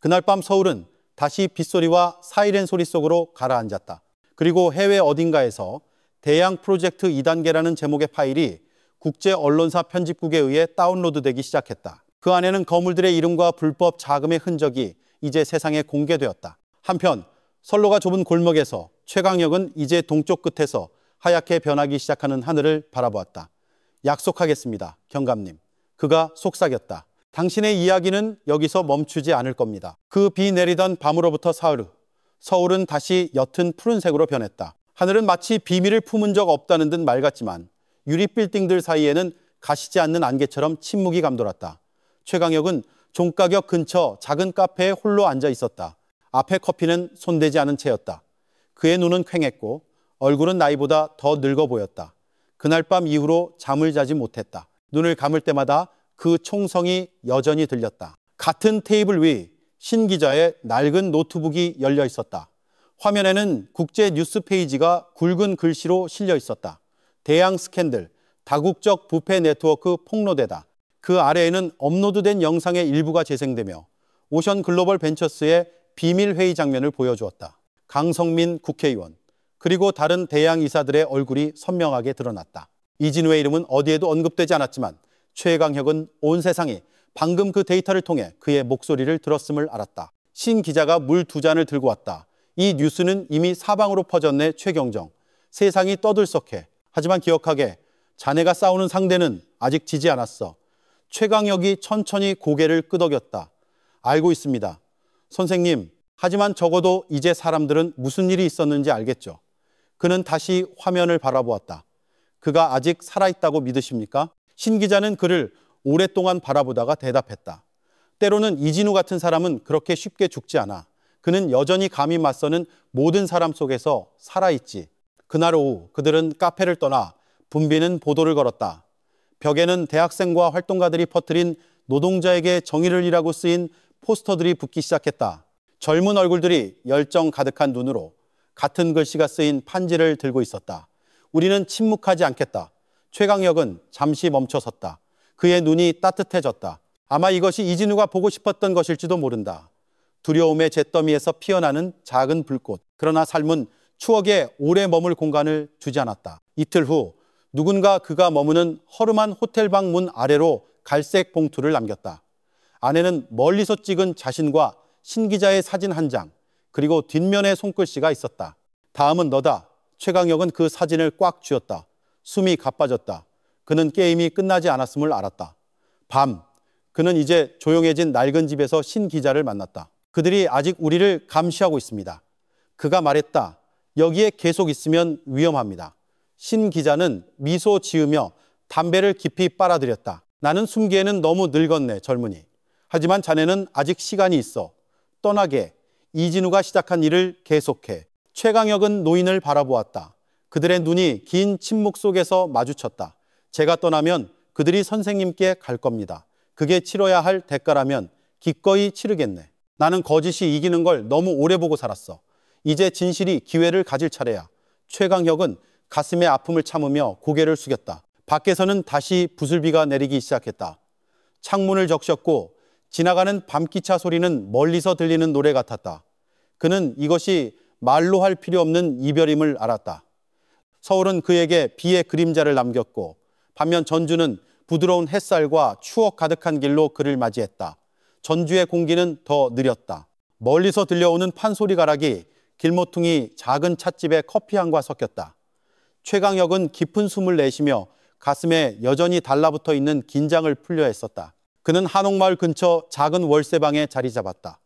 그날 밤 서울은 다시 빗소리와 사이렌 소리 속으로 가라앉았다. 그리고 해외 어딘가에서 대양 프로젝트 2단계라는 제목의 파일이 국제 언론사 편집국에 의해 다운로드되기 시작했다. 그 안에는 거물들의 이름과 불법 자금의 흔적이 이제 세상에 공개되었다. 한편 선로가 좁은 골목에서 최강혁은 이제 동쪽 끝에서 하얗게 변하기 시작하는 하늘을 바라보았다. 약속하겠습니다, 경감님. 그가 속삭였다. 당신의 이야기는 여기서 멈추지 않을 겁니다. 그 비 내리던 밤으로부터 사흘 후 서울은 다시 옅은 푸른색으로 변했다. 하늘은 마치 비밀을 품은 적 없다는 듯 맑았지만 유리 빌딩들 사이에는 가시지 않는 안개처럼 침묵이 감돌았다. 최강혁은 종가격 근처 작은 카페에 홀로 앉아 있었다. 앞에 커피는 손대지 않은 채였다. 그의 눈은 퀭했고 얼굴은 나이보다 더 늙어 보였다. 그날 밤 이후로 잠을 자지 못했다. 눈을 감을 때마다 그 총성이 여전히 들렸다. 같은 테이블 위 신 기자의 낡은 노트북이 열려 있었다. 화면에는 국제 뉴스 페이지가 굵은 글씨로 실려 있었다. 대양 스캔들, 다국적 부패 네트워크 폭로되다. 그 아래에는 업로드된 영상의 일부가 재생되며 오션 글로벌 벤처스의 비밀 회의 장면을 보여주었다. 강성민 국회의원, 그리고 다른 대양 이사들의 얼굴이 선명하게 드러났다. 이진우의 이름은 어디에도 언급되지 않았지만 최강혁은 온 세상이 방금 그 데이터를 통해 그의 목소리를 들었음을 알았다. 신 기자가 물 2잔을 들고 왔다. 이 뉴스는 이미 사방으로 퍼졌네. 최경정. 세상이 떠들썩해. 하지만 기억하게. 자네가 싸우는 상대는 아직 지지 않았어. 최강혁이 천천히 고개를 끄덕였다. 알고 있습니다. 선생님, 하지만 적어도 이제 사람들은 무슨 일이 있었는지 알겠죠. 그는 다시 화면을 바라보았다. 그가 아직 살아있다고 믿으십니까? 신 기자는 그를 오랫동안 바라보다가 대답했다. 때로는 이진우 같은 사람은 그렇게 쉽게 죽지 않아. 그는 여전히 감히 맞서는 모든 사람 속에서 살아있지. 그날 오후 그들은 카페를 떠나 붐비는 보도를 걸었다. 벽에는 대학생과 활동가들이 퍼뜨린 노동자에게 정의를 이라고 쓰인 포스터들이 붙기 시작했다. 젊은 얼굴들이 열정 가득한 눈으로 같은 글씨가 쓰인 판지를 들고 있었다. 우리는 침묵하지 않겠다. 최강혁은 잠시 멈춰섰다. 그의 눈이 따뜻해졌다. 아마 이것이 이진우가 보고 싶었던 것일지도 모른다. 두려움의 잿더미에서 피어나는 작은 불꽃. 그러나 삶은 추억에 오래 머물 공간을 주지 않았다. 이틀 후 누군가 그가 머무는 허름한 호텔방 문 아래로 갈색 봉투를 남겼다. 안에는 멀리서 찍은 자신과 신 기자의 사진 한 장, 그리고 뒷면에 손글씨가 있었다. 다음은 너다. 최강혁은 그 사진을 꽉 쥐었다. 숨이 가빠졌다. 그는 게임이 끝나지 않았음을 알았다. 밤, 그는 이제 조용해진 낡은 집에서 신 기자를 만났다. 그들이 아직 우리를 감시하고 있습니다. 그가 말했다. 여기에 계속 있으면 위험합니다. 신 기자는 미소 지으며 담배를 깊이 빨아들였다. 나는 숨기에는 너무 늙었네, 젊은이. 하지만 자네는 아직 시간이 있어. 떠나게. 이진우가 시작한 일을 계속해. 최강혁은 노인을 바라보았다. 그들의 눈이 긴 침묵 속에서 마주쳤다. 제가 떠나면 그들이 선생님께 갈 겁니다. 그게 치러야 할 대가라면 기꺼이 치르겠네. 나는 거짓이 이기는 걸 너무 오래 보고 살았어. 이제 진실이 기회를 가질 차례야. 최강혁은 가슴의 아픔을 참으며 고개를 숙였다. 밖에서는 다시 부슬비가 내리기 시작했다. 창문을 적셨고 지나가는 밤기차 소리는 멀리서 들리는 노래 같았다. 그는 이것이 말로 할 필요 없는 이별임을 알았다. 서울은 그에게 비의 그림자를 남겼고 반면 전주는 부드러운 햇살과 추억 가득한 길로 그를 맞이했다. 전주의 공기는 더 느렸다. 멀리서 들려오는 판소리 가락이 길모퉁이 작은 찻집의 커피향과 섞였다. 최강혁은 깊은 숨을 내쉬며 가슴에 여전히 달라붙어 있는 긴장을 풀려 했었다. 그는 한옥마을 근처 작은 월세방에 자리 잡았다.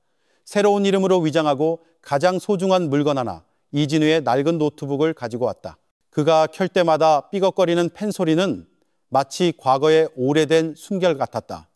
새로운 이름으로 위장하고 가장 소중한 물건 하나, 이진우의 낡은 노트북을 가지고 왔다. 그가 켤 때마다 삐걱거리는 펜 소리는 마치 과거의 오래된 순결 같았다.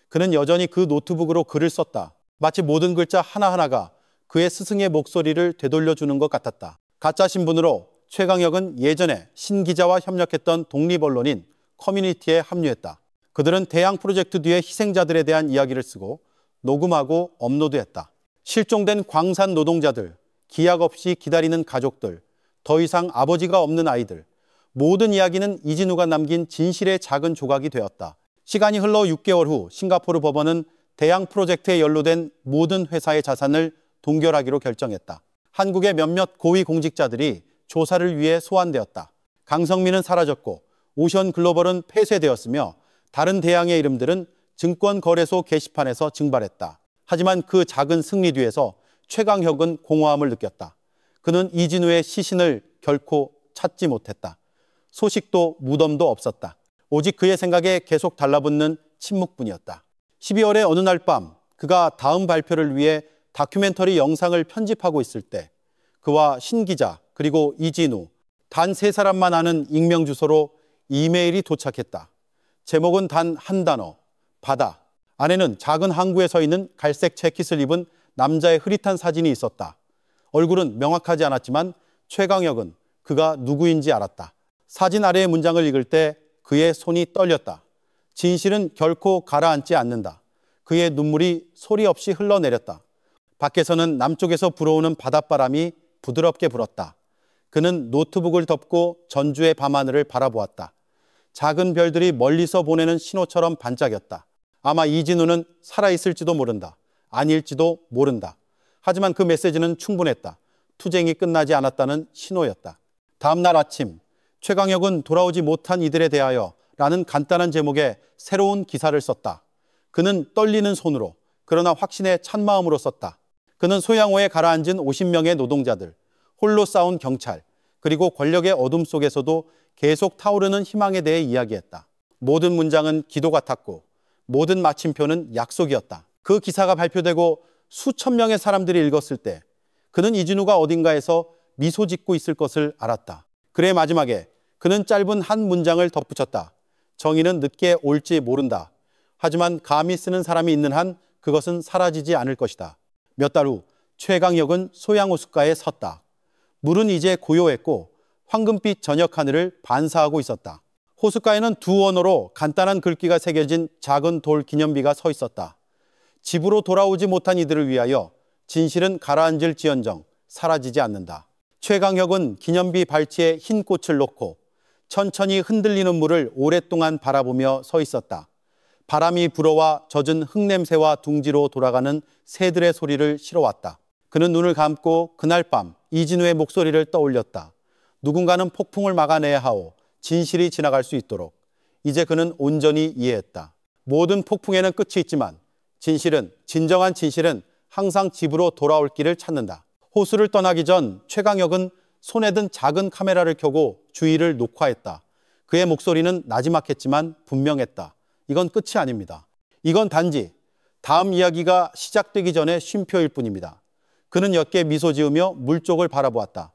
그는 여전히 그 노트북으로 글을 썼다. 마치 모든 글자 하나하나가 그의 스승의 목소리를 되돌려주는 것 같았다. 가짜 신분으로 최강혁은 예전에 신 기자와 협력했던 독립언론인 커뮤니티에 합류했다. 그들은 대양 프로젝트 뒤의 희생자들에 대한 이야기를 쓰고 녹음하고 업로드했다. 실종된 광산 노동자들, 기약 없이 기다리는 가족들, 더 이상 아버지가 없는 아이들, 모든 이야기는 이진우가 남긴 진실의 작은 조각이 되었다. 시간이 흘러 6개월 후 싱가포르 법원은 대양 프로젝트에 연루된 모든 회사의 자산을 동결하기로 결정했다. 한국의 몇몇 고위 공직자들이 조사를 위해 소환되었다. 강성민은 사라졌고 오션글로벌은 폐쇄되었으며 다른 대양의 이름들은 증권거래소 게시판에서 증발했다. 하지만 그 작은 승리 뒤에서 최강혁은 공허함을 느꼈다. 그는 이진우의 시신을 결코 찾지 못했다. 소식도 무덤도 없었다. 오직 그의 생각에 계속 달라붙는 침묵뿐이었다. 12월의 어느 날 밤 그가 다음 발표를 위해 다큐멘터리 영상을 편집하고 있을 때 그와 신 기자 그리고 이진우 단 3사람만 아는 익명 주소로 이메일이 도착했다. 제목은 단 한 단어, 바다. 안에는 작은 항구에 서 있는 갈색 재킷을 입은 남자의 흐릿한 사진이 있었다. 얼굴은 명확하지 않았지만 최강혁은 그가 누구인지 알았다. 사진 아래의 문장을 읽을 때 그의 손이 떨렸다. 진실은 결코 가라앉지 않는다. 그의 눈물이 소리 없이 흘러내렸다. 밖에서는 남쪽에서 불어오는 바닷바람이 부드럽게 불었다. 그는 노트북을 덮고 전주의 밤하늘을 바라보았다. 작은 별들이 멀리서 보내는 신호처럼 반짝였다. 아마 이진우는 살아있을지도 모른다. 아닐지도 모른다. 하지만 그 메시지는 충분했다. 투쟁이 끝나지 않았다는 신호였다. 다음 날 아침 최강혁은 돌아오지 못한 이들에 대하여 라는 간단한 제목의 새로운 기사를 썼다. 그는 떨리는 손으로 그러나 확신에 찬 마음으로 썼다. 그는 소양호에 가라앉은 50명의 노동자들, 홀로 싸운 경찰, 그리고 권력의 어둠 속에서도 계속 타오르는 희망에 대해 이야기했다. 모든 문장은 기도 같았고 모든 마침표는 약속이었다. 그 기사가 발표되고 수천 명의 사람들이 읽었을 때 그는 이진우가 어딘가에서 미소 짓고 있을 것을 알았다. 그의 마지막에 그는 짧은 한 문장을 덧붙였다. 정의는 늦게 올지 모른다. 하지만 감히 쓰는 사람이 있는 한 그것은 사라지지 않을 것이다. 몇 달 후 최강혁은 소양호숫가에 섰다. 물은 이제 고요했고 황금빛 저녁 하늘을 반사하고 있었다. 호숫가에는 두 언어로 간단한 글귀가 새겨진 작은 돌 기념비가 서 있었다. 집으로 돌아오지 못한 이들을 위하여 진실은 가라앉을지언정 사라지지 않는다. 최강혁은 기념비 발치에 흰 꽃을 놓고 천천히 흔들리는 물을 오랫동안 바라보며 서 있었다. 바람이 불어와 젖은 흙냄새와 둥지로 돌아가는 새들의 소리를 실어왔다. 그는 눈을 감고 그날 밤 이진우의 목소리를 떠올렸다. 누군가는 폭풍을 막아내야 하오. 진실이 지나갈 수 있도록. 이제 그는 온전히 이해했다. 모든 폭풍에는 끝이 있지만 진정한 진실은 항상 집으로 돌아올 길을 찾는다. 호수를 떠나기 전 최강혁은 손에 든 작은 카메라를 켜고 주위를 녹화했다. 그의 목소리는 나지막했지만 분명했다. 이건 끝이 아닙니다. 이건 단지 다음 이야기가 시작되기 전에 쉼표일 뿐입니다. 그는 옅게 미소 지으며 물 쪽을 바라보았다.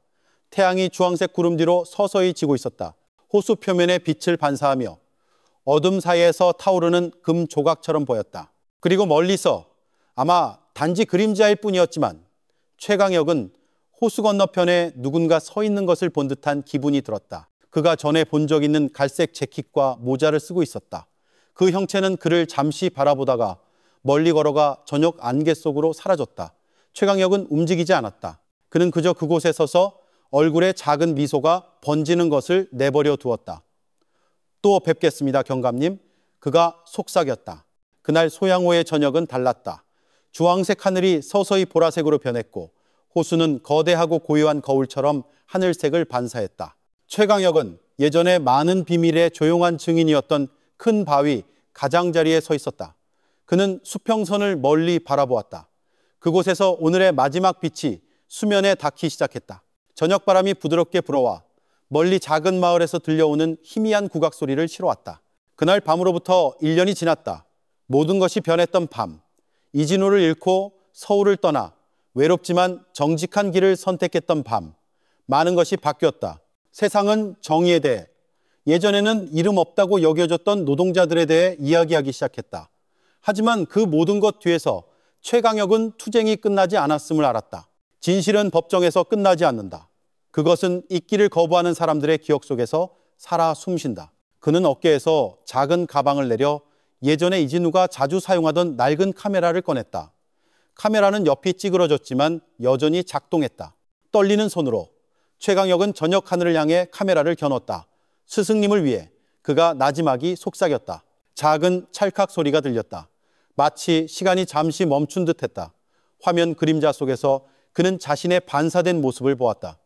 태양이 주황색 구름 뒤로 서서히 지고 있었다. 호수 표면에 빛을 반사하며 어둠 사이에서 타오르는 금 조각처럼 보였다. 그리고 멀리서 아마 단지 그림자일 뿐이었지만 최강혁은 호수 건너편에 누군가 서 있는 것을 본 듯한 기분이 들었다. 그가 전에 본 적 있는 갈색 재킷과 모자를 쓰고 있었다. 그 형체는 그를 잠시 바라보다가 멀리 걸어가 저녁 안개 속으로 사라졌다. 최강혁은 움직이지 않았다. 그는 그저 그곳에 서서 얼굴에 작은 미소가 번지는 것을 내버려 두었다. 또 뵙겠습니다, 경감님. 그가 속삭였다. 그날 소양호의 저녁은 달랐다. 주황색 하늘이 서서히 보라색으로 변했고 호수는 거대하고 고요한 거울처럼 하늘색을 반사했다. 최강혁은 예전에 많은 비밀의 조용한 증인이었던 큰 바위 가장자리에 서 있었다. 그는 수평선을 멀리 바라보았다. 그곳에서 오늘의 마지막 빛이 수면에 닿기 시작했다. 저녁바람이 부드럽게 불어와 멀리 작은 마을에서 들려오는 희미한 국악 소리를 실어왔다. 그날 밤으로부터 1년이 지났다. 모든 것이 변했던 밤. 이진우를 잃고 서울을 떠나 외롭지만 정직한 길을 선택했던 밤. 많은 것이 바뀌었다. 세상은 정의에 대해, 예전에는 이름 없다고 여겨졌던 노동자들에 대해 이야기하기 시작했다. 하지만 그 모든 것 뒤에서 최강혁은 투쟁이 끝나지 않았음을 알았다. 진실은 법정에서 끝나지 않는다. 그것은 잊기를 거부하는 사람들의 기억 속에서 살아 숨쉰다. 그는 어깨에서 작은 가방을 내려 예전에 이진우가 자주 사용하던 낡은 카메라를 꺼냈다. 카메라는 옆이 찌그러졌지만 여전히 작동했다. 떨리는 손으로 최강혁은 저녁 하늘을 향해 카메라를 겨눴다. 스승님을 위해 그가 나지막이 속삭였다. 작은 찰칵 소리가 들렸다. 마치 시간이 잠시 멈춘 듯했다. 화면 그림자 속에서 그는 자신의 반사된 모습을 보았다.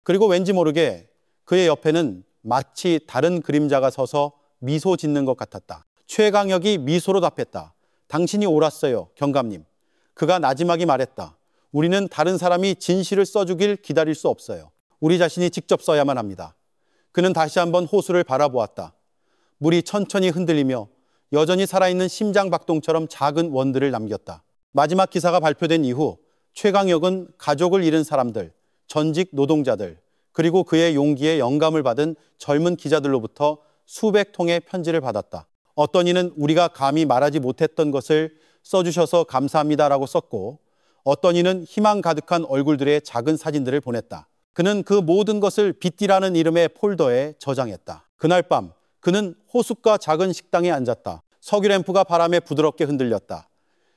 그리고 왠지 모르게 그의 옆에는 마치 다른 그림자가 서서 미소 짓는 것 같았다. 최강혁이 미소로 답했다. 당신이 옳았어요, 경감님. 그가 나지막이 말했다. 우리는 다른 사람이 진실을 써주길 기다릴 수 없어요. 우리 자신이 직접 써야만 합니다. 그는 다시 한번 호수를 바라보았다. 물이 천천히 흔들리며 여전히 살아있는 심장박동처럼 작은 원들을 남겼다. 마지막 기사가 발표된 이후 최강혁은 가족을 잃은 사람들, 전직 노동자들, 그리고 그의 용기에 영감을 받은 젊은 기자들로부터 수백 통의 편지를 받았다. 어떤 이는 우리가 감히 말하지 못했던 것을 써주셔서 감사합니다라고 썼고, 어떤 이는 희망 가득한 얼굴들의 작은 사진들을 보냈다. 그는 그 모든 것을 빗디라는 이름의 폴더에 저장했다. 그날 밤 그는 호숫가 작은 식당에 앉았다. 석유램프가 바람에 부드럽게 흔들렸다.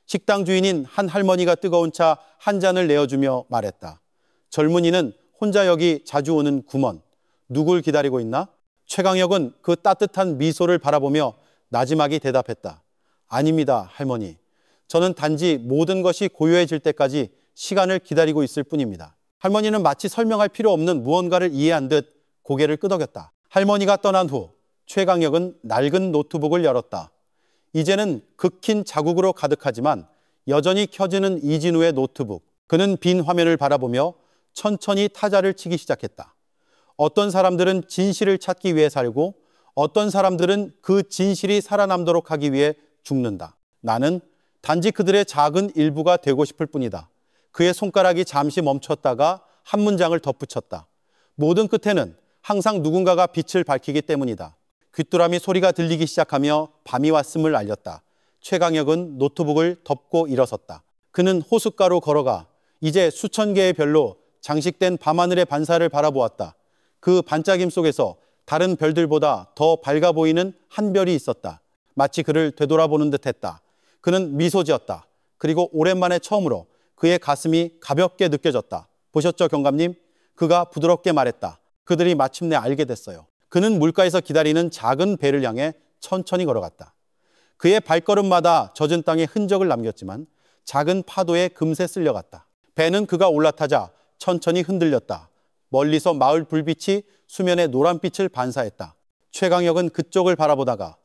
식당 주인인 한 할머니가 뜨거운 차 한 잔을 내어주며 말했다. 젊은이는 혼자 여기 자주 오는 구먼. 누굴 기다리고 있나? 최강혁은 그 따뜻한 미소를 바라보며 나지막이 대답했다. 아닙니다, 할머니. 저는 단지 모든 것이 고요해질 때까지 시간을 기다리고 있을 뿐입니다. 할머니는 마치 설명할 필요 없는 무언가를 이해한 듯 고개를 끄덕였다. 할머니가 떠난 후 최강혁은 낡은 노트북을 열었다. 이제는 극힌 자국으로 가득하지만 여전히 켜지는 이진우의 노트북. 그는 빈 화면을 바라보며 천천히 타자를 치기 시작했다. 어떤 사람들은 진실을 찾기 위해 살고 어떤 사람들은 그 진실이 살아남도록 하기 위해 죽는다. 나는 단지 그들의 작은 일부가 되고 싶을 뿐이다. 그의 손가락이 잠시 멈췄다가 한 문장을 덧붙였다. 모든 끝에는 항상 누군가가 빛을 밝히기 때문이다. 귀뚜라미 소리가 들리기 시작하며 밤이 왔음을 알렸다. 최강혁은 노트북을 덮고 일어섰다. 그는 호숫가로 걸어가 이제 수천 개의 별로 장식된 밤하늘의 반사를 바라보았다. 그 반짝임 속에서 다른 별들보다 더 밝아 보이는 한 별이 있었다. 마치 그를 되돌아보는 듯했다. 그는 미소 지었다. 그리고 오랜만에 처음으로 그의 가슴이 가볍게 느껴졌다. 보셨죠, 경감님? 그가 부드럽게 말했다. 그들이 마침내 알게 됐어요. 그는 물가에서 기다리는 작은 배를 향해 천천히 걸어갔다. 그의 발걸음마다 젖은 땅에 흔적을 남겼지만 작은 파도에 금세 쓸려갔다. 배는 그가 올라타자 천천히 흔들렸다. 멀리서 마을 불빛이 수면에 노란빛을 반사했다. 최강혁은 그쪽을 바라보다가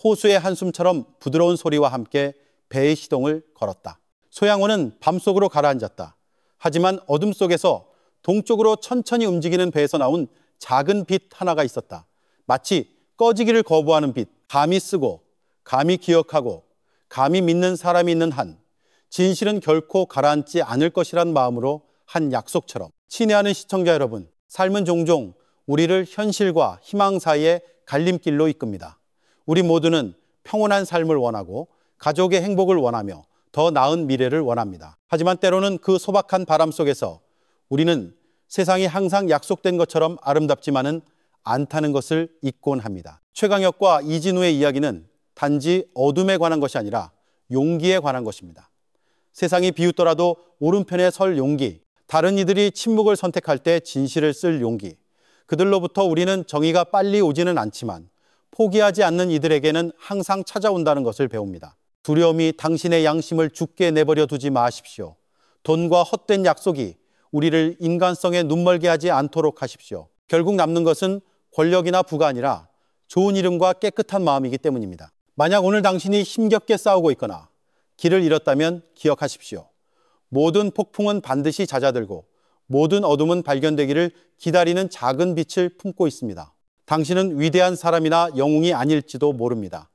호수의 한숨처럼 부드러운 소리와 함께 배의 시동을 걸었다. 소양호는 밤속으로 가라앉았다. 하지만 어둠 속에서 동쪽으로 천천히 움직이는 배에서 나온 작은 빛 하나가 있었다. 마치 꺼지기를 거부하는 빛, 감히 쓰고, 감히 기억하고, 감히 믿는 사람이 있는 한, 진실은 결코 가라앉지 않을 것이란 마음으로 한 약속처럼. 친애하는 시청자 여러분, 삶은 종종 우리를 현실과 희망 사이의 갈림길로 이끕니다. 우리 모두는 평온한 삶을 원하고 가족의 행복을 원하며 더 나은 미래를 원합니다. 하지만 때로는 그 소박한 바람 속에서 우리는 세상이 항상 약속된 것처럼 아름답지만은 않다는 것을 잊곤 합니다. 최강혁과 이진우의 이야기는 단지 어둠에 관한 것이 아니라 용기에 관한 것입니다. 세상이 비웃더라도 오른편에 설 용기, 다른 이들이 침묵을 선택할 때 진실을 쓸 용기, 그들로부터 우리는 정의가 빨리 오지는 않지만 포기하지 않는 이들에게는 항상 찾아온다는 것을 배웁니다. 두려움이 당신의 양심을 죽게 내버려 두지 마십시오. 돈과 헛된 약속이 우리를 인간성에 눈멀게 하지 않도록 하십시오. 결국 남는 것은 권력이나 부가 아니라 좋은 이름과 깨끗한 마음이기 때문입니다. 만약 오늘 당신이 힘겹게 싸우고 있거나 길을 잃었다면 기억하십시오. 모든 폭풍은 반드시 잦아들고 모든 어둠은 발견되기를 기다리는 작은 빛을 품고 있습니다. 당신은 위대한 사람이나 영웅이 아닐지도 모릅니다.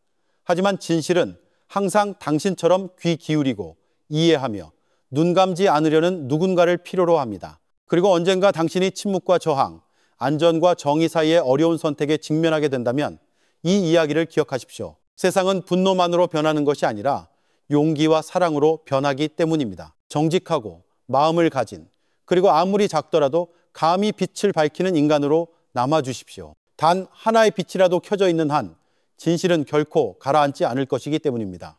하지만 진실은 항상 당신처럼 귀 기울이고 이해하며 눈 감지 않으려는 누군가를 필요로 합니다. 그리고 언젠가 당신이 침묵과 저항, 안전과 정의 사이의 어려운 선택에 직면하게 된다면 이 이야기를 기억하십시오. 세상은 분노만으로 변하는 것이 아니라 용기와 사랑으로 변하기 때문입니다. 정직하고 마음을 가진, 그리고 아무리 작더라도 감히 빛을 밝히는 인간으로 남아주십시오. 단 하나의 빛이라도 켜져 있는 한 진실은 결코 가라앉지 않을 것이기 때문입니다.